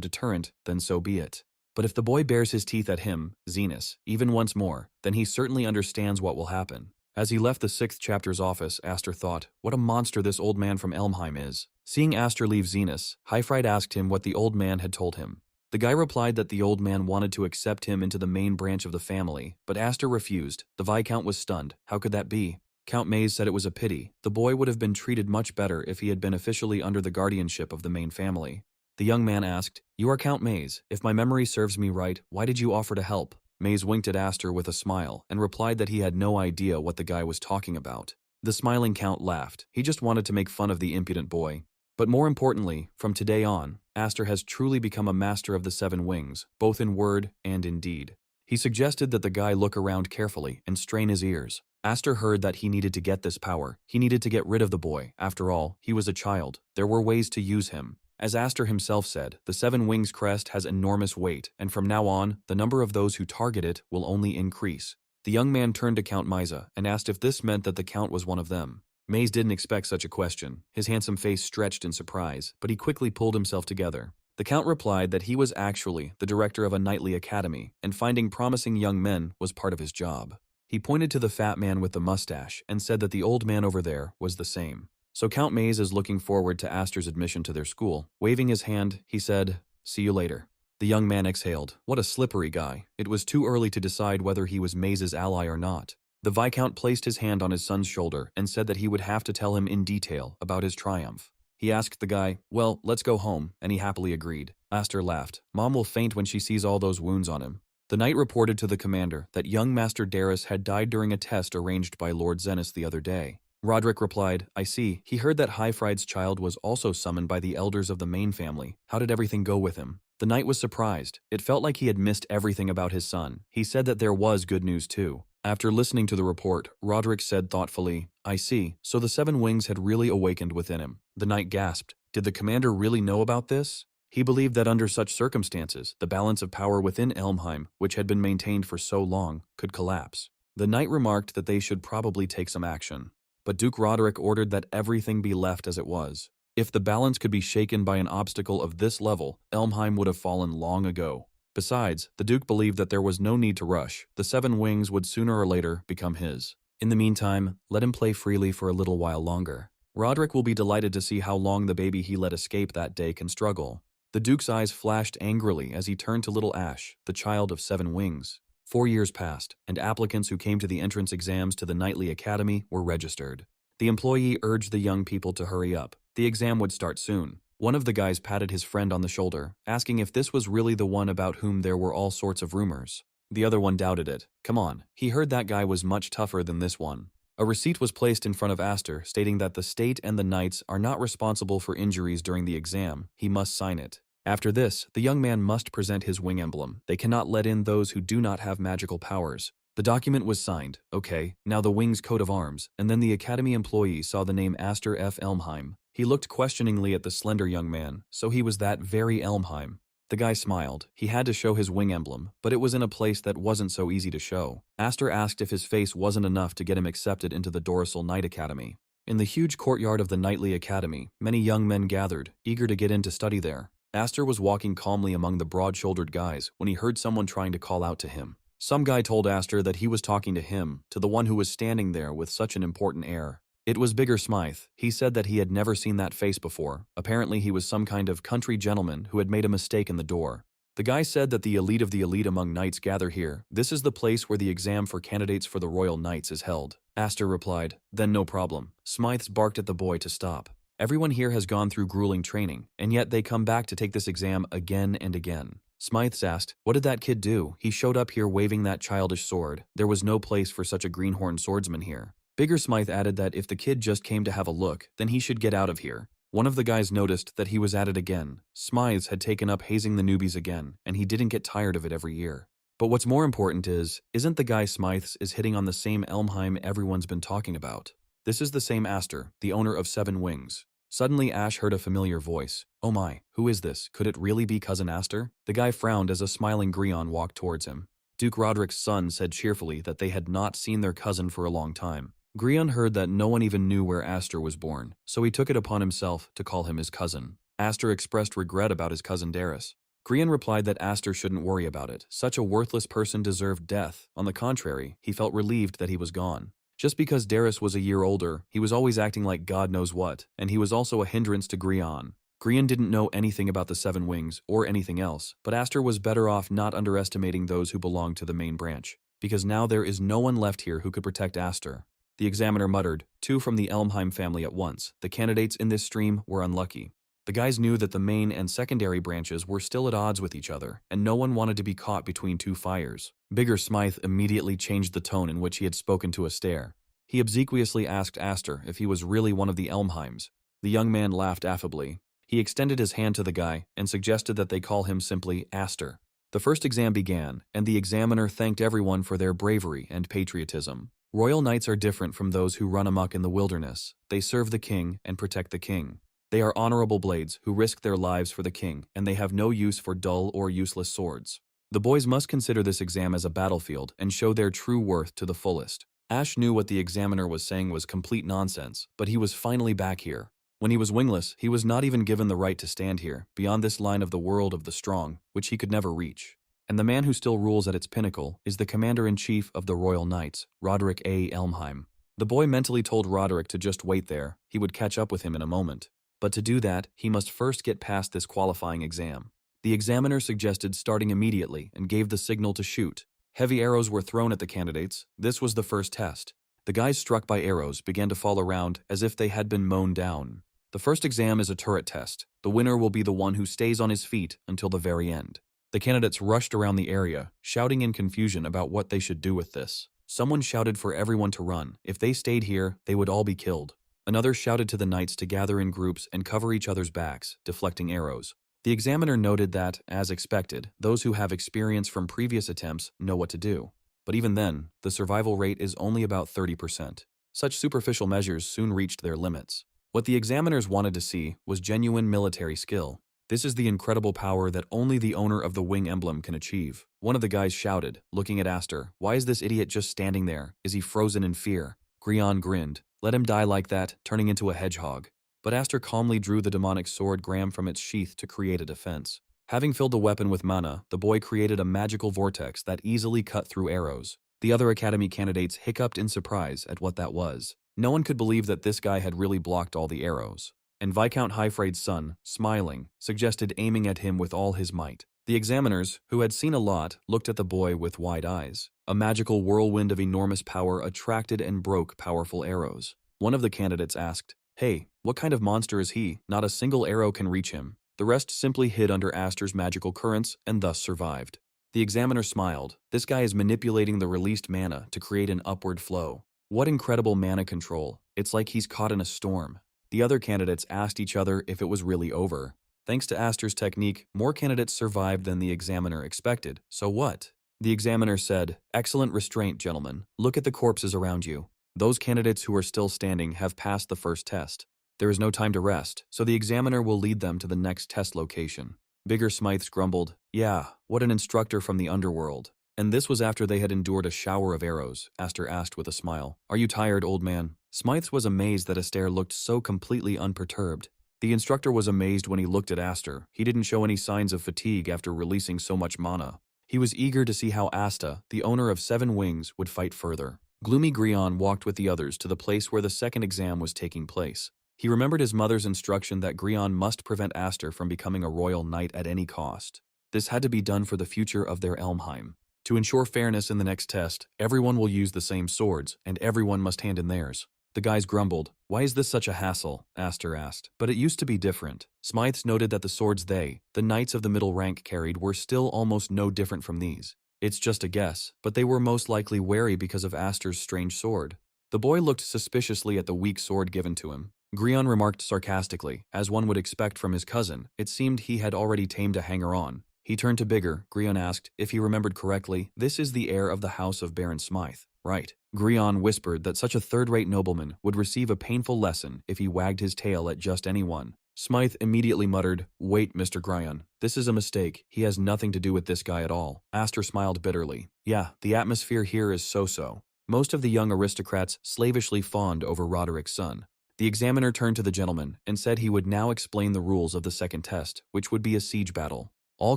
deterrent, then so be it. But if the boy bares his teeth at him, Zenas, even once more, then he certainly understands what will happen. As he left the 6th chapter's office, Aster thought, what a monster this old man from Elmheim is. Seeing Aster leave Zenas, Highfried asked him what the old man had told him. The guy replied that the old man wanted to accept him into the main branch of the family, but Aster refused. The Viscount was stunned. How could that be? Count Maze said it was a pity. The boy would have been treated much better if he had been officially under the guardianship of the main family. The young man asked, "You are Count Maze. If my memory serves me right, why did you offer to help?" Maze winked at Aster with a smile and replied that he had no idea what the guy was talking about. The smiling Count laughed. He just wanted to make fun of the impudent boy. But more importantly, from today on, Aster has truly become a master of the 7 wings, both in word and in deed. He suggested that the guy look around carefully and strain his ears. Aster heard that he needed to get this power. He needed to get rid of the boy. After all, he was a child. There were ways to use him. As Aster himself said, the 7 wings crest has enormous weight, and from now on, the number of those who target it will only increase. The young man turned to Count Maze and asked if this meant that the Count was one of them. Maze didn't expect such a question. His handsome face stretched in surprise, but he quickly pulled himself together. The Count replied that he was actually the director of a knightly academy, and finding promising young men was part of his job. He pointed to the fat man with the mustache and said that the old man over there was the same. So Count Maze is looking forward to Aster's admission to their school. Waving his hand, he said, "See you later." The young man exhaled. What a slippery guy. It was too early to decide whether he was Maze's ally or not. The Viscount placed his hand on his son's shoulder and said that he would have to tell him in detail about his triumph. He asked the guy, "Well, let's go home," and he happily agreed. Aster laughed. Mom will faint when she sees all those wounds on him. The knight reported to the commander that young Master Darius had died during a test arranged by Lord Zenas the other day. Roderick replied, "I see. He heard that Highfried's child was also summoned by the elders of the main family. How did everything go with him?" The knight was surprised. It felt like he had missed everything about his son. He said that there was good news too. After listening to the report, Roderick said thoughtfully, "I see. So the 7 wings had really awakened within him." The knight gasped. Did the commander really know about this? He believed that under such circumstances, the balance of power within Elmheim, which had been maintained for so long, could collapse. The knight remarked that they should probably take some action. But Duke Roderick ordered that everything be left as it was. If the balance could be shaken by an obstacle of this level, Elmheim would have fallen long ago. Besides, the Duke believed that there was no need to rush. The 7 wings would sooner or later become his. In the meantime, let him play freely for a little while longer. Roderick will be delighted to see how long the baby he let escape that day can struggle. The Duke's eyes flashed angrily as he turned to little Ash, the child of 7 wings. 4 years passed, and applicants who came to the entrance exams to the Knightly Academy were registered. The employee urged the young people to hurry up. The exam would start soon. One of the guys patted his friend on the shoulder, asking if this was really the one about whom there were all sorts of rumors. The other one doubted it. Come on, he heard that guy was much tougher than this one. A receipt was placed in front of Aster, stating that the state and the knights are not responsible for injuries during the exam. He must sign it. After this, the young man must present his wing emblem. They cannot let in those who do not have magical powers. The document was signed. Okay, now the wing's coat of arms, and then the academy employee saw the name Aster F. Elmheim. He looked questioningly at the slender young man, so he was that very Elmheim. The guy smiled. He had to show his wing emblem, but it was in a place that wasn't so easy to show. Aster asked if his face wasn't enough to get him accepted into the Dorsal Knight Academy. In the huge courtyard of the Knightly Academy, many young men gathered, eager to get in to study there. Aster was walking calmly among the broad-shouldered guys when he heard someone trying to call out to him. Some guy told Aster that he was talking to him, to the one who was standing there with such an important air. It was Bigger Smythe. He said that he had never seen that face before. Apparently he was some kind of country gentleman who had made a mistake in the door. The guy said that the elite among knights gather here. This is the place where the exam for candidates for the Royal Knights is held. Aster replied, "Then no problem." Smythes barked at the boy to stop. Everyone here has gone through grueling training, and yet they come back to take this exam again and again. Smythes asked, "What did that kid do? He showed up here waving that childish sword. There was no place for such a greenhorn swordsman here." Bigger Smythe added that if the kid just came to have a look, then he should get out of here. One of the guys noticed that he was at it again. Smythes had taken up hazing the newbies again, and he didn't get tired of it every year. But what's more important isn't the guy Smythes is hitting on the same Elmheim everyone's been talking about. This is the same Aster, the owner of 7 Wings. Suddenly Ash heard a familiar voice. Oh my, who is this? Could it really be Cousin Aster? The guy frowned as a smiling Grion walked towards him. Duke Roderick's son said cheerfully that they had not seen their cousin for a long time. Grion heard that no one even knew where Aster was born, so he took it upon himself to call him his cousin. Aster expressed regret about his cousin Darius. Grion replied that Aster shouldn't worry about it. Such a worthless person deserved death. On the contrary, he felt relieved that he was gone. Just because Darius was a year older, he was always acting like God knows what, and he was also a hindrance to Grion. Grion didn't know anything about the 7 Wings or anything else, but Aster was better off not underestimating those who belonged to the main branch, because now there is no one left here who could protect Aster. The examiner muttered, 2 from the Elmheim family at once. The candidates in this stream were unlucky. The guys knew that the main and secondary branches were still at odds with each other, and no one wanted to be caught between 2 fires. Bigger Smythe immediately changed the tone in which he had spoken to Aster. He obsequiously asked Aster if he was really one of the Elmheims. The young man laughed affably. He extended his hand to the guy and suggested that they call him simply Aster. The first exam began, and the examiner thanked everyone for their bravery and patriotism. Royal knights are different from those who run amok in the wilderness. They serve the king and protect the king. They are honorable blades who risk their lives for the king, and they have no use for dull or useless swords. The boys must consider this exam as a battlefield and show their true worth to the fullest. Ash knew what the examiner was saying was complete nonsense, but he was finally back here. When he was wingless, he was not even given the right to stand here, beyond this line of the world of the strong, which he could never reach. And the man who still rules at its pinnacle is the commander-in-chief of the Royal Knights, Roderick A. Elmheim. The boy mentally told Roderick to just wait there. He would catch up with him in a moment. But to do that, he must first get past this qualifying exam. The examiner suggested starting immediately and gave the signal to shoot. Heavy arrows were thrown at the candidates. This was the first test. The guys struck by arrows began to fall around as if they had been mown down. The first exam is a turret test. The winner will be the one who stays on his feet until the very end. The candidates rushed around the area, shouting in confusion about what they should do with this. Someone shouted for everyone to run. If they stayed here, they would all be killed. Another shouted to the knights to gather in groups and cover each other's backs, deflecting arrows. The examiner noted that, as expected, those who have experience from previous attempts know what to do. But even then, the survival rate is only about 30%. Such superficial measures soon reached their limits. What the examiners wanted to see was genuine military skill. This is the incredible power that only the owner of the wing emblem can achieve. One of the guys shouted, looking at Aster, "Why is this idiot just standing there? Is he frozen in fear?" Grion grinned. "Let him die like that, turning into a hedgehog." But Aster calmly drew the demonic sword Graham from its sheath to create a defense. Having filled the weapon with mana, the boy created a magical vortex that easily cut through arrows. The other academy candidates hiccuped in surprise at what that was. No one could believe that this guy had really blocked all the arrows. And Viscount Highfraid's son, smiling, suggested aiming at him with all his might. The examiners, who had seen a lot, looked at the boy with wide eyes. A magical whirlwind of enormous power attracted and broke powerful arrows. One of the candidates asked, "Hey, what kind of monster is he? Not a single arrow can reach him." The rest simply hid under Aster's magical currents and thus survived. The examiner smiled. This guy is manipulating the released mana to create an upward flow. What incredible mana control. It's like he's caught in a storm. The other candidates asked each other if it was really over. Thanks to Aster's technique, more candidates survived than the examiner expected. So what? The examiner said, "Excellent restraint, gentlemen. Look at the corpses around you. Those candidates who are still standing have passed the first test. There is no time to rest, so the examiner will lead them to the next test location." Bigger Smythes grumbled, "Yeah, what an instructor from the underworld." And this was after they had endured a shower of arrows. Aster asked with a smile, "Are you tired, old man?" Smythes was amazed that Aster looked so completely unperturbed. The instructor was amazed when he looked at Aster. He didn't show any signs of fatigue after releasing so much mana. He was eager to see how Asta, the owner of 7 Wings, would fight further. Gloomy Grion walked with the others to the place where the second exam was taking place. He remembered his mother's instruction that Grion must prevent Aster from becoming a royal knight at any cost. This had to be done for the future of their Elmheim. To ensure fairness in the next test, everyone will use the same swords, and everyone must hand in theirs. The guys grumbled. "Why is this such a hassle?" Aster asked. But it used to be different. Smythes noted that the swords they, the knights of the middle rank, carried were still almost no different from these. It's just a guess, but they were most likely wary because of Aster's strange sword. The boy looked suspiciously at the weak sword given to him. Grion remarked sarcastically. As one would expect from his cousin, it seemed he had already tamed a hanger-on. He turned to Bigger. Grion asked, if he remembered correctly, this is the heir of the house of Baron Smythe, right? Grion whispered that such a third-rate nobleman would receive a painful lesson if he wagged his tail at just anyone. Smythe immediately muttered, wait, Mr. Grion, this is a mistake. He has nothing to do with this guy at all. Aster smiled bitterly. Yeah, the atmosphere here is so-so. Most of the young aristocrats slavishly fawned over Roderick's son. The examiner turned to the gentleman and said he would now explain the rules of the second test, which would be a siege battle. All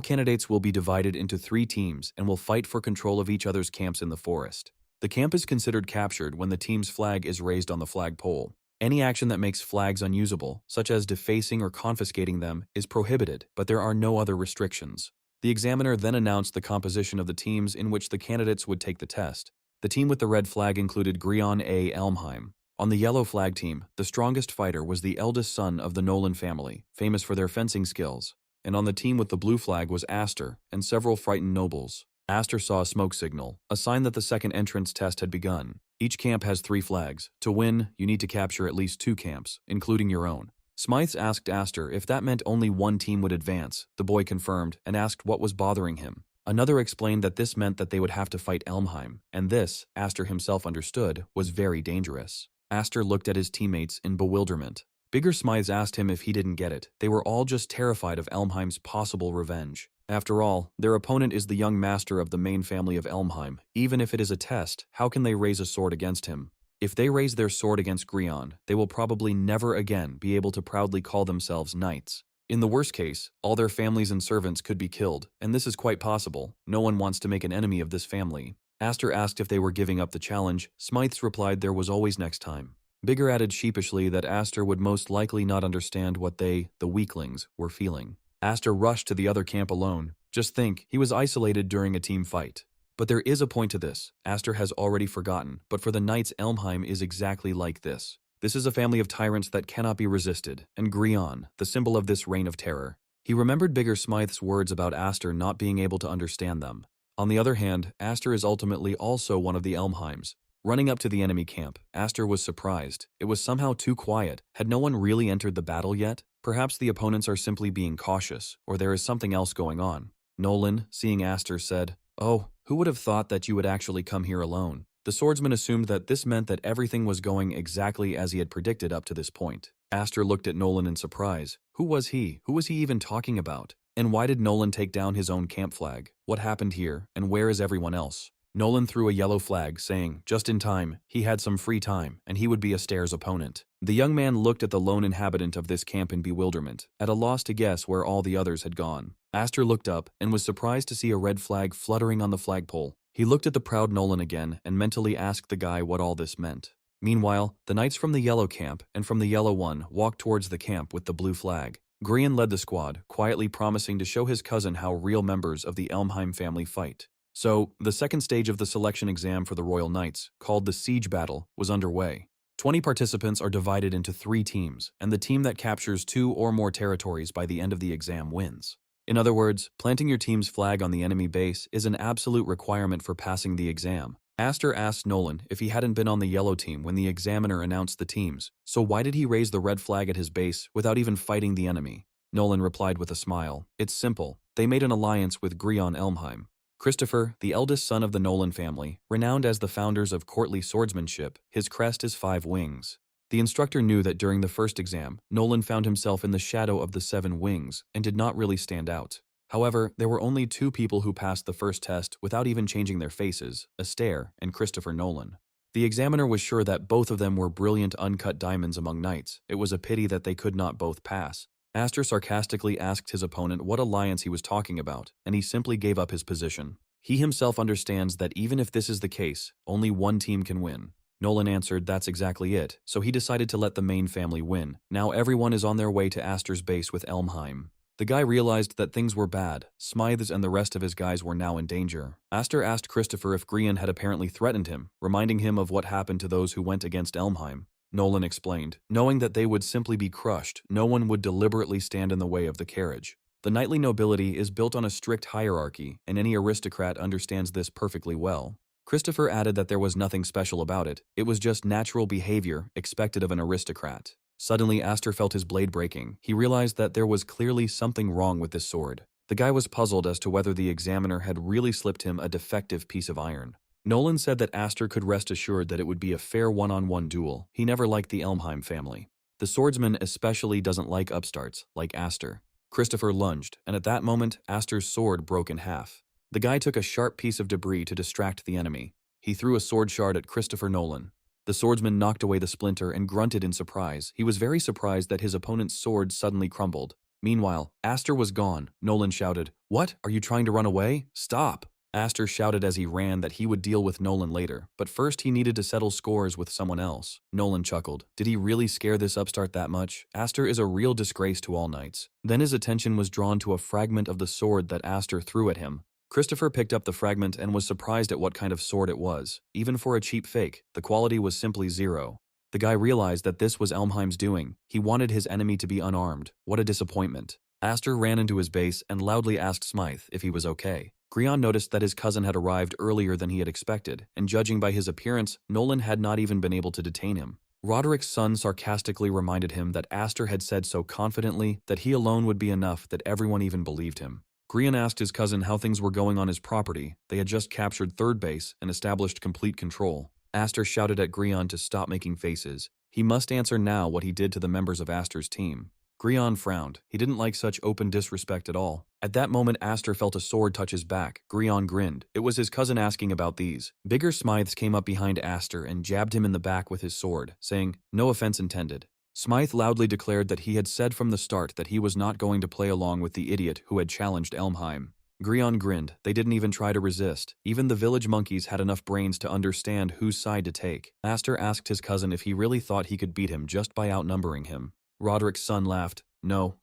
candidates will be divided into 3 teams and will fight for control of each other's camps in the forest. The camp is considered captured when the team's flag is raised on the flagpole. Any action that makes flags unusable, such as defacing or confiscating them, is prohibited, but there are no other restrictions. The examiner then announced the composition of the teams in which the candidates would take the test. The team with the red flag included Grion A. Elmheim. On the yellow flag team, the strongest fighter was the eldest son of the Nolan family, famous for their fencing skills. And on the team with the blue flag was Aster and several frightened nobles. Aster saw a smoke signal, a sign that the second entrance test had begun. Each camp has 3 flags. To win, you need to capture at least 2 camps, including your own. Smythe asked Aster if that meant only one team would advance. The boy confirmed and asked what was bothering him. Another explained that this meant that they would have to fight Elmheim, and this, Aster himself understood, was very dangerous. Aster looked at his teammates in bewilderment. Bigger Smythes asked him if he didn't get it. They were all just terrified of Elmheim's possible revenge. After all, their opponent is the young master of the main family of Elmheim. Even if it is a test, how can they raise a sword against him? If they raise their sword against Grion, they will probably never again be able to proudly call themselves knights. In the worst case, all their families and servants could be killed, and this is quite possible. No one wants to make an enemy of this family. Aster asked if they were giving up the challenge. Smythes replied there was always next time. Bigger added sheepishly that Aster would most likely not understand what they, the weaklings, were feeling. Aster rushed to the other camp alone. Just think, he was isolated during a team fight. But there is a point to this. Aster has already forgotten, but for the knights, Elmheim is exactly like this. This is a family of tyrants that cannot be resisted, and Grion, the symbol of this reign of terror. He remembered Bigger Smythe's words about Aster not being able to understand them. On the other hand, Aster is ultimately also one of the Elmheims. Running up to the enemy camp, Aster was surprised. It was somehow too quiet. Had no one really entered the battle yet? Perhaps the opponents are simply being cautious, or there is something else going on. Nolan, seeing Aster, said, "Oh, who would have thought that you would actually come here alone?" The swordsman assumed that this meant that everything was going exactly as he had predicted up to this point. Aster looked at Nolan in surprise. Who was he? Who was he even talking about? And why did Nolan take down his own camp flag? What happened here, and where is everyone else? Nolan threw a yellow flag, saying, just in time, he had some free time, and he would be Aster's opponent. The young man looked at the lone inhabitant of this camp in bewilderment, at a loss to guess where all the others had gone. Aster looked up and was surprised to see a red flag fluttering on the flagpole. He looked at the proud Nolan again and mentally asked the guy what all this meant. Meanwhile, the knights from the yellow camp and from the yellow one walked towards the camp with the blue flag. Grion led the squad, quietly promising to show his cousin how real members of the Elmheim family fight. So, the second stage of the selection exam for the Royal Knights, called the Siege Battle, was underway. 20 participants are divided into 3 teams, and the team that captures 2 or more territories by the end of the exam wins. In other words, planting your team's flag on the enemy base is an absolute requirement for passing the exam. Aster asked Nolan if he hadn't been on the yellow team when the examiner announced the teams, so why did he raise the red flag at his base without even fighting the enemy? Nolan replied with a smile. It's simple. They made an alliance with Grion Elmheim. Christopher, the eldest son of the Nolan family, renowned as the founders of courtly swordsmanship, his crest is 5 wings. The instructor knew that during the first exam, Nolan found himself in the shadow of the 7 wings and did not really stand out. However, there were only 2 people who passed the first test without even changing their faces, Aster and Christopher Nolan. The examiner was sure that both of them were brilliant uncut diamonds among knights. It was a pity that they could not both pass. Aster sarcastically asked his opponent what alliance he was talking about, and he simply gave up his position. He himself understands that even if this is the case, only one team can win. Nolan answered that's exactly it, so he decided to let the main family win. Now everyone is on their way to Aster's base with Elmheim. The guy realized that things were bad. Smythes and the rest of his guys were now in danger. Aster asked Christopher if Grion had apparently threatened him, reminding him of what happened to those who went against Elmheim. Nolan explained, knowing that they would simply be crushed, no one would deliberately stand in the way of the carriage. The knightly nobility is built on a strict hierarchy, and any aristocrat understands this perfectly well. Christopher added that there was nothing special about it. It was just natural behavior expected of an aristocrat. Suddenly, Aster felt his blade breaking. He realized that there was clearly something wrong with this sword. The guy was puzzled as to whether the examiner had really slipped him a defective piece of iron. Nolan said that Aster could rest assured that it would be a fair one-on-one duel. He never liked the Elmheim family. The swordsman especially doesn't like upstarts, like Aster. Christopher lunged, and at that moment, Aster's sword broke in half. The guy took a sharp piece of debris to distract the enemy. He threw a sword shard at Christopher Nolan. The swordsman knocked away the splinter and grunted in surprise. He was very surprised that his opponent's sword suddenly crumbled. Meanwhile, Aster was gone. Nolan shouted, "What? Are you trying to run away? Stop!" Aster shouted as he ran that he would deal with Nolan later, but first he needed to settle scores with someone else. Nolan chuckled. Did he really scare this upstart that much? Aster is a real disgrace to all knights. Then his attention was drawn to a fragment of the sword that Aster threw at him. Christopher picked up the fragment and was surprised at what kind of sword it was. Even for a cheap fake, the quality was simply zero. The guy realized that this was Elmheim's doing. He wanted his enemy to be unarmed. What a disappointment. Aster ran into his base and loudly asked Smythe if he was okay. Grion noticed that his cousin had arrived earlier than he had expected, and judging by his appearance, Nolan had not even been able to detain him. Roderick's son sarcastically reminded him that Aster had said so confidently that he alone would be enough that everyone even believed him. Grion asked his cousin how things were going on his property. They had just captured third base and established complete control. Aster shouted at Grion to stop making faces. He must answer now what he did to the members of Aster's team. Grion frowned. He didn't like such open disrespect at all. At that moment, Aster felt a sword touch his back. Grion grinned. It was his cousin asking about these. Bigger Smythes came up behind Aster and jabbed him in the back with his sword, saying, "No offense intended." Smythe loudly declared that he had said from the start that he was not going to play along with the idiot who had challenged Elmheim. Grion grinned. They didn't even try to resist. Even the village monkeys had enough brains to understand whose side to take. Aster asked his cousin if he really thought he could beat him just by outnumbering him. Roderick's son laughed. No,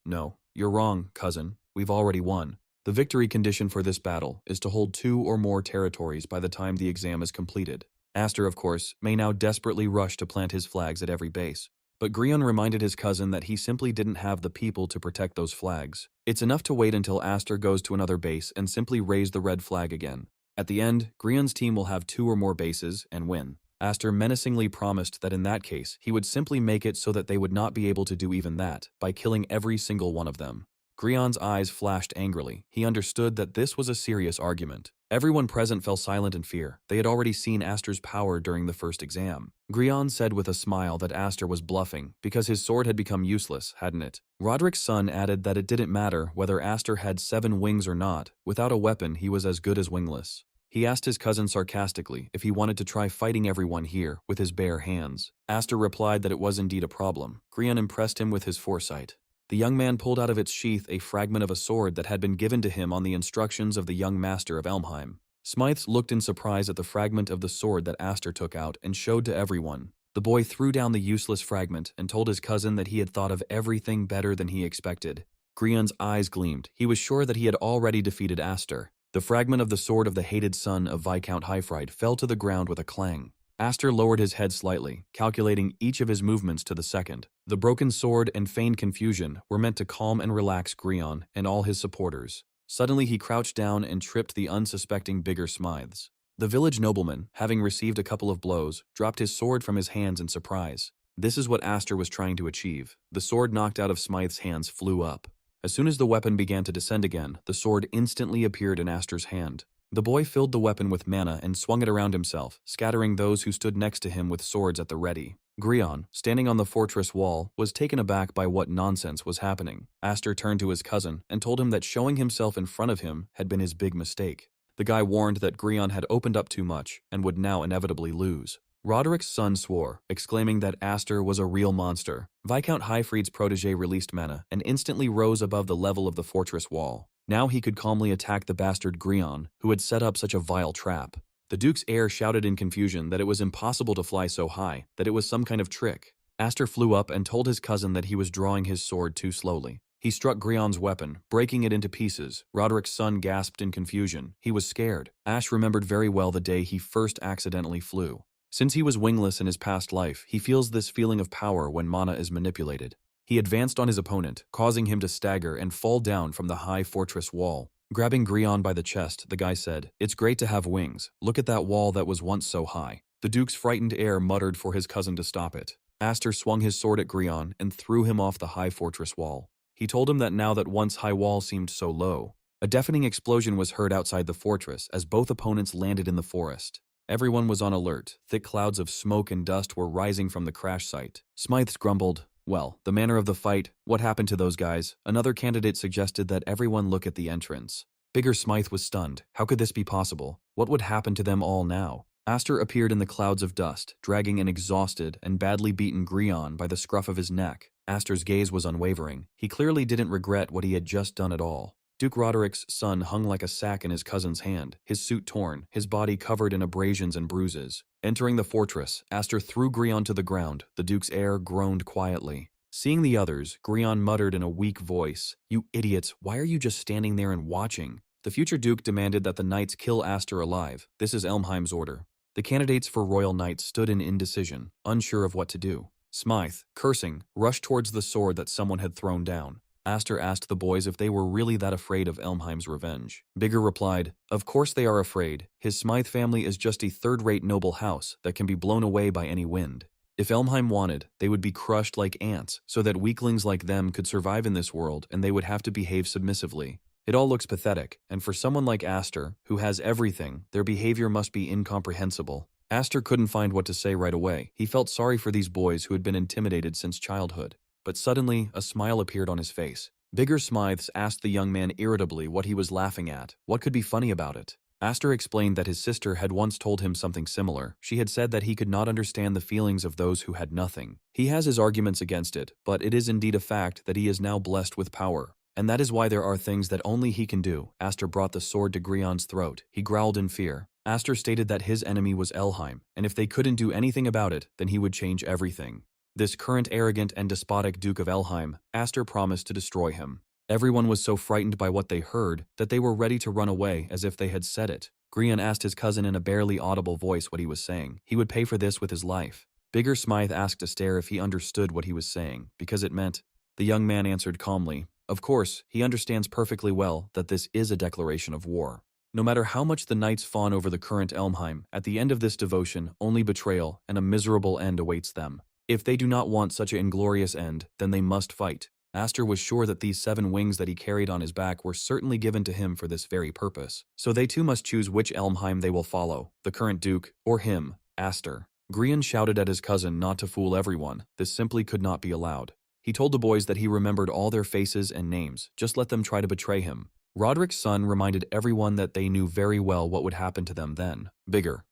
you're wrong, cousin. We've already won. The victory condition for this battle is to hold 2 or more territories by the time the exam is completed. Aster, of course, may now desperately rush to plant his flags at every base. But Grion reminded his cousin that he simply didn't have the people to protect those flags. It's enough to wait until Aster goes to another base and simply raise the red flag again. At the end, Grion's team will have 2 or more bases and win. Aster menacingly promised that in that case, he would simply make it so that they would not be able to do even that, by killing every single one of them. Grion's eyes flashed angrily. He understood that this was a serious argument. Everyone present fell silent in fear. They had already seen Aster's power during the first exam. Grion said with a smile that Aster was bluffing, because his sword had become useless, hadn't it? Roderick's son added that it didn't matter whether Aster had 7 wings or not. Without a weapon, he was as good as wingless. He asked his cousin sarcastically if he wanted to try fighting everyone here with his bare hands. Aster replied that it was indeed a problem. Grion impressed him with his foresight. The young man pulled out of its sheath a fragment of a sword that had been given to him on the instructions of the young master of Elmheim. Smythe looked in surprise at the fragment of the sword that Aster took out and showed to everyone. The boy threw down the useless fragment and told his cousin that he had thought of everything better than he expected. Grion's eyes gleamed. He was sure that he had already defeated Aster. The fragment of the sword of the hated son of Viscount Hyfried fell to the ground with a clang. Aster lowered his head slightly, calculating each of his movements to the second. The broken sword and feigned confusion were meant to calm and relax Grion and all his supporters. Suddenly he crouched down and tripped the unsuspecting Bigger Smythes. The village nobleman, having received a couple of blows, dropped his sword from his hands in surprise. This is what Aster was trying to achieve. The sword knocked out of Smythe's hands flew up. As soon as the weapon began to descend again, the sword instantly appeared in Aster's hand. The boy filled the weapon with mana and swung it around himself, scattering those who stood next to him with swords at the ready. Grion, standing on the fortress wall, was taken aback by what nonsense was happening. Aster turned to his cousin and told him that showing himself in front of him had been his big mistake. The guy warned that Grion had opened up too much and would now inevitably lose. Roderick's son swore, exclaiming that Aster was a real monster. Viscount Hyfried's protege released mana and instantly rose above the level of the fortress wall. Now he could calmly attack the bastard Grion, who had set up such a vile trap. The Duke's heir shouted in confusion that it was impossible to fly so high, that it was some kind of trick. Aster flew up and told his cousin that he was drawing his sword too slowly. He struck Grion's weapon, breaking it into pieces. Roderick's son gasped in confusion. He was scared. Ash remembered very well the day he first accidentally flew. Since he was wingless in his past life, he feels this feeling of power when mana is manipulated. He advanced on his opponent, causing him to stagger and fall down from the high fortress wall. Grabbing Grion by the chest, the guy said, "It's great to have wings. Look at that wall that was once so high." The Duke's frightened heir muttered for his cousin to stop it. Aster swung his sword at Grion and threw him off the high fortress wall. He told him that now that once high wall seemed so low. A deafening explosion was heard outside the fortress as both opponents landed in the forest. Everyone was on alert. Thick clouds of smoke and dust were rising from the crash site. Smythes grumbled, "Well, the manner of the fight, what happened to those guys?" Another candidate suggested that everyone look at the entrance. Bigger Smythe was stunned. How could this be possible? What would happen to them all now? Aster appeared in the clouds of dust, dragging an exhausted and badly beaten Grion by the scruff of his neck. Aster's gaze was unwavering. He clearly didn't regret what he had just done at all. Duke Roderick's son hung like a sack in his cousin's hand, his suit torn, his body covered in abrasions and bruises. Entering the fortress, Aster threw Grion to the ground. The Duke's heir groaned quietly. Seeing the others, Grion muttered in a weak voice, "You idiots, why are you just standing there and watching?" The future Duke demanded that the knights kill Aster alive. This is Elmheim's order. The candidates for royal knights stood in indecision, unsure of what to do. Smythe, cursing, rushed towards the sword that someone had thrown down. Aster asked the boys if they were really that afraid of Elmheim's revenge. Bigger replied, "Of course they are afraid. His Smythe family is just a third-rate noble house that can be blown away by any wind. If Elmheim wanted, they would be crushed like ants so that weaklings like them could survive in this world and they would have to behave submissively. It all looks pathetic, and for someone like Aster, who has everything, their behavior must be incomprehensible." Aster couldn't find what to say right away. He felt sorry for these boys who had been intimidated since childhood. But suddenly, a smile appeared on his face. Bigger Smythes asked the young man irritably what he was laughing at. What could be funny about it? Aster explained that his sister had once told him something similar. She had said that he could not understand the feelings of those who had nothing. He has his arguments against it, but it is indeed a fact that he is now blessed with power. And that is why there are things that only he can do. Aster brought the sword to Grion's throat. He growled in fear. Aster stated that his enemy was Elmheim, and if they couldn't do anything about it, then he would change everything. This current arrogant and despotic Duke of Elmheim, Aster promised to destroy him. Everyone was so frightened by what they heard that they were ready to run away as if they had said it. Grion asked his cousin in a barely audible voice what he was saying. He would pay for this with his life. Bigger Smythe asked Aster if he understood what he was saying, because it meant. The young man answered calmly, "Of course, he understands perfectly well that this is a declaration of war. No matter how much the knights fawn over the current Elmheim, at the end of this devotion, only betrayal and a miserable end awaits them. If they do not want such an inglorious end, then they must fight." Aster was sure that these 7 wings that he carried on his back were certainly given to him for this very purpose. So they too must choose which Elmheim they will follow, the current Duke, or him, Aster. Grion shouted at his cousin not to fool everyone. This simply could not be allowed. He told the boys that he remembered all their faces and names. Just let them try to betray him. Roderick's son reminded everyone that they knew very well what would happen to them then. Bigger.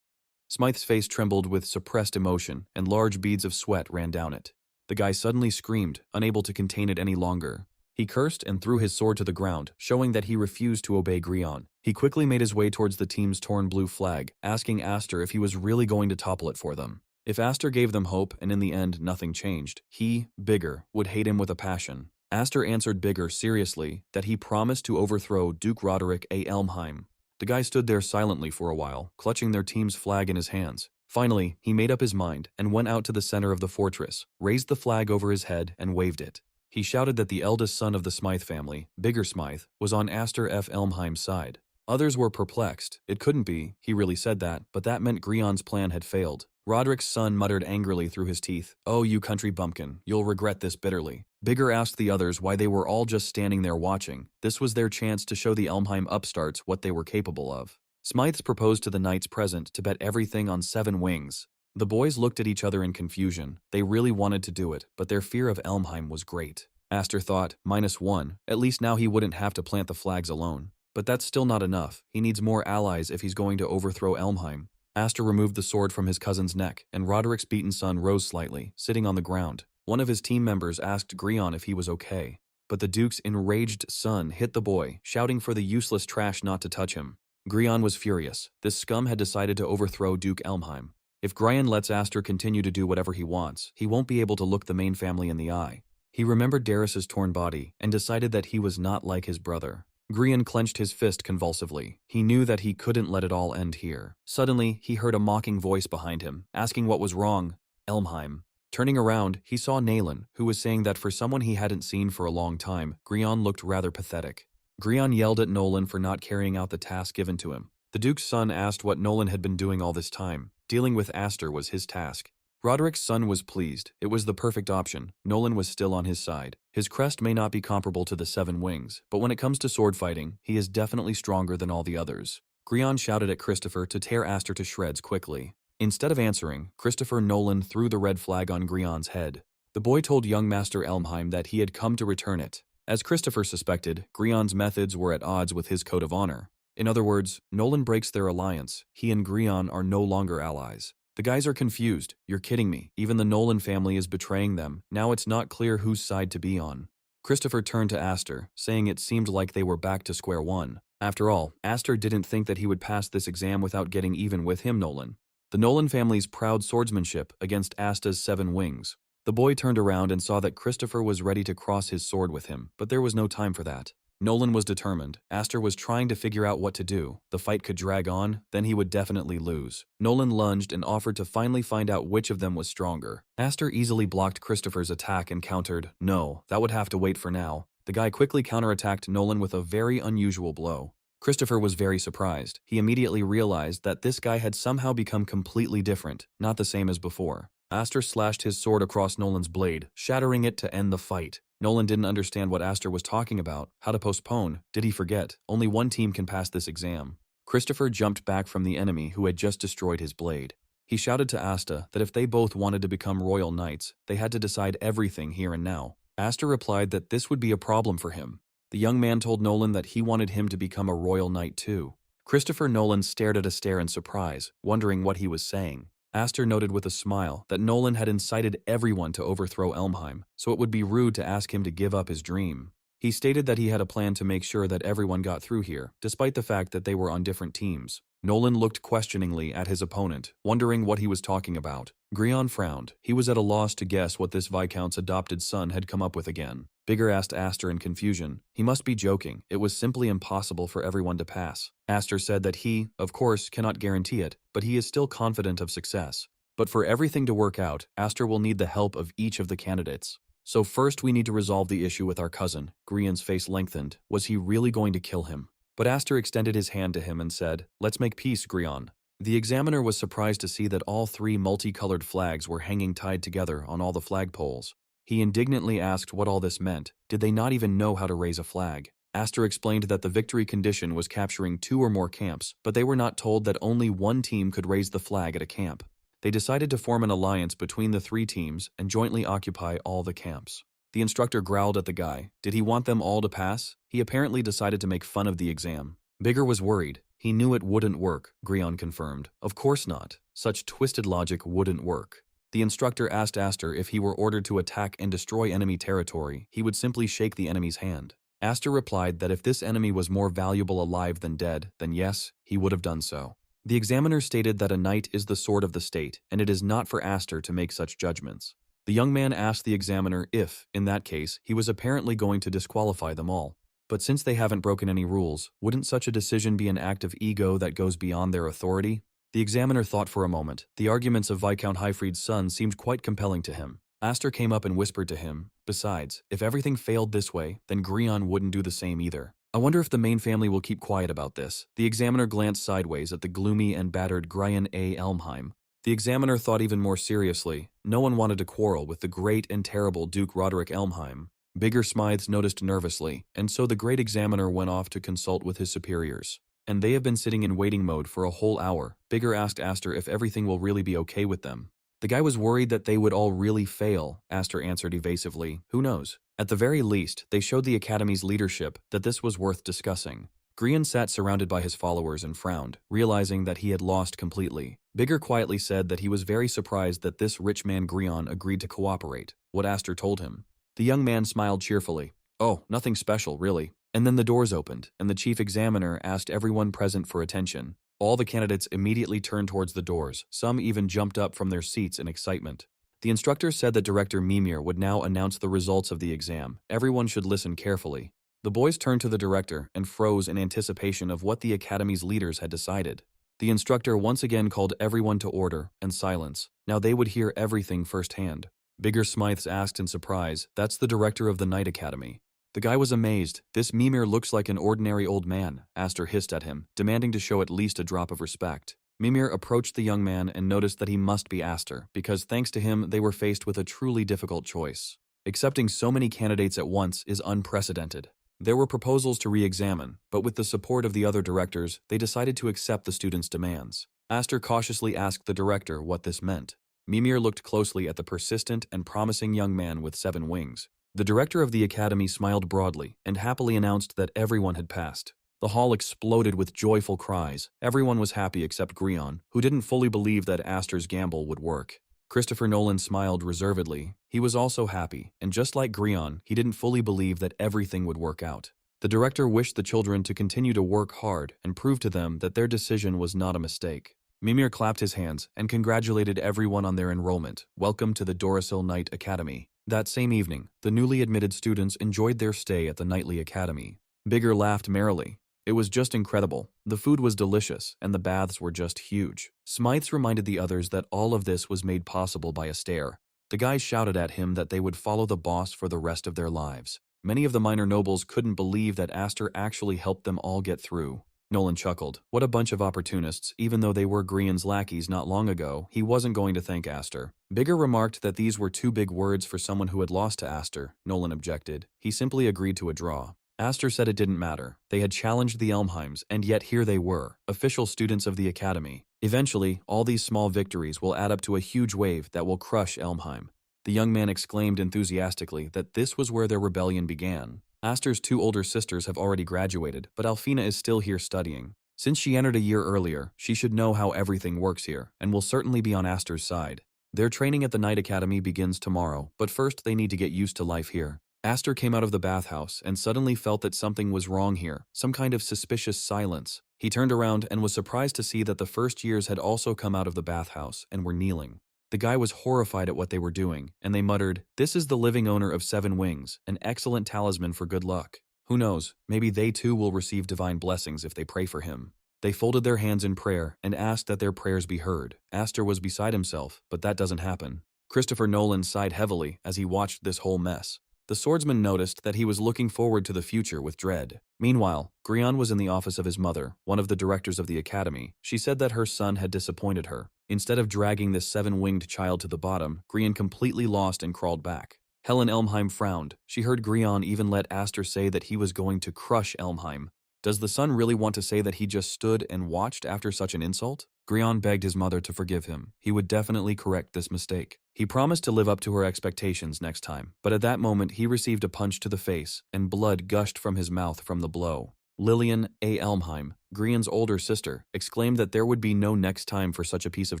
Smythe's face trembled with suppressed emotion, and large beads of sweat ran down it. The guy suddenly screamed, unable to contain it any longer. He cursed and threw his sword to the ground, showing that he refused to obey Grion. He quickly made his way towards the team's torn blue flag, asking Aster if he was really going to topple it for them. If Aster gave them hope, and in the end nothing changed, he, Bigger, would hate him with a passion. Aster answered Bigger seriously that he promised to overthrow Duke Roderick A. Elmheim. The guy stood there silently for a while, clutching their team's flag in his hands. Finally, he made up his mind and went out to the center of the fortress, raised the flag over his head, and waved it. He shouted that the eldest son of the Smythe family, Bigger Smythe, was on Aster F. Elmheim's side. Others were perplexed. It couldn't be, he really said that, but that meant Grion's plan had failed. Roderick's son muttered angrily through his teeth, "Oh, you country bumpkin, you'll regret this bitterly." Bigger asked the others why they were all just standing there watching. This was their chance to show the Elmheim upstarts what they were capable of. Smythes proposed to the knights present to bet everything on 7 wings. The boys looked at each other in confusion. They really wanted to do it, but their fear of Elmheim was great. Aster thought, -1, at least now he wouldn't have to plant the flags alone. But that's still not enough. He needs more allies if he's going to overthrow Elmheim. Aster removed the sword from his cousin's neck, and Roderick's beaten son rose slightly, sitting on the ground. One of his team members asked Grion if he was okay. But the Duke's enraged son hit the boy, shouting for the useless trash not to touch him. Grion was furious. This scum had decided to overthrow Duke Elmheim. If Grion lets Aster continue to do whatever he wants, he won't be able to look the main family in the eye. He remembered Darius's torn body, and decided that he was not like his brother. Grion clenched his fist convulsively. He knew that he couldn't let it all end here. Suddenly, he heard a mocking voice behind him, asking what was wrong. Elmheim. Turning around, he saw Naylan, who was saying that for someone he hadn't seen for a long time, Grion looked rather pathetic. Grion yelled at Nolan for not carrying out the task given to him. The Duke's son asked what Nolan had been doing all this time. Dealing with Aster was his task. Roderick's son was pleased. It was the perfect option. Nolan was still on his side. His crest may not be comparable to the 7 wings, but when it comes to sword fighting, he is definitely stronger than all the others. Grion shouted at Christopher to tear Aster to shreds quickly. Instead of answering, Christopher Nolan threw the red flag on Grion's head. The boy told young Master Elmheim that he had come to return it. As Christopher suspected, Grion's methods were at odds with his code of honor. In other words, Nolan breaks their alliance. He and Grion are no longer allies. The guys are confused. You're kidding me. Even the Nolan family is betraying them. Now it's not clear whose side to be on. Christopher turned to Aster, saying it seemed like they were back to square one. After all, Aster didn't think that he would pass this exam without getting even with him, Nolan. The Nolan family's proud swordsmanship against Asta's 7 wings. The boy turned around and saw that Christopher was ready to cross his sword with him, but there was no time for that. Nolan was determined. Aster was trying to figure out what to do. The fight could drag on, then he would definitely lose. Nolan lunged and offered to finally find out which of them was stronger. Aster easily blocked Christopher's attack and countered, "No, that would have to wait for now." The guy quickly counterattacked Nolan with a very unusual blow. Christopher was very surprised. He immediately realized that this guy had somehow become completely different, not the same as before. Aster slashed his sword across Nolan's blade, shattering it to end the fight. Nolan didn't understand what Aster was talking about. How to postpone? Did he forget? Only one team can pass this exam. Christopher jumped back from the enemy who had just destroyed his blade. He shouted to Asta that if they both wanted to become royal knights, they had to decide everything here and now. Aster replied that this would be a problem for him. The young man told Nolan that he wanted him to become a royal knight too. Christopher Nolan stared at Aster in surprise, wondering what he was saying. Aster noted with a smile that Nolan had incited everyone to overthrow Elmheim, so it would be rude to ask him to give up his dream. He stated that he had a plan to make sure that everyone got through here, despite the fact that they were on different teams. Nolan looked questioningly at his opponent, wondering what he was talking about. Grion frowned. He was at a loss to guess what this Viscount's adopted son had come up with again. Bigger asked Aster in confusion. He must be joking. It was simply impossible for everyone to pass. Aster said that he, of course, cannot guarantee it, but he is still confident of success. But for everything to work out, Aster will need the help of each of the candidates. So first we need to resolve the issue with our cousin. Grion's face lengthened. Was he really going to kill him? But Aster extended his hand to him and said, "Let's make peace, Grion." The examiner was surprised to see that all 3 multicolored flags were hanging tied together on all the flagpoles. He indignantly asked what all this meant. Did they not even know how to raise a flag? Aster explained that the victory condition was capturing 2 or more camps, but they were not told that only one team could raise the flag at a camp. They decided to form an alliance between the 3 teams and jointly occupy all the camps. The instructor growled at the guy. Did he want them all to pass? He apparently decided to make fun of the exam. Bigger was worried. He knew it wouldn't work, Grion confirmed. Of course not. Such twisted logic wouldn't work. The instructor asked Aster if he were ordered to attack and destroy enemy territory, he would simply shake the enemy's hand. Aster replied that if this enemy was more valuable alive than dead, then yes, he would have done so. The examiner stated that a knight is the sword of the state, and it is not for Aster to make such judgments. The young man asked the examiner if, in that case, he was apparently going to disqualify them all. But since they haven't broken any rules, wouldn't such a decision be an act of ego that goes beyond their authority? The examiner thought for a moment. The arguments of Viscount Highfried's son seemed quite compelling to him. Aster came up and whispered to him, "Besides, if everything failed this way, then Grion wouldn't do the same either. I wonder if the main family will keep quiet about this." The examiner glanced sideways at the gloomy and battered Grion A. Elmheim. The examiner thought even more seriously. No one wanted to quarrel with the great and terrible Duke Roderick Elmheim. Bigger Smythes noticed nervously, and so the great examiner went off to consult with his superiors. And they have been sitting in waiting mode for a whole hour. Bigger asked Aster if everything will really be okay with them. The guy was worried that they would all really fail, Aster answered evasively. Who knows? At the very least, they showed the Academy's leadership that this was worth discussing. Grion sat surrounded by his followers and frowned, realizing that he had lost completely. Bigger quietly said that he was very surprised that this rich man Grion agreed to cooperate, what Aster told him. The young man smiled cheerfully. "Oh, nothing special, really." And then the doors opened, and the chief examiner asked everyone present for attention. All the candidates immediately turned towards the doors. Some even jumped up from their seats in excitement. The instructor said that Director Mimir would now announce the results of the exam. Everyone should listen carefully. The boys turned to the director and froze in anticipation of what the Academy's leaders had decided. The instructor once again called everyone to order and silence. Now they would hear everything firsthand. Bigger Smythes asked in surprise, "That's the director of the Knight Academy." The guy was amazed. "This Mimir looks like an ordinary old man," Aster hissed at him, demanding to show at least a drop of respect. Mimir approached the young man and noticed that he must be Aster, because thanks to him they were faced with a truly difficult choice. Accepting so many candidates at once is unprecedented. There were proposals to re-examine, but with the support of the other directors, they decided to accept the students' demands. Aster cautiously asked the director what this meant. Mimir looked closely at the persistent and promising young man with 7 wings. The director of the academy smiled broadly and happily announced that everyone had passed. The hall exploded with joyful cries. Everyone was happy except Grion, who didn't fully believe that Aster's gamble would work. Christopher Nolan smiled reservedly. He was also happy, and just like Grion, he didn't fully believe that everything would work out. The director wished the children to continue to work hard and prove to them that their decision was not a mistake. Mimir clapped his hands and congratulated everyone on their enrollment. Welcome to the Dorasil Knight Academy. That same evening, the newly admitted students enjoyed their stay at the Knightly Academy. Bigger laughed merrily. It was just incredible. The food was delicious, and the baths were just huge. Smythes reminded the others that all of this was made possible by a stare. The guys shouted at him that they would follow the boss for the rest of their lives. Many of the minor nobles couldn't believe that Aster actually helped them all get through. Nolan chuckled. What a bunch of opportunists. Even though they were Grion's lackeys not long ago, he wasn't going to thank Aster. Bigger remarked that these were too big words for someone who had lost to Aster. Nolan objected. He simply agreed to a draw. Aster said it didn't matter. They had challenged the Elmheims, and yet here they were, official students of the academy. Eventually, all these small victories will add up to a huge wave that will crush Elmheim. The young man exclaimed enthusiastically that this was where their rebellion began. Aster's 2 older sisters have already graduated, but Alfina is still here studying. Since she entered a year earlier, she should know how everything works here, and will certainly be on Aster's side. Their training at the Knight Academy begins tomorrow, but first they need to get used to life here. Aster came out of the bathhouse and suddenly felt that something was wrong here, some kind of suspicious silence. He turned around and was surprised to see that the first years had also come out of the bathhouse and were kneeling. The guy was horrified at what they were doing, and they muttered, "This is the living owner of 7 wings, an excellent talisman for good luck. Who knows, maybe they too will receive divine blessings if they pray for him." They folded their hands in prayer and asked that their prayers be heard. Aster was beside himself, but that doesn't happen. Christopher Nolan sighed heavily as he watched this whole mess. The swordsman noticed that he was looking forward to the future with dread. Meanwhile, Grion was in the office of his mother, one of the directors of the academy. She said that her son had disappointed her. Instead of dragging this 7-winged child to the bottom, Grion completely lost and crawled back. Helen Elmheim frowned. She heard Grion even let Aster say that he was going to crush Elmheim. Does the son really want to say that he just stood and watched after such an insult? Grion begged his mother to forgive him. He would definitely correct this mistake. He promised to live up to her expectations next time, but at that moment he received a punch to the face, and blood gushed from his mouth from the blow. Lillian A. Elmheim, Grion's older sister, exclaimed that there would be no next time for such a piece of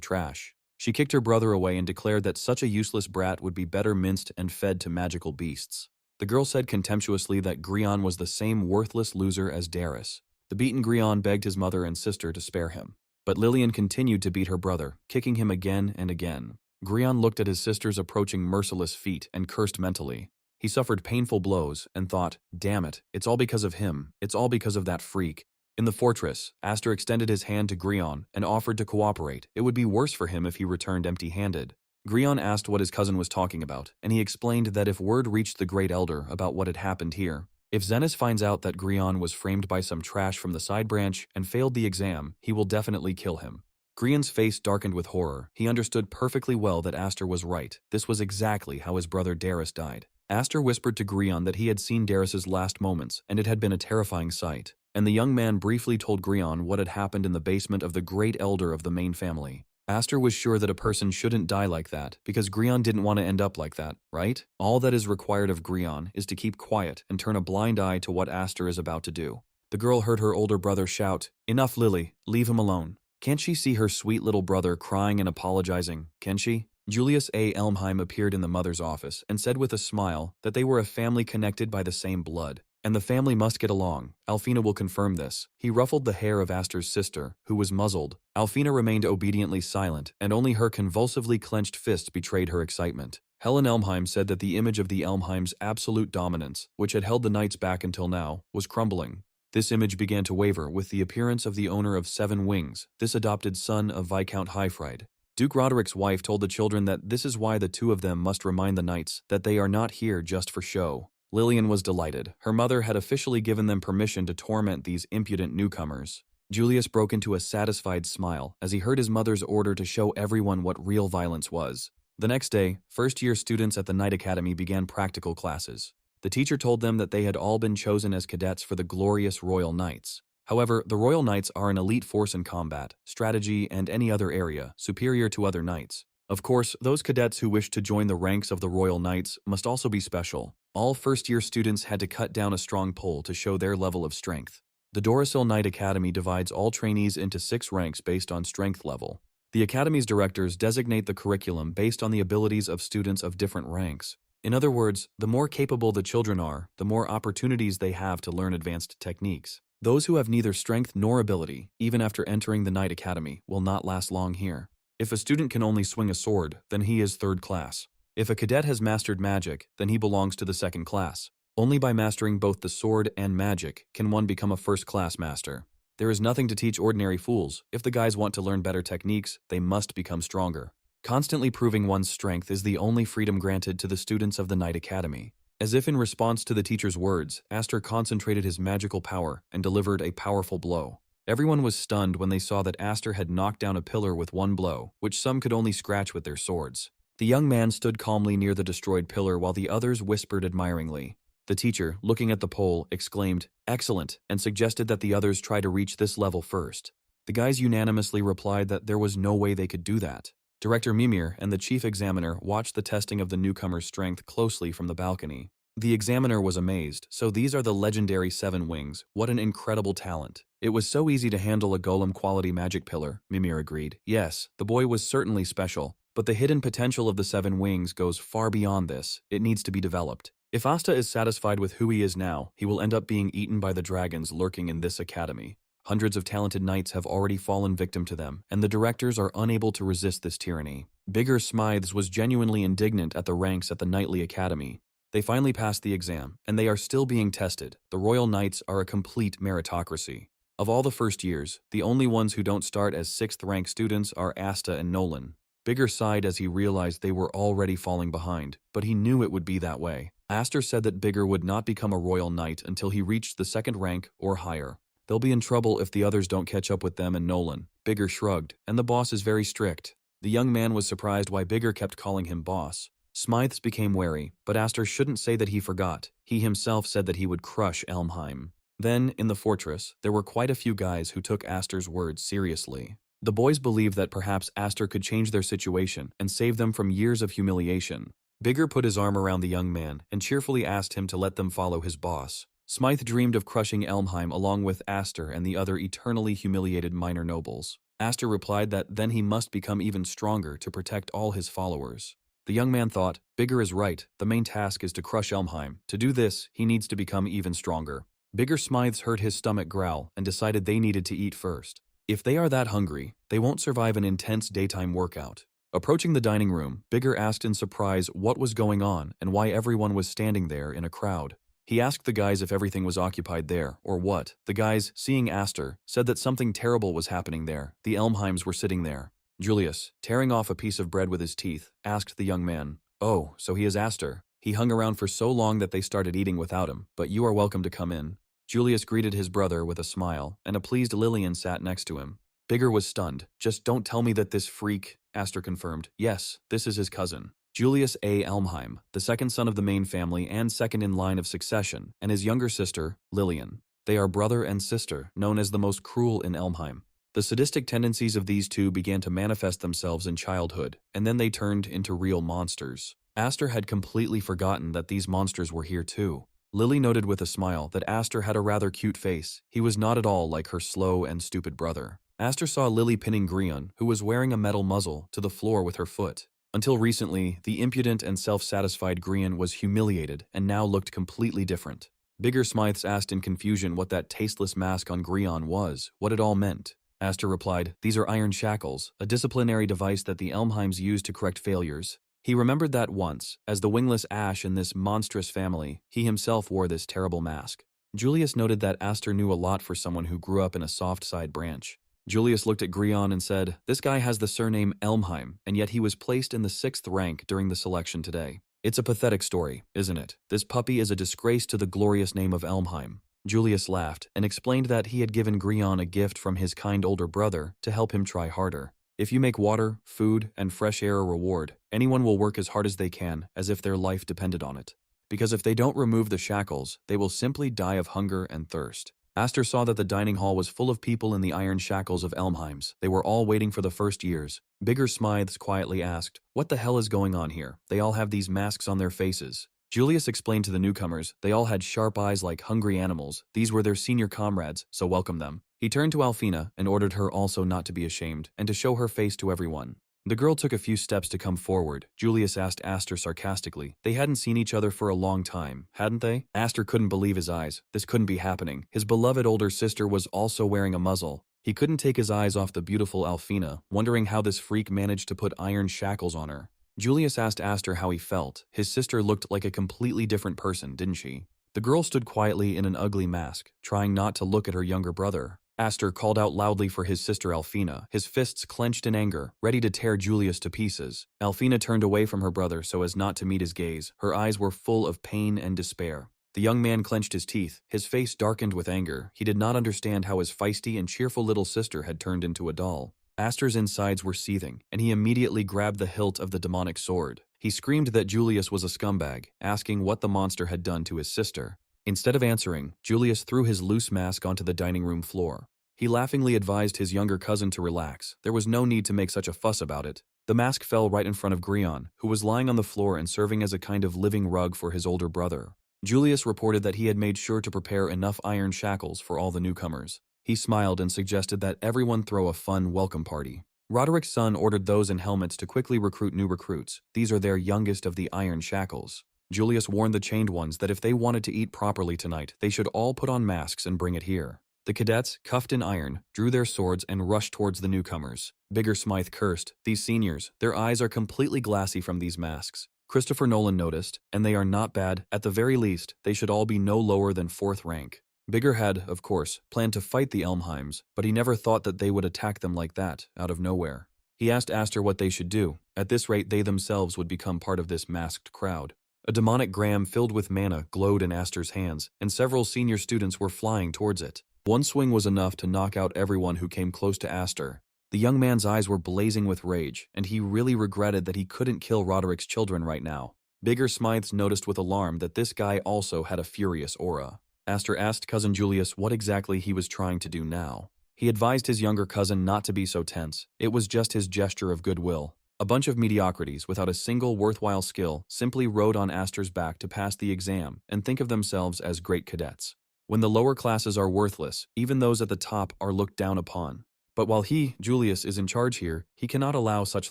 trash. She kicked her brother away and declared that such a useless brat would be better minced and fed to magical beasts. The girl said contemptuously that Grion was the same worthless loser as Darius. The beaten Grion begged his mother and sister to spare him. But Lillian continued to beat her brother, kicking him again and again. Grion looked at his sister's approaching merciless feet and cursed mentally. He suffered painful blows and thought, damn it, it's all because of him. It's all because of that freak. In the fortress, Aster extended his hand to Grion and offered to cooperate. It would be worse for him if he returned empty-handed. Grion asked what his cousin was talking about, and he explained that if word reached the Great Elder about what had happened here, if Zenas finds out that Grion was framed by some trash from the side branch and failed the exam, he will definitely kill him. Grion's face darkened with horror. He understood perfectly well that Aster was right. This was exactly how his brother Darius died. Aster whispered to Grion that he had seen Darius's last moments, and it had been a terrifying sight. And the young man briefly told Grion what had happened in the basement of the Great Elder of the main family. Aster was sure that a person shouldn't die like that, because Grion didn't want to end up like that, right? All that is required of Grion is to keep quiet and turn a blind eye to what Aster is about to do. The girl heard her older brother shout, "Enough, Lily, leave him alone." Can't she see her sweet little brother crying and apologizing, can she? Julius A. Elmheim appeared in the mother's office and said with a smile that they were a family connected by the same blood. And the family must get along. Alfina will confirm this. He ruffled the hair of Aster's sister, who was muzzled. Alfina remained obediently silent, and only her convulsively clenched fists betrayed her excitement. Helen Elmheim said that the image of the Elmheim's absolute dominance, which had held the knights back until now, was crumbling. This image began to waver with the appearance of the owner of 7 wings, this adopted son of Viscount Highfried. Duke Roderick's wife told the children that this is why the 2 of them must remind the knights that they are not here just for show. Lillian was delighted. Her mother had officially given them permission to torment these impudent newcomers. Julius broke into a satisfied smile as he heard his mother's order to show everyone what real violence was. The next day, first-year students at the Night Academy began practical classes. The teacher told them that they had all been chosen as cadets for the glorious Royal Knights. However, the Royal Knights are an elite force in combat, strategy, and any other area, superior to other knights. Of course, those cadets who wish to join the ranks of the Royal Knights must also be special. All first-year students had to cut down a strong pole to show their level of strength. The Dorasil Night Academy divides all trainees into 6 ranks based on strength level. The Academy's directors designate the curriculum based on the abilities of students of different ranks. In other words, the more capable the children are, the more opportunities they have to learn advanced techniques. Those who have neither strength nor ability, even after entering the Night Academy, will not last long here. If a student can only swing a sword, then he is 3rd class. If a cadet has mastered magic, then he belongs to the 2nd class. Only by mastering both the sword and magic can one become a 1st-class master. There is nothing to teach ordinary fools. If the guys want to learn better techniques, they must become stronger. Constantly proving one's strength is the only freedom granted to the students of the Night Academy. As if in response to the teacher's words, Aster concentrated his magical power and delivered a powerful blow. Everyone was stunned when they saw that Aster had knocked down a pillar with one blow, which some could only scratch with their swords. The young man stood calmly near the destroyed pillar while the others whispered admiringly. The teacher, looking at the pole, exclaimed, "Excellent," and suggested that the others try to reach this level first. The guys unanimously replied that there was no way they could do that. Director Mimir and the chief examiner watched the testing of the newcomer's strength closely from the balcony. The examiner was amazed. So these are the legendary 7 wings. What an incredible talent. It was so easy to handle a golem-quality magic pillar, Mimir agreed. Yes, the boy was certainly special, but the hidden potential of the 7 wings goes far beyond this. It needs to be developed. If Asta is satisfied with who he is now, he will end up being eaten by the dragons lurking in this academy. Hundreds of talented knights have already fallen victim to them, and the directors are unable to resist this tyranny. Bigger Smythes was genuinely indignant at the ranks at the Knightly Academy. They finally passed the exam, and they are still being tested. The Royal Knights are a complete meritocracy. Of all the first years, the only ones who don't start as 6th rank students are Asta and Nolan. Bigger sighed as he realized they were already falling behind, but he knew it would be that way. Aster said that Bigger would not become a Royal Knight until he reached the 2nd rank or higher. They'll be in trouble if the others don't catch up with them and Nolan. Bigger shrugged, and the boss is very strict. The young man was surprised why Bigger kept calling him boss. Smythes became wary, but Aster shouldn't say that he forgot. He himself said that he would crush Elmheim. Then, in the fortress, there were quite a few guys who took Aster's words seriously. The boys believed that perhaps Aster could change their situation and save them from years of humiliation. Bigger put his arm around the young man and cheerfully asked him to let them follow his boss. Smythe dreamed of crushing Elmheim along with Aster and the other eternally humiliated minor nobles. Aster replied that then he must become even stronger to protect all his followers. The young man thought, Bigger is right, the main task is to crush Elmheim. To do this, he needs to become even stronger. Bigger Smythes heard his stomach growl and decided they needed to eat first. If they are that hungry, they won't survive an intense daytime workout. Approaching the dining room, Bigger asked in surprise what was going on and why everyone was standing there in a crowd. He asked the guys if everything was occupied there, or what. The guys, seeing Aster, said that something terrible was happening there. The Elmheims were sitting there. Julius, tearing off a piece of bread with his teeth, asked the young man, "Oh, so he is Aster." He hung around for so long that they started eating without him, but you are welcome to come in. Julius greeted his brother with a smile, and a pleased Lillian sat next to him. Bigger was stunned. "Just don't tell me that this freak," Aster confirmed. "Yes, this is his cousin. Julius A. Elmheim, the 2nd son of the main family and 2nd in line of succession, and his younger sister, Lillian. They are brother and sister, known as the most cruel in Elmheim. The sadistic tendencies of these two began to manifest themselves in childhood, and then they turned into real monsters. Aster had completely forgotten that these monsters were here too. Lily noted with a smile that Aster had a rather cute face. He was not at all like her slow and stupid brother. Aster saw Lily pinning Grion, who was wearing a metal muzzle, to the floor with her foot. Until recently, the impudent and self-satisfied Grion was humiliated and now looked completely different. Bigger Smythes asked in confusion what that tasteless mask on Grion was, what it all meant. Aster replied, "These are iron shackles, a disciplinary device that the Elmheims use to correct failures." He remembered that once, as the wingless Ash in this monstrous family, he himself wore this terrible mask. Julius noted that Aster knew a lot for someone who grew up in a soft side branch. Julius looked at Grion and said, "This guy has the surname Elmheim, and yet he was placed in the 6th rank during the selection today. It's a pathetic story, isn't it? This puppy is a disgrace to the glorious name of Elmheim." Julius laughed and explained that he had given Grion a gift from his kind older brother to help him try harder. If you make water, food, and fresh air a reward, anyone will work as hard as they can, as if their life depended on it. Because if they don't remove the shackles, they will simply die of hunger and thirst. Aster saw that the dining hall was full of people in the iron shackles of Elmheims. They were all waiting for the first years. Bigger Smythes quietly asked, "What the hell is going on here? They all have these masks on their faces." Julius explained to the newcomers, they all had sharp eyes like hungry animals. These were their senior comrades, so welcome them. He turned to Alfina and ordered her also not to be ashamed and to show her face to everyone. The girl took a few steps to come forward. Julius asked Aster sarcastically. They hadn't seen each other for a long time, hadn't they? Aster couldn't believe his eyes. This couldn't be happening. His beloved older sister was also wearing a muzzle. He couldn't take his eyes off the beautiful Alfina, wondering how this freak managed to put iron shackles on her. Julius asked Aster how he felt. His sister looked like a completely different person, didn't she? The girl stood quietly in an ugly mask, trying not to look at her younger brother. Aster called out loudly for his sister Alfina, his fists clenched in anger, ready to tear Julius to pieces. Alfina turned away from her brother so as not to meet his gaze. Her eyes were full of pain and despair. The young man clenched his teeth, his face darkened with anger. He did not understand how his feisty and cheerful little sister had turned into a doll. Aster's insides were seething, and he immediately grabbed the hilt of the demonic sword. He screamed that Julius was a scumbag, asking what the monster had done to his sister. Instead of answering, Julius threw his loose mask onto the dining room floor. He laughingly advised his younger cousin to relax. There was no need to make such a fuss about it. The mask fell right in front of Grion, who was lying on the floor and serving as a kind of living rug for his older brother. Julius reported that he had made sure to prepare enough iron shackles for all the newcomers. He smiled and suggested that everyone throw a fun welcome party. Roderick's son ordered those in helmets to quickly recruit new recruits. These are their youngest of the iron shackles. Julius warned the chained ones that if they wanted to eat properly tonight, they should all put on masks and bring it here. The cadets, cuffed in iron, drew their swords and rushed towards the newcomers. Bigger Smythe cursed. These seniors, their eyes are completely glassy from these masks. Christopher Nolan noticed, and they are not bad. At the very least, they should all be no lower than 4th rank. Bigger had, of course, planned to fight the Elmheims, but he never thought that they would attack them like that, out of nowhere. He asked Aster what they should do. At this rate, they themselves would become part of this masked crowd. A demonic gram filled with mana glowed in Aster's hands, and several senior students were flying towards it. One swing was enough to knock out everyone who came close to Aster. The young man's eyes were blazing with rage, and he really regretted that he couldn't kill Roderick's children right now. Bigger Smythes noticed with alarm that this guy also had a furious aura. Aster asked cousin Julius what exactly he was trying to do now. He advised his younger cousin not to be so tense. It was just his gesture of goodwill. A bunch of mediocrities without a single worthwhile skill simply rode on Aster's back to pass the exam and think of themselves as great cadets. When the lower classes are worthless, even those at the top are looked down upon. But while he, Julius, is in charge here, he cannot allow such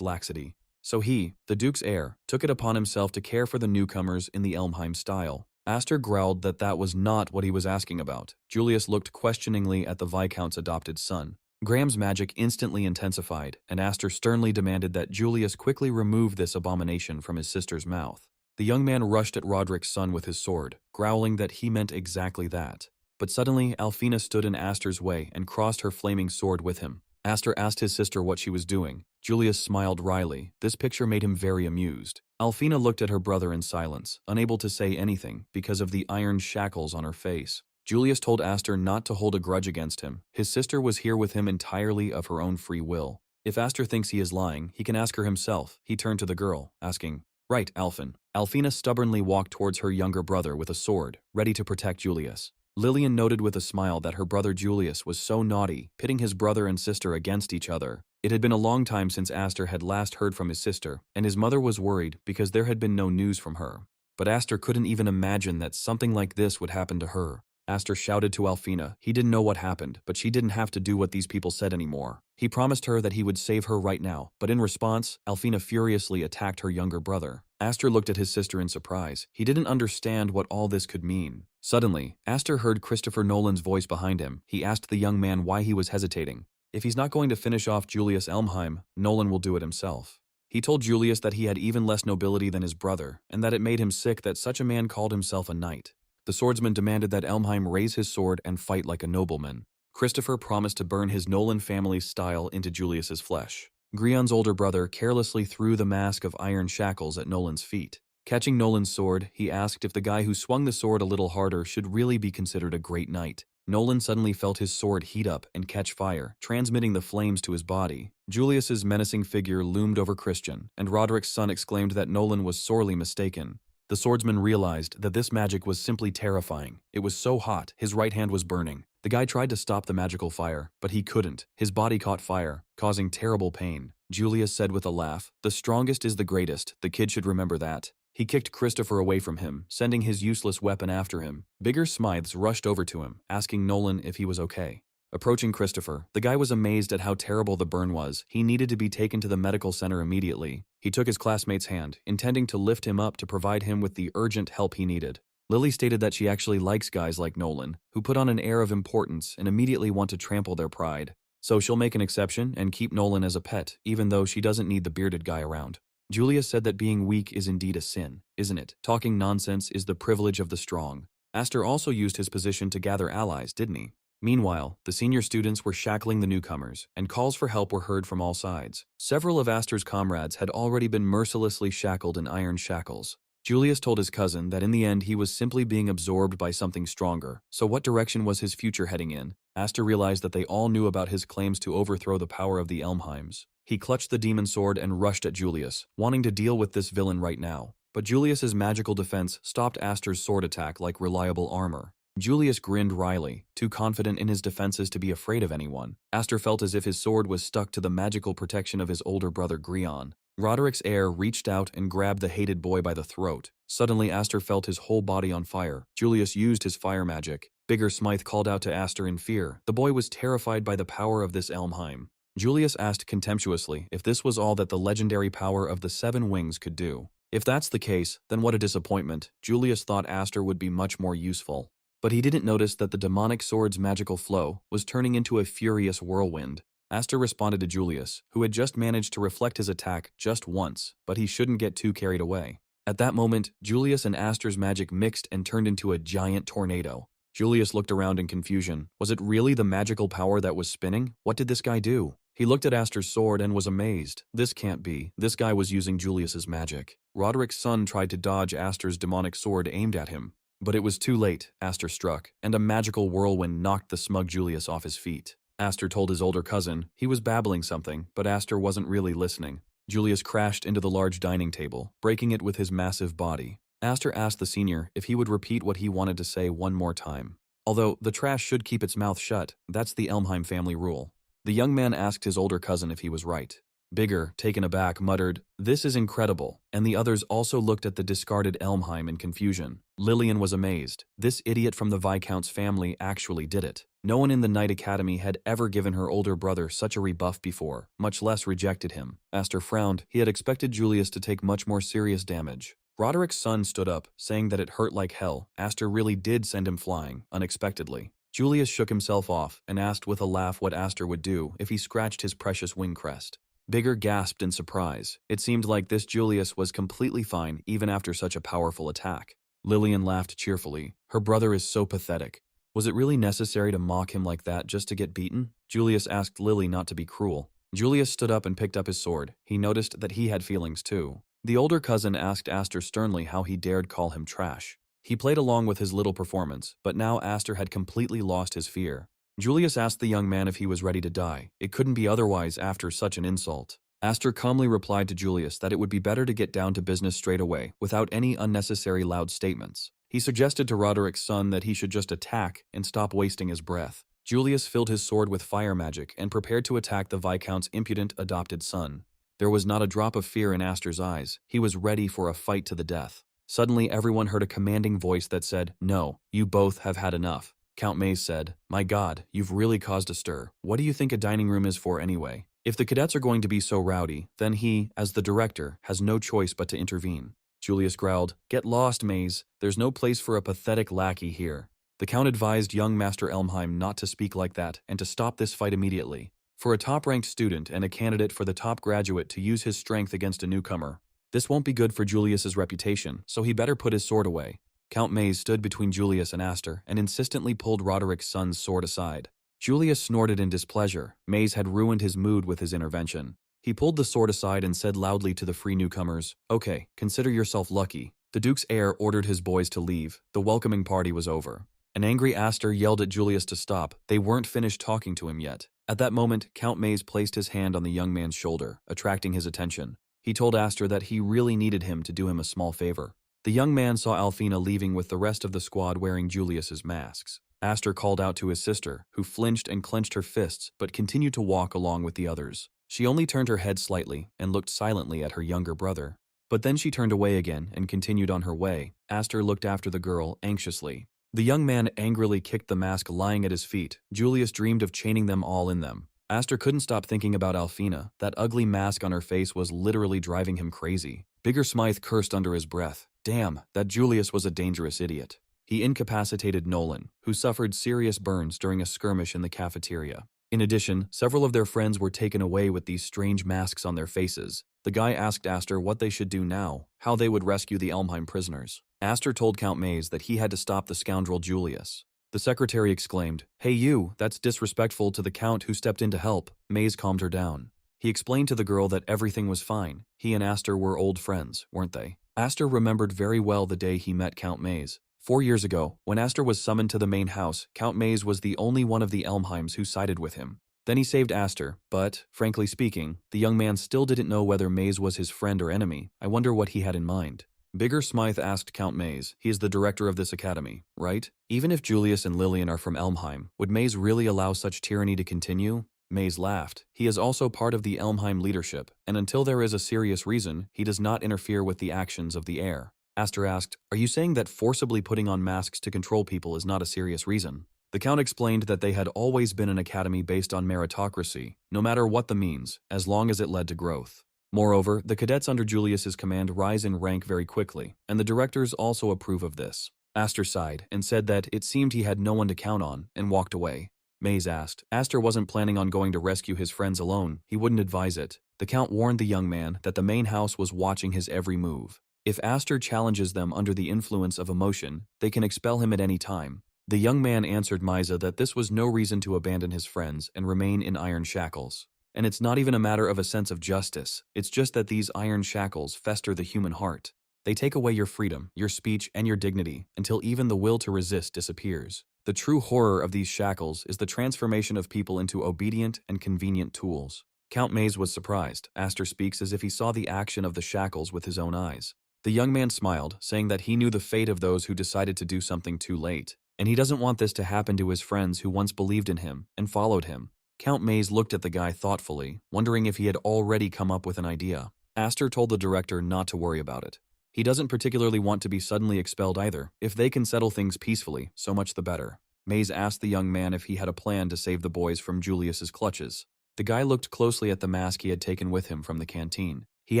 laxity. So he, the Duke's heir, took it upon himself to care for the newcomers in the Elmheim style. Aster growled that that was not what he was asking about. Julius looked questioningly at the Viscount's adopted son. Graham's magic instantly intensified, and Aster sternly demanded that Julius quickly remove this abomination from his sister's mouth. The young man rushed at Roderick's son with his sword, growling that he meant exactly that. But suddenly, Alfina stood in Aster's way and crossed her flaming sword with him. Aster asked his sister what she was doing. Julius smiled wryly. This picture made him very amused. Alfina looked at her brother in silence, unable to say anything because of the iron shackles on her face. Julius told Aster not to hold a grudge against him. His sister was here with him entirely of her own free will. If Aster thinks he is lying, he can ask her himself. He turned to the girl, asking, "Right, Alfin." Alfina stubbornly walked towards her younger brother with a sword, ready to protect Julius. Lillian noted with a smile that her brother Julius was so naughty, pitting his brother and sister against each other. It had been a long time since Aster had last heard from his sister, and his mother was worried because there had been no news from her. But Aster couldn't even imagine that something like this would happen to her. Aster shouted to Alfina. He didn't know what happened, but she didn't have to do what these people said anymore. He promised her that he would save her right now, but in response, Alfina furiously attacked her younger brother. Aster looked at his sister in surprise. He didn't understand what all this could mean. Suddenly, Aster heard Christopher Nolan's voice behind him. He asked the young man why he was hesitating. If he's not going to finish off Julius Elmheim, Nolan will do it himself. He told Julius that he had even less nobility than his brother, and that it made him sick that such a man called himself a knight. The swordsman demanded that Elmheim raise his sword and fight like a nobleman. Christopher promised to burn his Nolan family's style into Julius's flesh. Grion's older brother carelessly threw the mask of iron shackles at Nolan's feet. Catching Nolan's sword, he asked if the guy who swung the sword a little harder should really be considered a great knight. Nolan suddenly felt his sword heat up and catch fire, transmitting the flames to his body. Julius's menacing figure loomed over Christian, and Roderick's son exclaimed that Nolan was sorely mistaken. The swordsman realized that this magic was simply terrifying. It was so hot, his right hand was burning. The guy tried to stop the magical fire, but he couldn't. His body caught fire, causing terrible pain. Julius said with a laugh, "The strongest is the greatest. The kid should remember that." He kicked Christopher away from him, sending his useless weapon after him. Bigger Smythes rushed over to him, asking Nolan if he was okay. Approaching Christopher, the guy was amazed at how terrible the burn was. He needed to be taken to the medical center immediately. He took his classmate's hand, intending to lift him up to provide him with the urgent help he needed. Lily stated that she actually likes guys like Nolan, who put on an air of importance and immediately want to trample their pride. So she'll make an exception and keep Nolan as a pet, even though she doesn't need the bearded guy around. Julius said that being weak is indeed a sin, isn't it? Talking nonsense is the privilege of the strong. Aster also used his position to gather allies, didn't he? Meanwhile, the senior students were shackling the newcomers, and calls for help were heard from all sides. Several of Aster's comrades had already been mercilessly shackled in iron shackles. Julius told his cousin that in the end he was simply being absorbed by something stronger, so what direction was his future heading in? Aster realized that they all knew about his claims to overthrow the power of the Elmheims. He clutched the demon sword and rushed at Julius, wanting to deal with this villain right now. But Julius's magical defense stopped Aster's sword attack like reliable armor. Julius grinned wryly, too confident in his defenses to be afraid of anyone. Aster felt as if his sword was stuck to the magical protection of his older brother Grion. Roderick's heir reached out and grabbed the hated boy by the throat. Suddenly Aster felt his whole body on fire. Julius used his fire magic. Bigger Smythe called out to Aster in fear. The boy was terrified by the power of this Elmheim. Julius asked contemptuously if this was all that the legendary power of the Seven Wings could do. If that's the case, then what a disappointment. Julius thought Aster would be much more useful. But he didn't notice that the demonic sword's magical flow was turning into a furious whirlwind. Aster responded to Julius, who had just managed to reflect his attack just once, but he shouldn't get too carried away. At that moment, Julius and Aster's magic mixed and turned into a giant tornado. Julius looked around in confusion. Was it really the magical power that was spinning? What did this guy do? He looked at Aster's sword and was amazed. This can't be. This guy was using Julius's magic. Roderick's son tried to dodge Aster's demonic sword aimed at him. But it was too late. Aster struck, and a magical whirlwind knocked the smug Julius off his feet. Aster told his older cousin he was babbling something, but Aster wasn't really listening. Julius crashed into the large dining table, breaking it with his massive body. Aster asked the senior if he would repeat what he wanted to say one more time. Although the trash should keep its mouth shut, that's the Elmheim family rule. The young man asked his older cousin if he was right. Bigger, taken aback, muttered, "This is incredible," and the others also looked at the discarded Elmheim in confusion. Lillian was amazed. This idiot from the Viscount's family actually did it. No one in the Knight Academy had ever given her older brother such a rebuff before, much less rejected him. Aster frowned. He had expected Julius to take much more serious damage. Roderick's son stood up, saying that it hurt like hell. Aster really did send him flying, unexpectedly. Julius shook himself off and asked with a laugh what Aster would do if he scratched his precious wing crest. Bigger gasped in surprise. It seemed like this Julius was completely fine even after such a powerful attack. Lillian laughed cheerfully. Her brother is so pathetic. Was it really necessary to mock him like that just to get beaten? Julius asked Lily not to be cruel. Julius stood up and picked up his sword. He noticed that he had feelings too. The older cousin asked Aster sternly how he dared call him trash. He played along with his little performance, but now Aster had completely lost his fear. Julius asked the young man if he was ready to die. It couldn't be otherwise after such an insult. Aster calmly replied to Julius that it would be better to get down to business straight away, without any unnecessary loud statements. He suggested to Roderick's son that he should just attack and stop wasting his breath. Julius filled his sword with fire magic and prepared to attack the Viscount's impudent adopted son. There was not a drop of fear in Aster's eyes. He was ready for a fight to the death. Suddenly everyone heard a commanding voice that said, "No, you both have had enough." Count Maze said, "My God, you've really caused a stir. What do you think a dining room is for anyway? If the cadets are going to be so rowdy, then he, as the director, has no choice but to intervene." Julius growled, "Get lost, Maze. There's no place for a pathetic lackey here." The Count advised young Master Elmheim not to speak like that and to stop this fight immediately. For a top-ranked student and a candidate for the top graduate to use his strength against a newcomer, this won't be good for Julius's reputation, so he better put his sword away. Count Maze stood between Julius and Aster and insistently pulled Roderick's son's sword aside. Julius snorted in displeasure. Maze had ruined his mood with his intervention. He pulled the sword aside and said loudly to the free newcomers, "Okay, consider yourself lucky." The Duke's heir ordered his boys to leave. The welcoming party was over. An angry Aster yelled at Julius to stop. They weren't finished talking to him yet. At that moment, Count Maze placed his hand on the young man's shoulder, attracting his attention. He told Aster that he really needed him to do him a small favor. The young man saw Alfina leaving with the rest of the squad wearing Julius's masks. Aster called out to his sister, who flinched and clenched her fists but continued to walk along with the others. She only turned her head slightly and looked silently at her younger brother. But then she turned away again and continued on her way. Aster looked after the girl anxiously. The young man angrily kicked the mask lying at his feet. Julius dreamed of chaining them all in them. Aster couldn't stop thinking about Alfina. That ugly mask on her face was literally driving him crazy. Bigger Smythe cursed under his breath. Damn, that Julius was a dangerous idiot. He incapacitated Nolan, who suffered serious burns during a skirmish in the cafeteria. In addition, several of their friends were taken away with these strange masks on their faces. The guy asked Aster what they should do now, how they would rescue the Elmheim prisoners. Aster told Count Maze that he had to stop the scoundrel Julius. The secretary exclaimed, "Hey you, that's disrespectful to the Count who stepped in to help." Maze calmed her down. He explained to the girl that everything was fine. He and Aster were old friends, weren't they? Aster remembered very well the day he met Count Maze. 4 years ago, when Aster was summoned to the main house, Count Maze was the only one of the Elmheims who sided with him. Then he saved Aster, but, frankly speaking, the young man still didn't know whether Maze was his friend or enemy. I wonder what he had in mind. Bigger Smythe asked Count Maze. He is the director of this academy, right? Even if Julius and Lillian are from Elmheim, would Maze really allow such tyranny to continue? Maze laughed. He is also part of the Elmheim leadership, and until there is a serious reason, he does not interfere with the actions of the heir. Aster asked, "Are you saying that forcibly putting on masks to control people is not a serious reason?" The Count explained that they had always been an academy based on meritocracy, no matter what the means, as long as it led to growth. Moreover, the cadets under Julius's command rise in rank very quickly, and the directors also approve of this. Aster sighed and said that it seemed he had no one to count on, and walked away. Maze asked. Aster wasn't planning on going to rescue his friends alone. He wouldn't advise it. The Count warned the young man that the main house was watching his every move. If Aster challenges them under the influence of emotion, they can expel him at any time. The young man answered Misa that this was no reason to abandon his friends and remain in iron shackles. And it's not even a matter of a sense of justice, it's just that these iron shackles fester the human heart. They take away your freedom, your speech, and your dignity, until even the will to resist disappears. The true horror of these shackles is the transformation of people into obedient and convenient tools. Count Maze was surprised. Aster speaks as if he saw the action of the shackles with his own eyes. The young man smiled, saying that he knew the fate of those who decided to do something too late, and he doesn't want this to happen to his friends who once believed in him and followed him. Count Maze looked at the guy thoughtfully, wondering if he had already come up with an idea. Aster told the director not to worry about it. He doesn't particularly want to be suddenly expelled either. If they can settle things peacefully, so much the better. Maze asked the young man if he had a plan to save the boys from Julius's clutches. The guy looked closely at the mask he had taken with him from the canteen. He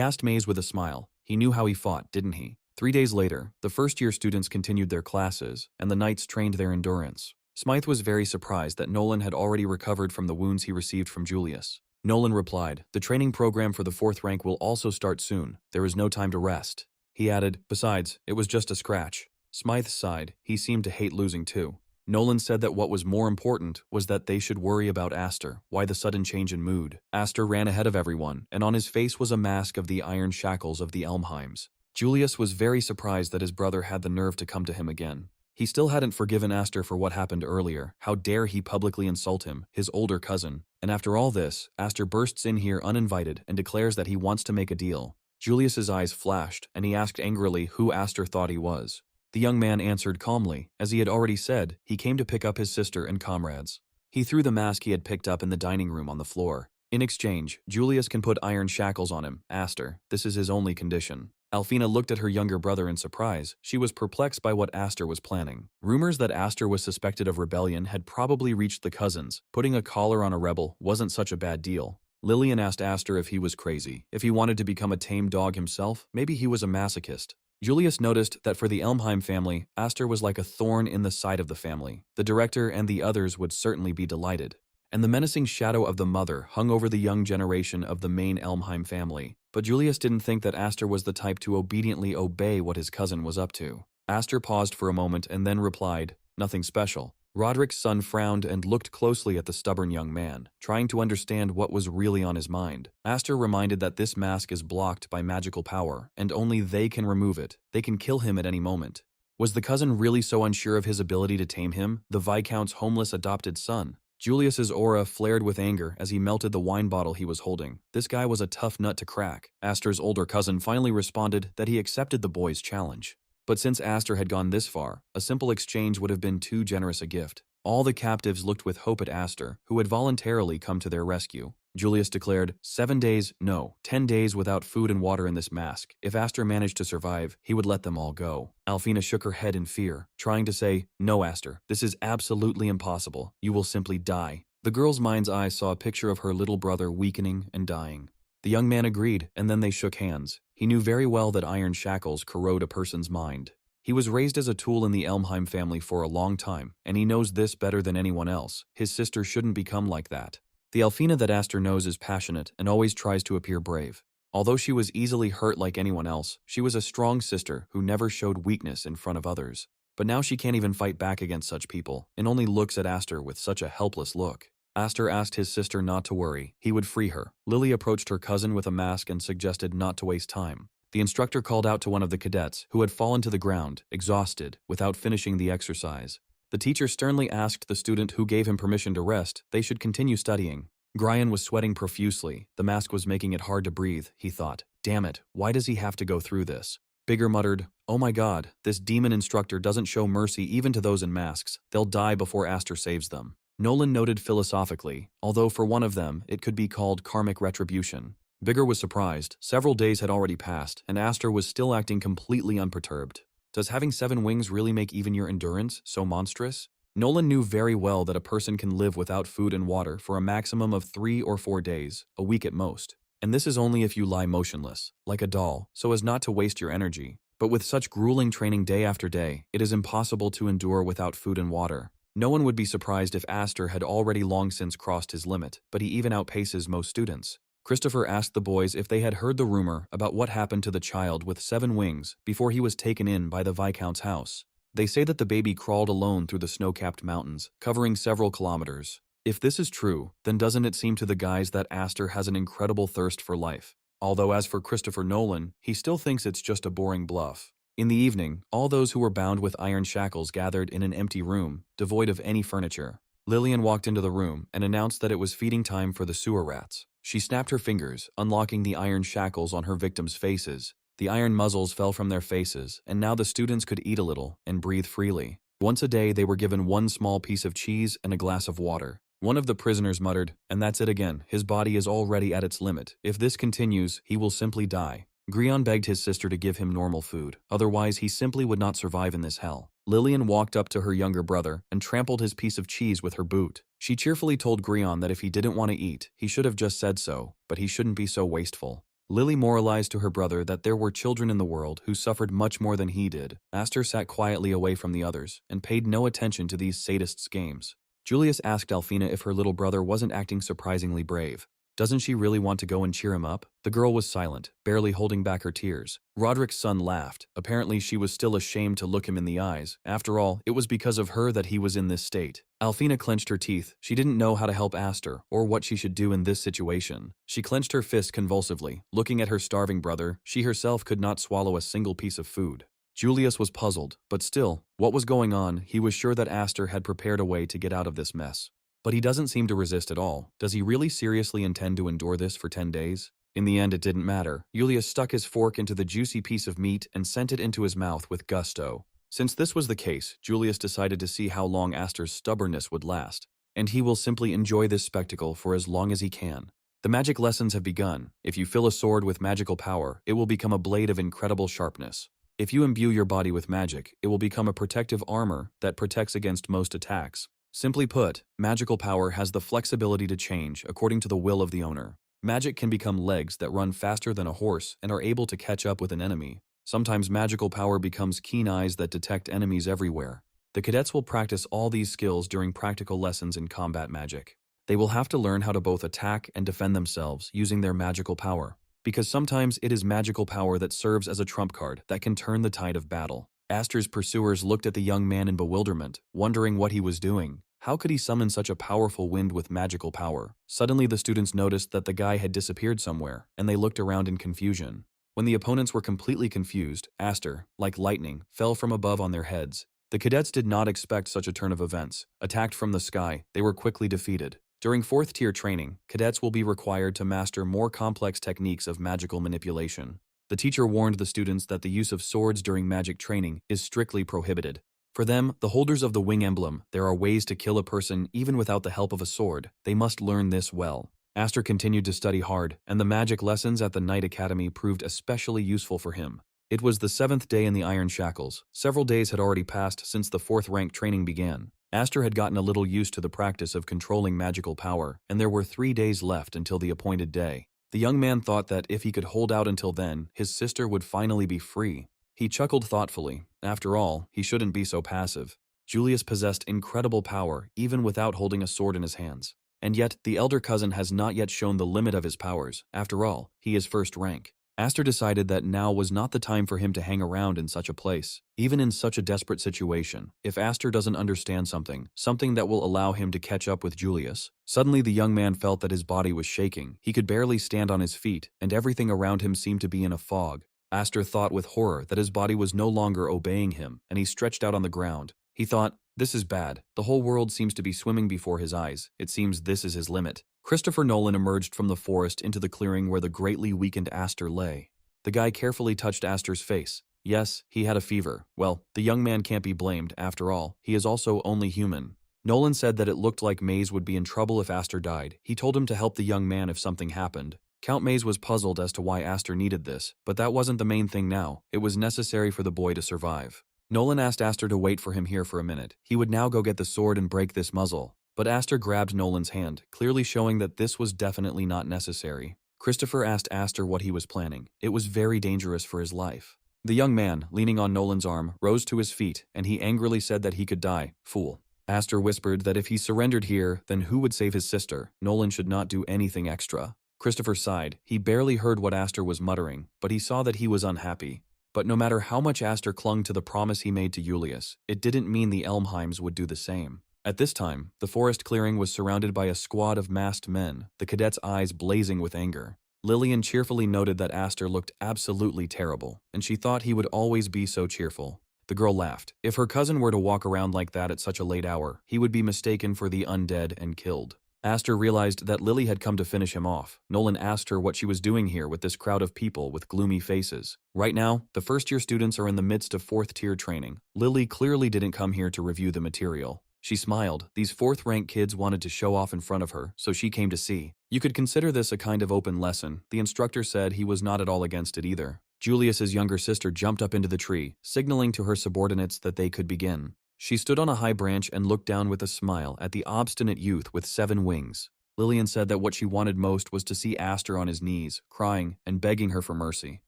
asked Maze with a smile. He knew how he fought, didn't he? 3 days later, the first-year students continued their classes, and the knights trained their endurance. Smythe was very surprised that Nolan had already recovered from the wounds he received from Julius. Nolan replied, "The training program for the 4th rank will also start soon. There is no time to rest." He added, "Besides, it was just a scratch." Smythe sighed. He seemed to hate losing too. Nolan said that what was more important was that they should worry about Aster. Why the sudden change in mood? Aster ran ahead of everyone, and on his face was a mask of the iron shackles of the Elmheims. Julius was very surprised that his brother had the nerve to come to him again. He still hadn't forgiven Aster for what happened earlier. How dare he publicly insult him, his older cousin? And after all this, Aster bursts in here uninvited and declares that he wants to make a deal. Julius's eyes flashed, and he asked angrily who Aster thought he was. The young man answered calmly. As he had already said, he came to pick up his sister and comrades. He threw the mask he had picked up in the dining room on the floor. In exchange, Julius can put iron shackles on him, Aster. This is his only condition. Alfina looked at her younger brother in surprise. She was perplexed by what Aster was planning. Rumors that Aster was suspected of rebellion had probably reached the cousins. Putting a collar on a rebel wasn't such a bad deal. Lillian asked Aster if he was crazy, if he wanted to become a tame dog himself. Maybe he was a masochist. Julius noticed that for the Elmheim family, Aster was like a thorn in the side of the family. The director and the others would certainly be delighted. And the menacing shadow of the mother hung over the young generation of the main Elmheim family. But Julius didn't think that Aster was the type to obediently obey what his cousin was up to. Aster paused for a moment and then replied, "Nothing special." Roderick's son frowned and looked closely at the stubborn young man, trying to understand what was really on his mind. Aster reminded that this mask is blocked by magical power, and only they can remove it. They can kill him at any moment. Was the cousin really so unsure of his ability to tame him, the Viscount's homeless adopted son? Julius's aura flared with anger as he melted the wine bottle he was holding. This guy was a tough nut to crack. Aster's older cousin finally responded that he accepted the boy's challenge. But since Aster had gone this far, a simple exchange would have been too generous a gift. All the captives looked with hope at Aster, who had voluntarily come to their rescue. Julius declared, 7 days, no, 10 days without food and water in this mask. If Aster managed to survive, he would let them all go. Alfina shook her head in fear, trying to say, no, Aster, this is absolutely impossible. You will simply die. The girl's mind's eye saw a picture of her little brother weakening and dying. The young man agreed, and then they shook hands. He knew very well that iron shackles corrode a person's mind. He was raised as a tool in the Elmheim family for a long time, and he knows this better than anyone else. His sister shouldn't become like that. The Alfina that Aster knows is passionate and always tries to appear brave. Although she was easily hurt like anyone else, she was a strong sister who never showed weakness in front of others. But now she can't even fight back against such people, and only looks at Aster with such a helpless look. Aster asked his sister not to worry. He would free her. Lily approached her cousin with a mask and suggested not to waste time. The instructor called out to one of the cadets, who had fallen to the ground, exhausted, without finishing the exercise. The teacher sternly asked the student who gave him permission to rest they should continue studying. Grian was sweating profusely. The mask was making it hard to breathe, he thought. Damn it, why does he have to go through this? Bigger muttered, oh my god, this demon instructor doesn't show mercy even to those in masks. They'll die before Aster saves them. Nolan noted philosophically, although for one of them it could be called karmic retribution. Bigger was surprised. Several days had already passed, and Aster was still acting completely unperturbed. Does having 7 wings really make even your endurance so monstrous? Nolan knew very well that a person can live without food and water for a maximum of 3 or 4 days, a week at most. And this is only if you lie motionless, like a doll, so as not to waste your energy. But with such grueling training day after day, it is impossible to endure without food and water. No one would be surprised if Aster had already long since crossed his limit, but he even outpaces most students. Christopher asked the boys if they had heard the rumor about what happened to the child with 7 wings before he was taken in by the Viscount's house. They say that the baby crawled alone through the snow-capped mountains, covering several kilometers. If this is true, then doesn't it seem to the guys that Aster has an incredible thirst for life? Although as for Christopher Nolan, he still thinks it's just a boring bluff. In the evening, all those who were bound with iron shackles gathered in an empty room, devoid of any furniture. Lillian walked into the room and announced that it was feeding time for the sewer rats. She snapped her fingers, unlocking the iron shackles on her victims' faces. The iron muzzles fell from their faces, and now the students could eat a little and breathe freely. Once a day, they were given 1 small piece of cheese and a glass of water. One of the prisoners muttered, and that's it again, his body is already at its limit. If this continues, he will simply die. Grian begged his sister to give him normal food, otherwise he simply would not survive in this hell. Lillian walked up to her younger brother and trampled his piece of cheese with her boot. She cheerfully told Grian that if he didn't want to eat, he should have just said so, but he shouldn't be so wasteful. Lily moralized to her brother that there were children in the world who suffered much more than he did. Aster sat quietly away from the others and paid no attention to these sadists' games. Julius asked Alfina if her little brother wasn't acting surprisingly brave. Doesn't she really want to go and cheer him up? The girl was silent, barely holding back her tears. Roderick's son laughed. Apparently she was still ashamed to look him in the eyes. After all, it was because of her that he was in this state. Alfina clenched her teeth. She didn't know how to help Aster, or what she should do in this situation. She clenched her fist convulsively. Looking at her starving brother, she herself could not swallow a single piece of food. Julius was puzzled, but still, what was going on? He was sure that Aster had prepared a way to get out of this mess. But he doesn't seem to resist at all. Does he really seriously intend to endure this for 10 days? In the end, it didn't matter. Julius stuck his fork into the juicy piece of meat and sent it into his mouth with gusto. Since this was the case, Julius decided to see how long Aster's stubbornness would last, and he will simply enjoy this spectacle for as long as he can. The magic lessons have begun. If you fill a sword with magical power, it will become a blade of incredible sharpness. If you imbue your body with magic, it will become a protective armor that protects against most attacks. Simply put, magical power has the flexibility to change according to the will of the owner. Magic can become legs that run faster than a horse and are able to catch up with an enemy. Sometimes magical power becomes keen eyes that detect enemies everywhere. The cadets will practice all these skills during practical lessons in combat magic. They will have to learn how to both attack and defend themselves using their magical power, because sometimes it is magical power that serves as a trump card that can turn the tide of battle. Aster's pursuers looked at the young man in bewilderment, wondering what he was doing. How could he summon such a powerful wind with magical power? Suddenly the students noticed that the guy had disappeared somewhere, and they looked around in confusion. When the opponents were completely confused, Aster, like lightning, fell from above on their heads. The cadets did not expect such a turn of events. Attacked from the sky, they were quickly defeated. During 4th tier training, cadets will be required to master more complex techniques of magical manipulation. The teacher warned the students that the use of swords during magic training is strictly prohibited. For them, the holders of the wing emblem, there are ways to kill a person even without the help of a sword. They must learn this well. Aster continued to study hard, and the magic lessons at the Night Academy proved especially useful for him. It was the 7th day in the Iron Shackles. Several days had already passed since the 4th rank training began. Aster had gotten a little used to the practice of controlling magical power, and there were 3 days left until the appointed day. The young man thought that if he could hold out until then, his sister would finally be free. He chuckled thoughtfully. After all, he shouldn't be so passive. Julius possessed incredible power, even without holding a sword in his hands. And yet, the elder cousin has not yet shown the limit of his powers. After all, he is 1st rank. Aster decided that now was not the time for him to hang around in such a place. Even in such a desperate situation, if Aster doesn't understand something that will allow him to catch up with Julius. Suddenly the young man felt that his body was shaking. He could barely stand on his feet, and everything around him seemed to be in a fog. Aster thought with horror that his body was no longer obeying him, and he stretched out on the ground. He thought, "This is bad. The whole world seems to be swimming before his eyes. It seems this is his limit." Christopher Nolan emerged from the forest into the clearing where the greatly weakened Aster lay. The guy carefully touched Aster's face. Yes, he had a fever. Well, the young man can't be blamed. After all, he is also only human. Nolan said that it looked like Maze would be in trouble if Aster died. He told him to help the young man if something happened. Count Maze was puzzled as to why Aster needed this, but that wasn't the main thing now. It was necessary for the boy to survive. Nolan asked Aster to wait for him here for a minute. He would now go get the sword and break this muzzle. But Aster grabbed Nolan's hand, clearly showing that this was definitely not necessary. Christopher asked Aster what he was planning. It was very dangerous for his life. The young man, leaning on Nolan's arm, rose to his feet, and he angrily said that he could die. Fool. Aster whispered that if he surrendered here, then who would save his sister? Nolan should not do anything extra. Christopher sighed. He barely heard what Aster was muttering, but he saw that he was unhappy. But no matter how much Aster clung to the promise he made to Julius, it didn't mean the Elmheims would do the same. At this time, the forest clearing was surrounded by a squad of masked men, the cadets' eyes blazing with anger. Lillian cheerfully noted that Aster looked absolutely terrible, and she thought he would always be so cheerful. The girl laughed. If her cousin were to walk around like that at such a late hour, he would be mistaken for the undead and killed. Aster realized that Lily had come to finish him off. Nolan asked her what she was doing here with this crowd of people with gloomy faces. Right now, the first-year students are in the midst of 4th-tier training. Lily clearly didn't come here to review the material. She smiled. These 4th-rank kids wanted to show off in front of her, so she came to see. You could consider this a kind of open lesson. The instructor said he was not at all against it either. Julius's younger sister jumped up into the tree, signaling to her subordinates that they could begin. She stood on a high branch and looked down with a smile at the obstinate youth with 7 wings. Lillian said that what she wanted most was to see Aster on his knees, crying and begging her for mercy.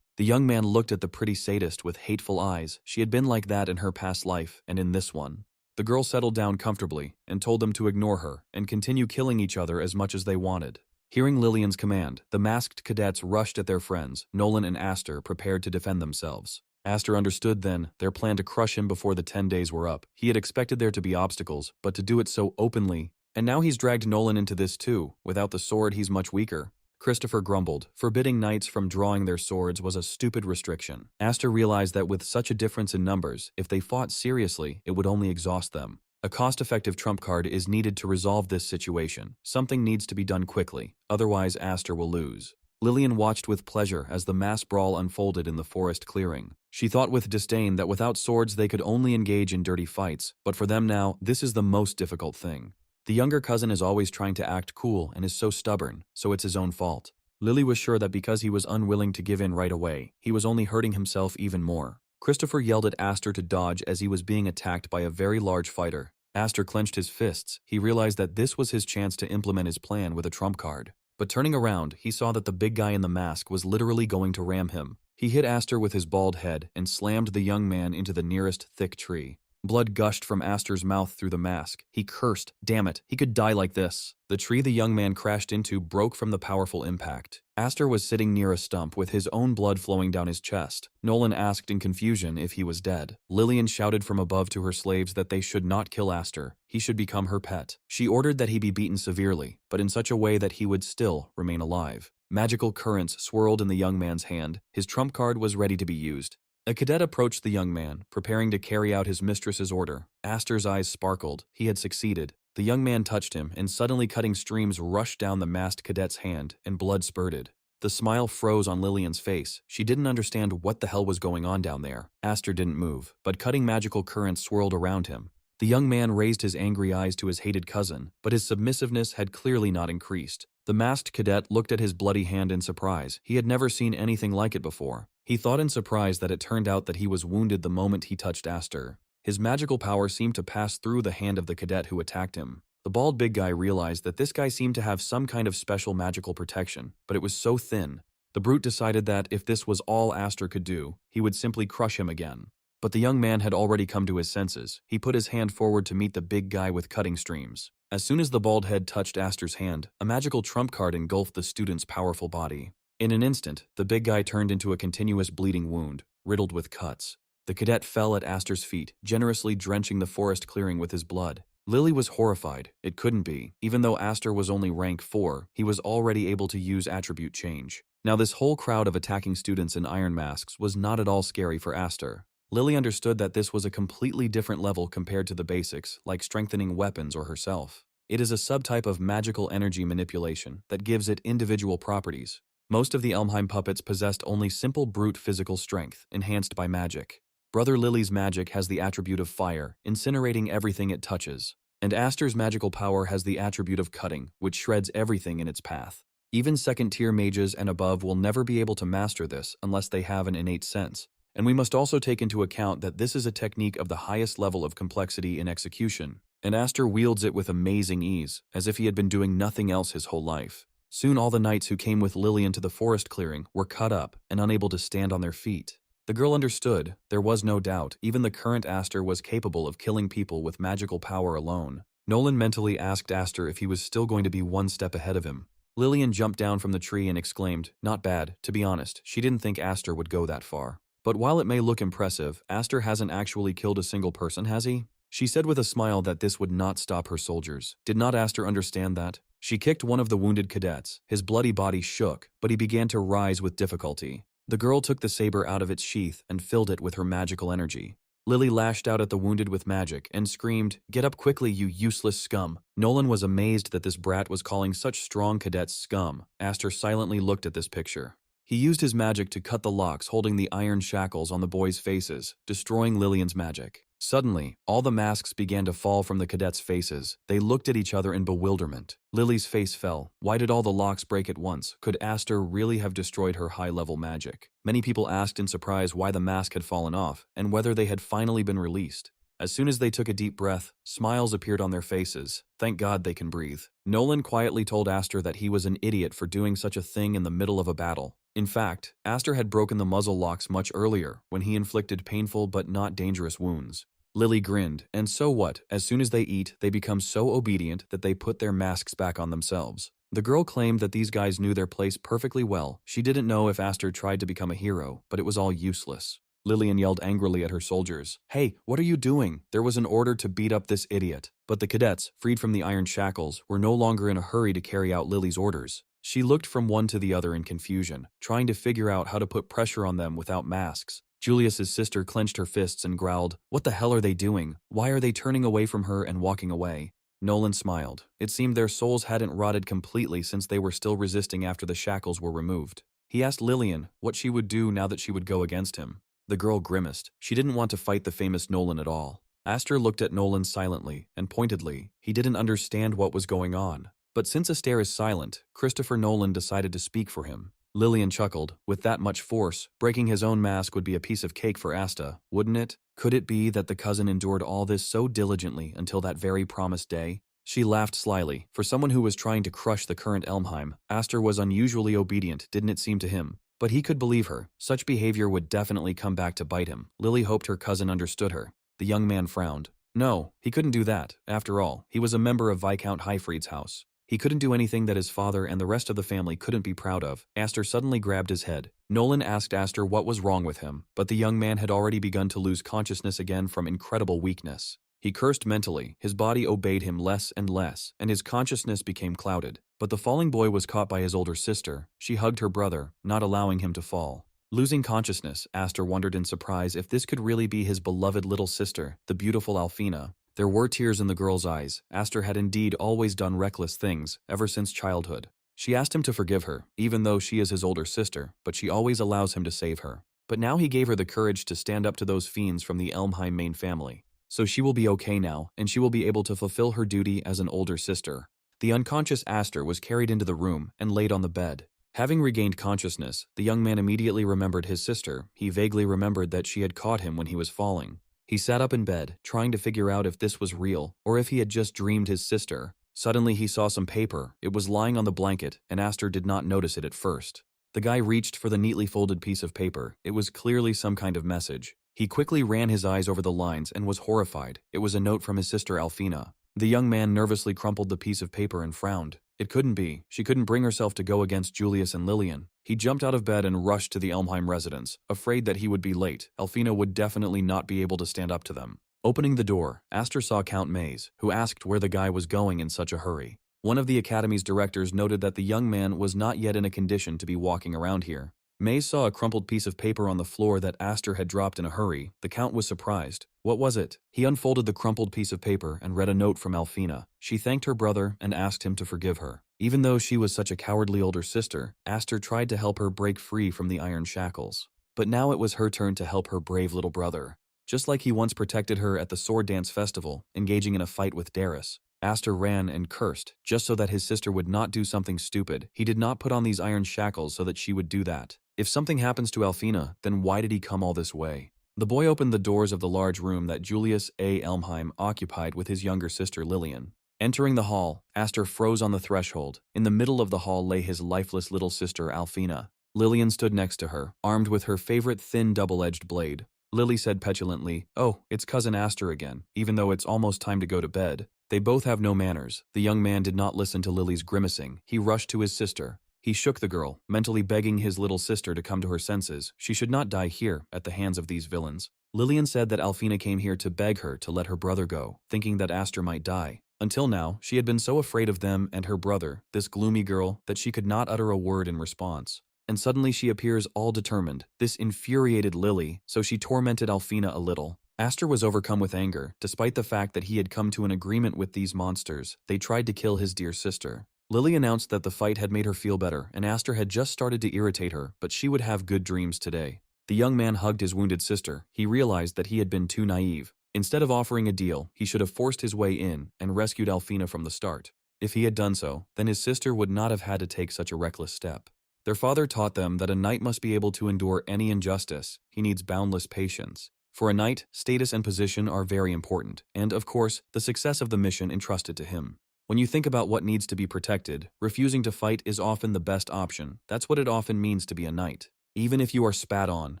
The young man looked at the pretty sadist with hateful eyes. She had been like that in her past life and in this one. The girl settled down comfortably and told them to ignore her and continue killing each other as much as they wanted. Hearing Lillian's command, the masked cadets rushed at their friends. Nolan and Aster prepared to defend themselves. Aster understood then their plan to crush him before the 10 days were up. He had expected there to be obstacles, but to do it so openly. And now he's dragged Nolan into this too. Without the sword, he's much weaker. Christopher grumbled. Forbidding knights from drawing their swords was a stupid restriction. Aster realized that with such a difference in numbers, if they fought seriously, it would only exhaust them. A cost-effective trump card is needed to resolve this situation. Something needs to be done quickly, otherwise Aster will lose. Lillian watched with pleasure as the mass brawl unfolded in the forest clearing. She thought with disdain that without swords they could only engage in dirty fights, but for them now, this is the most difficult thing. The younger cousin is always trying to act cool and is so stubborn, so it's his own fault. Lily was sure that because he was unwilling to give in right away, he was only hurting himself even more. Christopher yelled at Aster to dodge as he was being attacked by a very large fighter. Aster clenched his fists. He realized that this was his chance to implement his plan with a trump card. But turning around, he saw that the big guy in the mask was literally going to ram him. He hit Aster with his bald head and slammed the young man into the nearest thick tree. Blood gushed from Aster's mouth through the mask. He cursed. Damn it, he could die like this. The tree the young man crashed into broke from the powerful impact. Aster was sitting near a stump with his own blood flowing down his chest. Nolan asked in confusion if he was dead. Lillian shouted from above to her slaves that they should not kill Aster. He should become her pet. She ordered that he be beaten severely, but in such a way that he would still remain alive. Magical currents swirled in the young man's hand. His trump card was ready to be used. A cadet approached the young man, preparing to carry out his mistress's order. Aster's eyes sparkled. He had succeeded. The young man touched him, and suddenly cutting streams rushed down the masked cadet's hand, and blood spurted. The smile froze on Lillian's face. She didn't understand what the hell was going on down there. Aster didn't move, but cutting magical currents swirled around him. The young man raised his angry eyes to his hated cousin, but his submissiveness had clearly not increased. The masked cadet looked at his bloody hand in surprise. He had never seen anything like it before. He thought in surprise that it turned out that he was wounded the moment he touched Aster. His magical power seemed to pass through the hand of the cadet who attacked him. The bald big guy realized that this guy seemed to have some kind of special magical protection, but it was so thin. The brute decided that if this was all Aster could do, he would simply crush him again. But the young man had already come to his senses. He put his hand forward to meet the big guy with cutting streams. As soon as the bald head touched Aster's hand, a magical trump card engulfed the student's powerful body. In an instant, the big guy turned into a continuous bleeding wound, riddled with cuts. The cadet fell at Aster's feet, generously drenching the forest clearing with his blood. Lily was horrified. It couldn't be. Even though Aster was only rank 4, he was already able to use attribute change. Now this whole crowd of attacking students in iron masks was not at all scary for Aster. Lily understood that this was a completely different level compared to the basics, like strengthening weapons or herself. It is a subtype of magical energy manipulation that gives it individual properties. Most of the Elmheim puppets possessed only simple brute physical strength, enhanced by magic. Brother Lily's magic has the attribute of fire, incinerating everything it touches. And Aster's magical power has the attribute of cutting, which shreds everything in its path. Even second-tier mages and above will never be able to master this unless they have an innate sense. And we must also take into account that this is a technique of the highest level of complexity in execution, and Aster wields it with amazing ease, as if he had been doing nothing else his whole life. Soon all the knights who came with Lillian to the forest clearing were cut up and unable to stand on their feet. The girl understood. There was no doubt. Even the current Aster was capable of killing people with magical power alone. Nolan mentally asked Aster if he was still going to be one step ahead of him. Lillian jumped down from the tree and exclaimed, "Not bad." To be honest, she didn't think Aster would go that far. But while it may look impressive, Aster hasn't actually killed a single person, has he? She said with a smile that this would not stop her soldiers. Did not Aster understand that? She kicked one of the wounded cadets. His bloody body shook, but he began to rise with difficulty. The girl took the saber out of its sheath and filled it with her magical energy. Lily lashed out at the wounded with magic and screamed, "Get up quickly, you useless scum." Nolan was amazed that this brat was calling such strong cadets scum. Aster silently looked at this picture. He used his magic to cut the locks holding the iron shackles on the boys' faces, destroying Lillian's magic. Suddenly, all the masks began to fall from the cadets' faces. They looked at each other in bewilderment. Lily's face fell. Why did all the locks break at once? Could Aster really have destroyed her high-level magic? Many people asked in surprise why the mask had fallen off, and whether they had finally been released. As soon as they took a deep breath, smiles appeared on their faces. Thank God they can breathe. Nolan quietly told Aster that he was an idiot for doing such a thing in the middle of a battle. In fact, Aster had broken the muzzle locks much earlier, when he inflicted painful but not dangerous wounds. Lily grinned, and so what? As soon as they eat, they become so obedient that they put their masks back on themselves. The girl claimed that these guys knew their place perfectly well. She didn't know if Aster tried to become a hero, but it was all useless. Lillian yelled angrily at her soldiers. "Hey, what are you doing? There was an order to beat up this idiot." But the cadets, freed from the iron shackles, were no longer in a hurry to carry out Lily's orders. She looked from one to the other in confusion, trying to figure out how to put pressure on them without masks. Julius's sister clenched her fists and growled, "What the hell are they doing? Why are they turning away from her and walking away?" Nolan smiled. It seemed their souls hadn't rotted completely since they were still resisting after the shackles were removed. He asked Lillian what she would do now that she would go against him. The girl grimaced. She didn't want to fight the famous Nolan at all. Aster looked at Nolan silently and pointedly. He didn't understand what was going on. But since Aster is silent, Christopher Nolan decided to speak for him. Lillian chuckled. With that much force, breaking his own mask would be a piece of cake for Asta, wouldn't it? Could it be that the cousin endured all this so diligently until that very promised day? She laughed slyly. For someone who was trying to crush the current Elmheim, Aster was unusually obedient, didn't it seem to him? But he could believe her. Such behavior would definitely come back to bite him. Lily hoped her cousin understood her. The young man frowned. No, he couldn't do that. After all, he was a member of Viscount Highfried's house. He couldn't do anything that his father and the rest of the family couldn't be proud of. Aster suddenly grabbed his head. Nolan asked Aster what was wrong with him, but the young man had already begun to lose consciousness again from incredible weakness. He cursed mentally, his body obeyed him less and less, and his consciousness became clouded. But the falling boy was caught by his older sister. She hugged her brother, not allowing him to fall. Losing consciousness, Aster wondered in surprise if this could really be his beloved little sister, the beautiful Alfina. There were tears in the girl's eyes. Aster had indeed always done reckless things, ever since childhood. She asked him to forgive her, even though she is his older sister, but she always allows him to save her. But now he gave her the courage to stand up to those fiends from the Elmheim main family. So she will be okay now, and she will be able to fulfill her duty as an older sister. The unconscious Aster was carried into the room and laid on the bed. Having regained consciousness, the young man immediately remembered his sister. He vaguely remembered that she had caught him when he was falling. He sat up in bed, trying to figure out if this was real, or if he had just dreamed his sister. Suddenly he saw some paper. It was lying on the blanket, and Aster did not notice it at first. The guy reached for the neatly folded piece of paper. It was clearly some kind of message. He quickly ran his eyes over the lines and was horrified. It was a note from his sister Alfina. The young man nervously crumpled the piece of paper and frowned. It couldn't be. She couldn't bring herself to go against Julius and Lillian. He jumped out of bed and rushed to the Elmheim residence, afraid that he would be late. Alfina would definitely not be able to stand up to them. Opening the door, Aster saw Count Mays, who asked where the guy was going in such a hurry. One of the academy's directors noted that the young man was not yet in a condition to be walking around here. Mays saw a crumpled piece of paper on the floor that Aster had dropped in a hurry. The Count was surprised. What was it? He unfolded the crumpled piece of paper and read a note from Alfina. She thanked her brother and asked him to forgive her. Even though she was such a cowardly older sister, Aster tried to help her break free from the iron shackles. But now it was her turn to help her brave little brother. Just like he once protected her at the sword dance festival, engaging in a fight with Darius. Aster ran and cursed, just so that his sister would not do something stupid. He did not put on these iron shackles so that she would do that. If something happens to Alfina, then why did he come all this way? The boy opened the doors of the large room that Julius A. Elmheim occupied with his younger sister Lillian. Entering the hall, Aster froze on the threshold. In the middle of the hall lay his lifeless little sister Alfina. Lillian stood next to her, armed with her favorite thin double-edged blade. Lily said petulantly, "Oh, it's Cousin Aster again, even though it's almost time to go to bed." They both have no manners. The young man did not listen to Lily's grimacing. He rushed to his sister. He shook the girl, mentally begging his little sister to come to her senses. She should not die here, at the hands of these villains. Lillian said that Alfina came here to beg her to let her brother go, thinking that Aster might die. Until now, she had been so afraid of them and her brother, this gloomy girl, that she could not utter a word in response. And suddenly she appears all determined. This infuriated Lily, so she tormented Alfina a little. Aster was overcome with anger. Despite the fact that he had come to an agreement with these monsters, they tried to kill his dear sister. Lily announced that the fight had made her feel better, and Aster had just started to irritate her, but she would have good dreams today. The young man hugged his wounded sister. He realized that he had been too naive. Instead of offering a deal, he should have forced his way in and rescued Alfina from the start. If he had done so, then his sister would not have had to take such a reckless step. Their father taught them that a knight must be able to endure any injustice. He needs boundless patience. For a knight, status and position are very important, and, of course, the success of the mission entrusted to him. When you think about what needs to be protected, refusing to fight is often the best option. That's what it often means to be a knight. Even if you are spat on,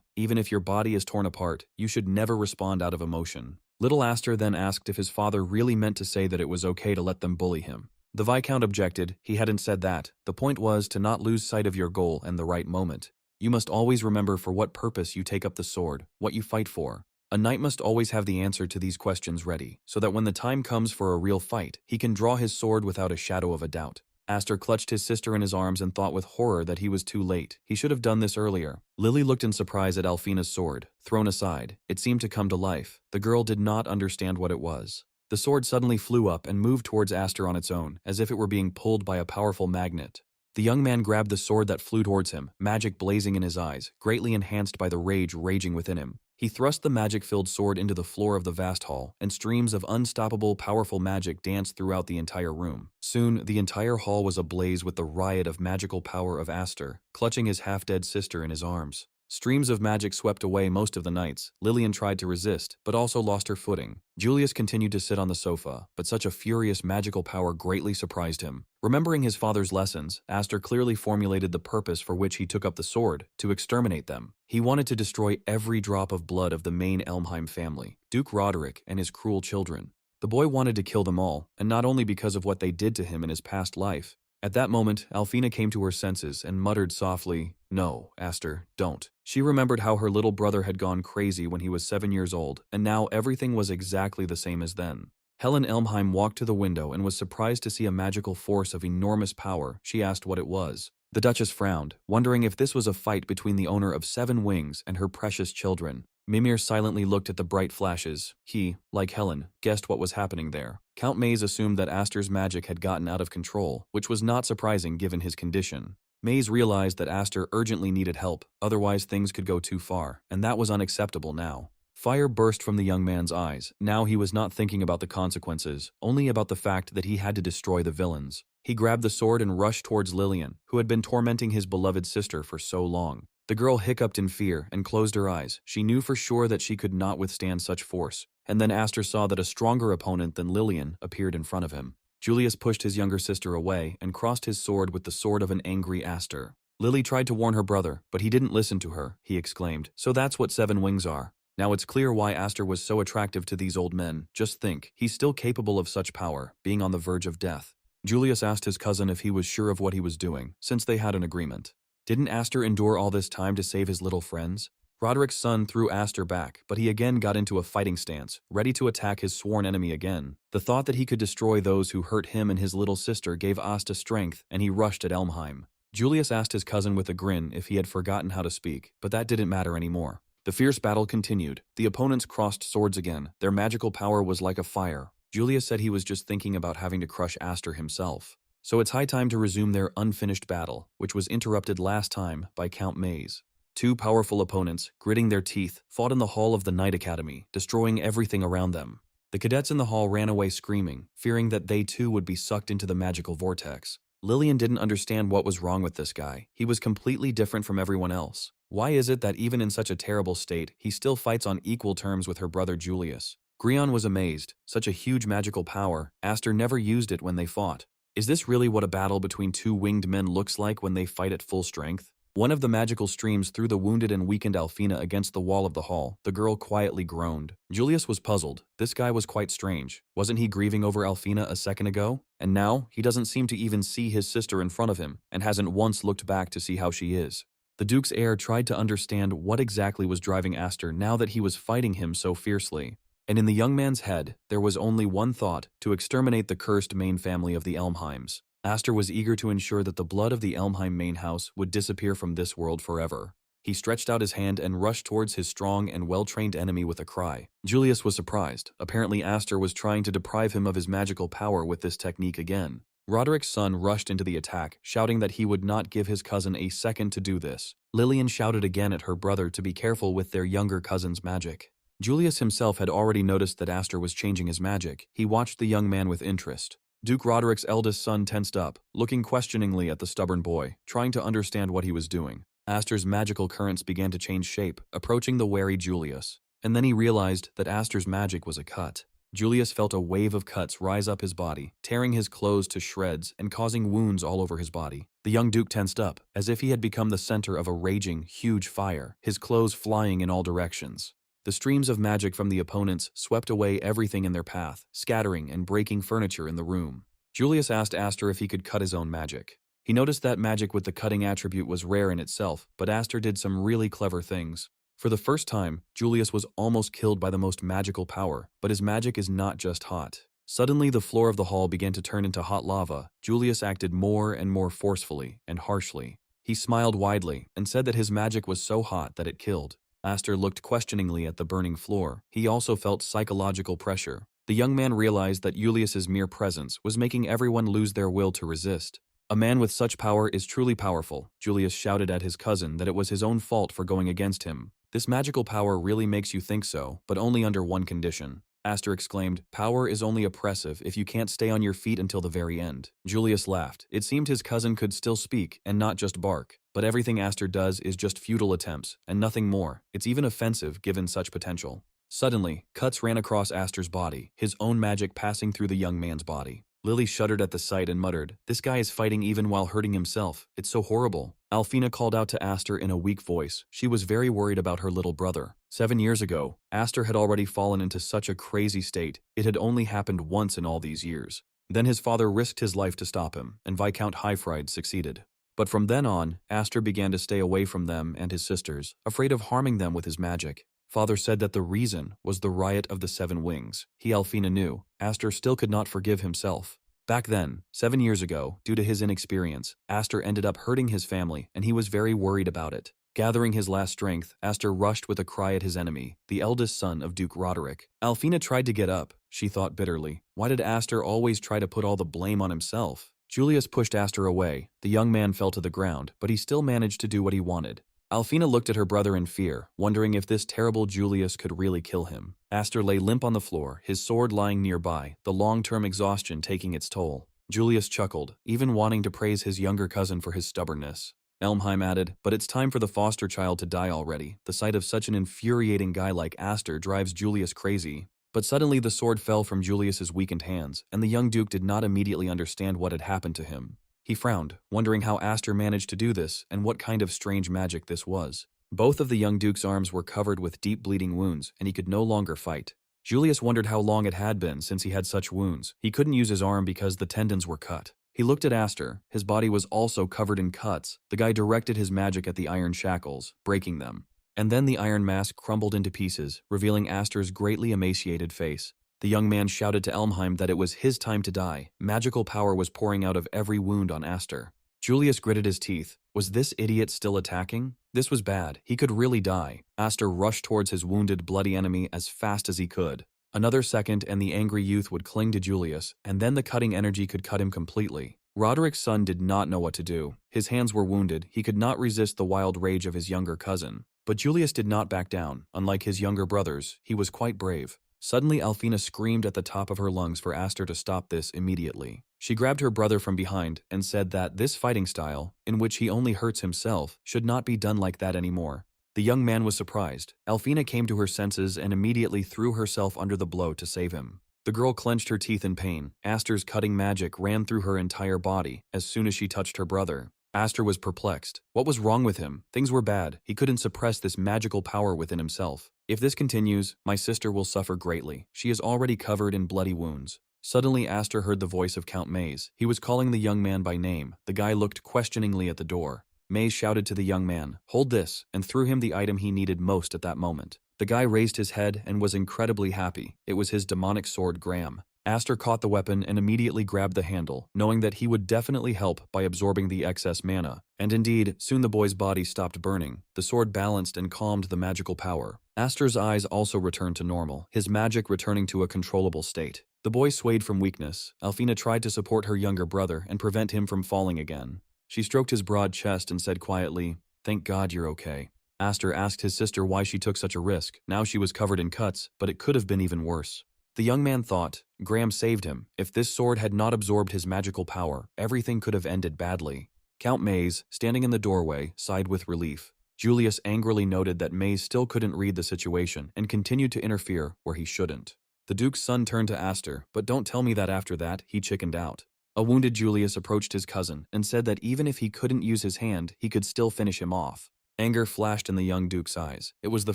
even if your body is torn apart, you should never respond out of emotion. Little Aster then asked if his father really meant to say that it was okay to let them bully him. The Viscount objected. He hadn't said that. The point was to not lose sight of your goal and the right moment. You must always remember for what purpose you take up the sword, what you fight for. A knight must always have the answer to these questions ready, so that when the time comes for a real fight, he can draw his sword without a shadow of a doubt. Aster clutched his sister in his arms and thought with horror that he was too late. He should have done this earlier. Lily looked in surprise at Alfina's sword, thrown aside. It seemed to come to life. The girl did not understand what it was. The sword suddenly flew up and moved towards Aster on its own, as if it were being pulled by a powerful magnet. The young man grabbed the sword that flew towards him, magic blazing in his eyes, greatly enhanced by the rage raging within him. He thrust the magic-filled sword into the floor of the vast hall, and streams of unstoppable, powerful magic danced throughout the entire room. Soon, the entire hall was ablaze with the riot of magical power of Aster, clutching his half-dead sister in his arms. Streams of magic swept away most of the knights. Lillian tried to resist, but also lost her footing. Julius continued to sit on the sofa, but such a furious magical power greatly surprised him. Remembering his father's lessons, Aster clearly formulated the purpose for which he took up the sword, to exterminate them. He wanted to destroy every drop of blood of the main Elmheim family, Duke Roderick and his cruel children. The boy wanted to kill them all, and not only because of what they did to him in his past life. At that moment, Alfina came to her senses and muttered softly, "No, Aster, don't." She remembered how her little brother had gone crazy when he was 7 years old, and now everything was exactly the same as then. Helen Elmheim walked to the window and was surprised to see a magical force of enormous power. She asked what it was. The Duchess frowned, wondering if this was a fight between the owner of 7 wings and her precious children. Mimir silently looked at the bright flashes. He, like Helen, guessed what was happening there. Count Maze assumed that Aster's magic had gotten out of control, which was not surprising given his condition. Maze realized that Aster urgently needed help, otherwise things could go too far, and that was unacceptable now. Fire burst from the young man's eyes. Now he was not thinking about the consequences, only about the fact that he had to destroy the villains. He grabbed the sword and rushed towards Lillian, who had been tormenting his beloved sister for so long. The girl hiccuped in fear and closed her eyes. She knew for sure that she could not withstand such force. And then Aster saw that a stronger opponent than Lillian appeared in front of him. Julius pushed his younger sister away and crossed his sword with the sword of an angry Aster. Lily tried to warn her brother, but he didn't listen to her, he exclaimed. So that's what 7 wings are. Now it's clear why Aster was so attractive to these old men. Just think, he's still capable of such power, being on the verge of death. Julius asked his cousin if he was sure of what he was doing, since they had an agreement. Didn't Aster endure all this time to save his little friends? Roderick's son threw Aster back, but he again got into a fighting stance, ready to attack his sworn enemy again. The thought that he could destroy those who hurt him and his little sister gave Asta strength, and he rushed at Elmheim. Julius asked his cousin with a grin if he had forgotten how to speak, but that didn't matter anymore. The fierce battle continued. The opponents crossed swords again. Their magical power was like a fire. Julius said he was just thinking about having to crush Aster himself. So it's high time to resume their unfinished battle, which was interrupted last time by Count Maze. 2 powerful opponents, gritting their teeth, fought in the hall of the Knight Academy, destroying everything around them. The cadets in the hall ran away screaming, fearing that they too would be sucked into the magical vortex. Lillian didn't understand what was wrong with this guy. He was completely different from everyone else. Why is it that even in such a terrible state, he still fights on equal terms with her brother Julius? Grion was amazed. Such a huge magical power, Aster never used it when they fought. Is this really what a battle between 2 winged men looks like when they fight at full strength? One of the magical streams threw the wounded and weakened Alfina against the wall of the hall. The girl quietly groaned. Julius was puzzled. This guy was quite strange. Wasn't he grieving over Alfina a second ago? And now, he doesn't seem to even see his sister in front of him, and hasn't once looked back to see how she is. The Duke's heir tried to understand what exactly was driving Aster now that he was fighting him so fiercely. And in the young man's head, there was only one thought: to exterminate the cursed main family of the Elmheims. Aster was eager to ensure that the blood of the Elmheim main house would disappear from this world forever. He stretched out his hand and rushed towards his strong and well-trained enemy with a cry. Julius was surprised. Apparently Aster was trying to deprive him of his magical power with this technique again. Roderick's son rushed into the attack, shouting that he would not give his cousin a second to do this. Lillian shouted again at her brother to be careful with their younger cousin's magic. Julius himself had already noticed that Aster was changing his magic. He watched the young man with interest. Duke Roderick's eldest son tensed up, looking questioningly at the stubborn boy, trying to understand what he was doing. Aster's magical currents began to change shape, approaching the wary Julius. And then he realized that Aster's magic was a cut. Julius felt a wave of cuts rise up his body, tearing his clothes to shreds and causing wounds all over his body. The young Duke tensed up, as if he had become the center of a raging, huge fire, his clothes flying in all directions. The streams of magic from the opponents swept away everything in their path, scattering and breaking furniture in the room. Julius asked Aster if he could cut his own magic. He noticed that magic with the cutting attribute was rare in itself, but Aster did some really clever things. For the first time, Julius was almost killed by the most magical power, but his magic is not just hot. Suddenly, the floor of the hall began to turn into hot lava. Julius acted more and more forcefully and harshly. He smiled widely and said that his magic was so hot that it killed. Aster looked questioningly at the burning floor. He also felt psychological pressure. The young man realized that Julius's mere presence was making everyone lose their will to resist. A man with such power is truly powerful. Julius shouted at his cousin that it was his own fault for going against him. This magical power really makes you think so, but only under one condition. Aster exclaimed, "Power is only oppressive if you can't stay on your feet until the very end." Julius laughed. It seemed his cousin could still speak and not just bark. but everything Aster does is just futile attempts, and nothing more. It's even offensive given such potential. Suddenly, cuts ran across Aster's body, his own magic passing through the young man's body. Lily shuddered at the sight and muttered, "This guy is fighting even while hurting himself. It's so horrible." Alfina called out to Aster in a weak voice. She was very worried about her little brother. 7 years ago, Aster had already fallen into such a crazy state. It had only happened once in all these years. Then his father risked his life to stop him, and Viscount Highfried succeeded. But from then on, Aster began to stay away from them and his sisters, afraid of harming them with his magic. Father said that the reason was the riot of the 7 wings. He, Alfina, knew. Aster still could not forgive himself. Back then, 7 years ago, due to his inexperience, Aster ended up hurting his family, and he was very worried about it. Gathering his last strength, Aster rushed with a cry at his enemy, the eldest son of Duke Roderick. Alfina tried to get up. She thought bitterly, why did Aster always try to put all the blame on himself? Julius pushed Aster away. The young man fell to the ground, but he still managed to do what he wanted. Alfina looked at her brother in fear, wondering if this terrible Julius could really kill him. Aster lay limp on the floor, his sword lying nearby, the long-term exhaustion taking its toll. Julius chuckled, even wanting to praise his younger cousin for his stubbornness. Elmheim added, "But it's time for the foster child to die already. The sight of such an infuriating guy like Aster drives Julius crazy." But suddenly the sword fell from Julius's weakened hands, and the young duke did not immediately understand what had happened to him. He frowned, wondering how Aster managed to do this and what kind of strange magic this was. Both of the young duke's arms were covered with deep bleeding wounds, and he could no longer fight. Julius wondered how long it had been since he had such wounds. He couldn't use his arm because the tendons were cut. He looked at Aster. His body was also covered in cuts. The guy directed his magic at the iron shackles, breaking them. And then the iron mask crumbled into pieces, revealing Aster's greatly emaciated face. The young man shouted to Elmheim that it was his time to die. Magical power was pouring out of every wound on Aster. Julius gritted his teeth. Was this idiot still attacking? This was bad. He could really die. Aster rushed towards his wounded, bloody enemy as fast as he could. Another second and the angry youth would cling to Julius, and then the cutting energy could cut him completely. Roderick's son did not know what to do. His hands were wounded. He could not resist the wild rage of his younger cousin. But Julius did not back down. Unlike his younger brothers, he was quite brave. Suddenly, Alfina screamed at the top of her lungs for Aster to stop this immediately. She grabbed her brother from behind and said that this fighting style, in which he only hurts himself, should not be done like that anymore. The young man was surprised. Alfina came to her senses and immediately threw herself under the blow to save him. The girl clenched her teeth in pain. Aster's cutting magic ran through her entire body as soon as she touched her brother. Aster was perplexed. What was wrong with him? Things were bad. He couldn't suppress this magical power within himself. If this continues, my sister will suffer greatly. She is already covered in bloody wounds. Suddenly, Aster heard the voice of Count Maze. He was calling the young man by name. The guy looked questioningly at the door. Maze shouted to the young man, "Hold this," and threw him the item he needed most at that moment. The guy raised his head and was incredibly happy. It was his demonic sword, Graham. Aster caught the weapon and immediately grabbed the handle, knowing that he would definitely help by absorbing the excess mana. And indeed, soon the boy's body stopped burning. The sword balanced and calmed the magical power. Aster's eyes also returned to normal, his magic returning to a controllable state. The boy swayed from weakness. Alfina tried to support her younger brother and prevent him from falling again. She stroked his broad chest and said quietly, "Thank God you're okay." Aster asked his sister why she took such a risk. Now she was covered in cuts, but it could have been even worse. The young man thought, Graham saved him. If this sword had not absorbed his magical power, everything could have ended badly. Count Maze, standing in the doorway, sighed with relief. Julius angrily noted that Maze still couldn't read the situation and continued to interfere where he shouldn't. The Duke's son turned to Aster, but don't tell me that after that, he chickened out. A wounded Julius approached his cousin and said that even if he couldn't use his hand, he could still finish him off. Anger flashed in the young Duke's eyes. It was the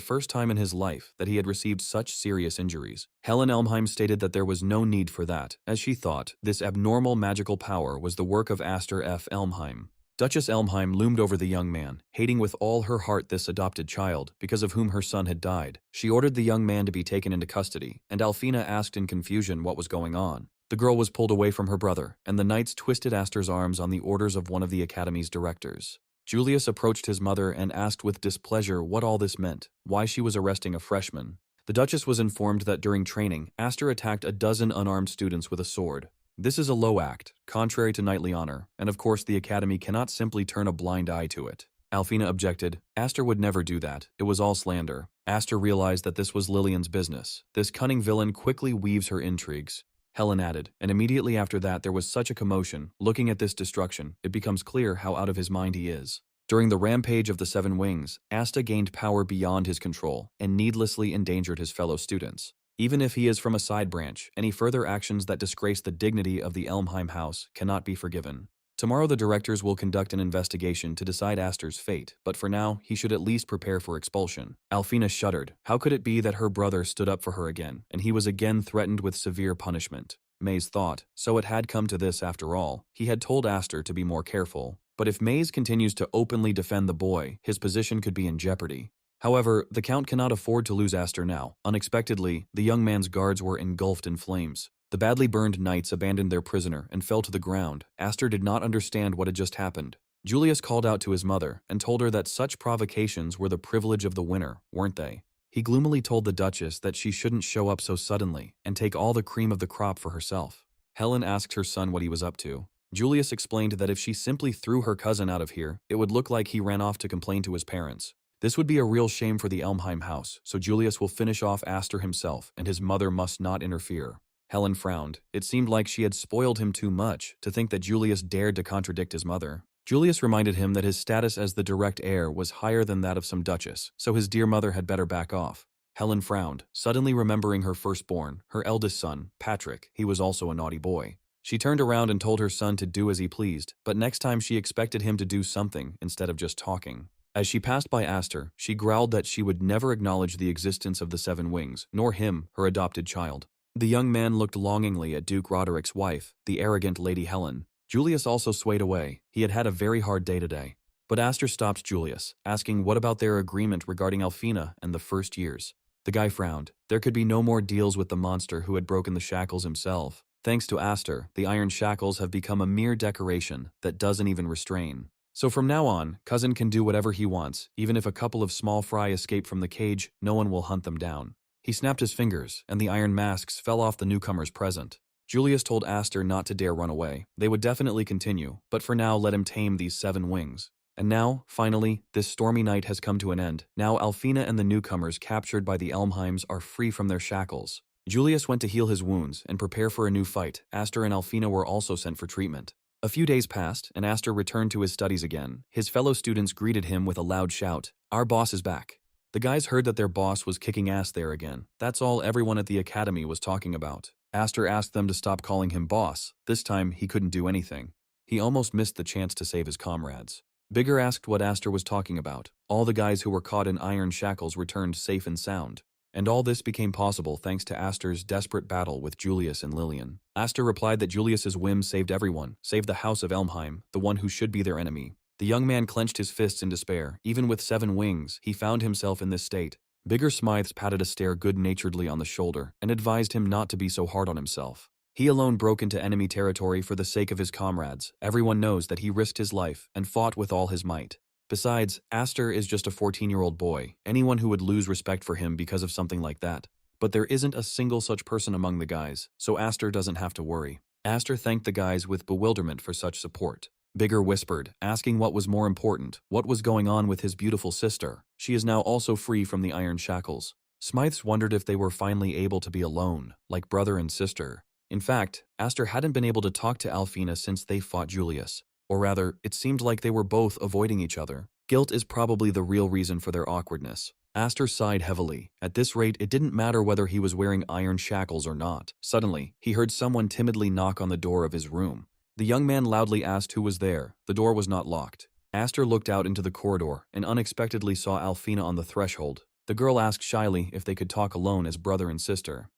first time in his life that he had received such serious injuries. Helen Elmheim stated that there was no need for that, as she thought this abnormal magical power was the work of Aster F. Elmheim. Duchess Elmheim loomed over the young man, hating with all her heart this adopted child, because of whom her son had died. She ordered the young man to be taken into custody, and Alfina asked in confusion what was going on. The girl was pulled away from her brother, and the knights twisted Aster's arms on the orders of one of the academy's directors. Julius approached his mother and asked with displeasure what all this meant, why she was arresting a freshman. The Duchess was informed that during training, Aster attacked a dozen unarmed students with a sword. This is a low act, contrary to knightly honor, and of course the academy cannot simply turn a blind eye to it. Alfina objected. Aster would never do that. It was all slander. Aster realized that this was Lillian's business. This cunning villain quickly weaves her intrigues. Helen added, and immediately after that there was such a commotion. Looking at this destruction, it becomes clear how out of his mind he is. During the rampage of the Seven Wings, Asta gained power beyond his control and needlessly endangered his fellow students. Even if he is from a side branch, any further actions that disgrace the dignity of the Elmheim house cannot be forgiven. Tomorrow the directors will conduct an investigation to decide Aster's fate, but for now, he should at least prepare for expulsion. Alfina shuddered. How could it be that her brother stood up for her again, and he was again threatened with severe punishment? Maze thought, so it had come to this after all. He had told Aster to be more careful. But if Maze continues to openly defend the boy, his position could be in jeopardy. However, the Count cannot afford to lose Aster now. Unexpectedly, the young man's guards were engulfed in flames. The badly burned knights abandoned their prisoner and fell to the ground. Aster did not understand what had just happened. Julius called out to his mother and told her that such provocations were the privilege of the winner, weren't they? He gloomily told the Duchess that she shouldn't show up so suddenly and take all the cream of the crop for herself. Helen asked her son what he was up to. Julius explained that if she simply threw her cousin out of here, it would look like he ran off to complain to his parents. This would be a real shame for the Elmheim house, so Julius will finish off Aster himself, and his mother must not interfere. Helen frowned. It seemed like she had spoiled him too much to think that Julius dared to contradict his mother. Julius reminded him that his status as the direct heir was higher than that of some duchess, so his dear mother had better back off. Helen frowned, suddenly remembering her firstborn, her eldest son, Patrick. He was also a naughty boy. She turned around and told her son to do as he pleased, but next time she expected him to do something instead of just talking. As she passed by Aster, she growled that she would never acknowledge the existence of the Seven Wings, nor him, her adopted child. The young man looked longingly at Duke Roderick's wife, the arrogant Lady Helen. Julius also swayed away. He had had a very hard day today. But Aster stopped Julius, asking what about their agreement regarding Alfina and the first years. The guy frowned. There could be no more deals with the monster who had broken the shackles himself. Thanks to Aster, the iron shackles have become a mere decoration that doesn't even restrain. So from now on, Cousin can do whatever he wants. Even if a couple of small fry escape from the cage, no one will hunt them down. He snapped his fingers, and the iron masks fell off the newcomers present. Julius told Aster not to dare run away. They would definitely continue, but for now let him tame these 7 wings. And now, finally, this stormy night has come to an end. Now Alfina and the newcomers captured by the Elmheims are free from their shackles. Julius went to heal his wounds and prepare for a new fight. Aster and Alfina were also sent for treatment. A few days passed, and Aster returned to his studies again. His fellow students greeted him with a loud shout, "Our boss is back." The guys heard that their boss was kicking ass there again. That's all everyone at the academy was talking about. Aster asked them to stop calling him boss. This time, he couldn't do anything. He almost missed the chance to save his comrades. Bigger asked what Aster was talking about. All the guys who were caught in iron shackles returned safe and sound. And all this became possible thanks to Aster's desperate battle with Julius and Lillian. Aster replied that Julius's whim saved everyone, saved the House of Elmheim, the one who should be their enemy. The young man clenched his fists in despair. Even with 7 wings, he found himself in this state. Bigger Smythes patted Aster good-naturedly on the shoulder and advised him not to be so hard on himself. He alone broke into enemy territory for the sake of his comrades. Everyone knows that he risked his life and fought with all his might. Besides, Aster is just a 14-year-old boy. Anyone who would lose respect for him because of something like that. But there isn't a single such person among the guys, so Aster doesn't have to worry. Aster thanked the guys with bewilderment for such support. Bigger whispered, asking what was more important, what was going on with his beautiful sister. She is now also free from the iron shackles. Smythes wondered if they were finally able to be alone, like brother and sister. In fact, Aster hadn't been able to talk to Alfina since they fought Julius. Or rather, it seemed like they were both avoiding each other. Guilt is probably the real reason for their awkwardness. Aster sighed heavily. At this rate, it didn't matter whether he was wearing iron shackles or not. Suddenly, he heard someone timidly knock on the door of his room. The young man loudly asked who was there. The door was not locked. Aster looked out into the corridor and unexpectedly saw Alfina on the threshold. The girl asked shyly if they could talk alone as brother and sister.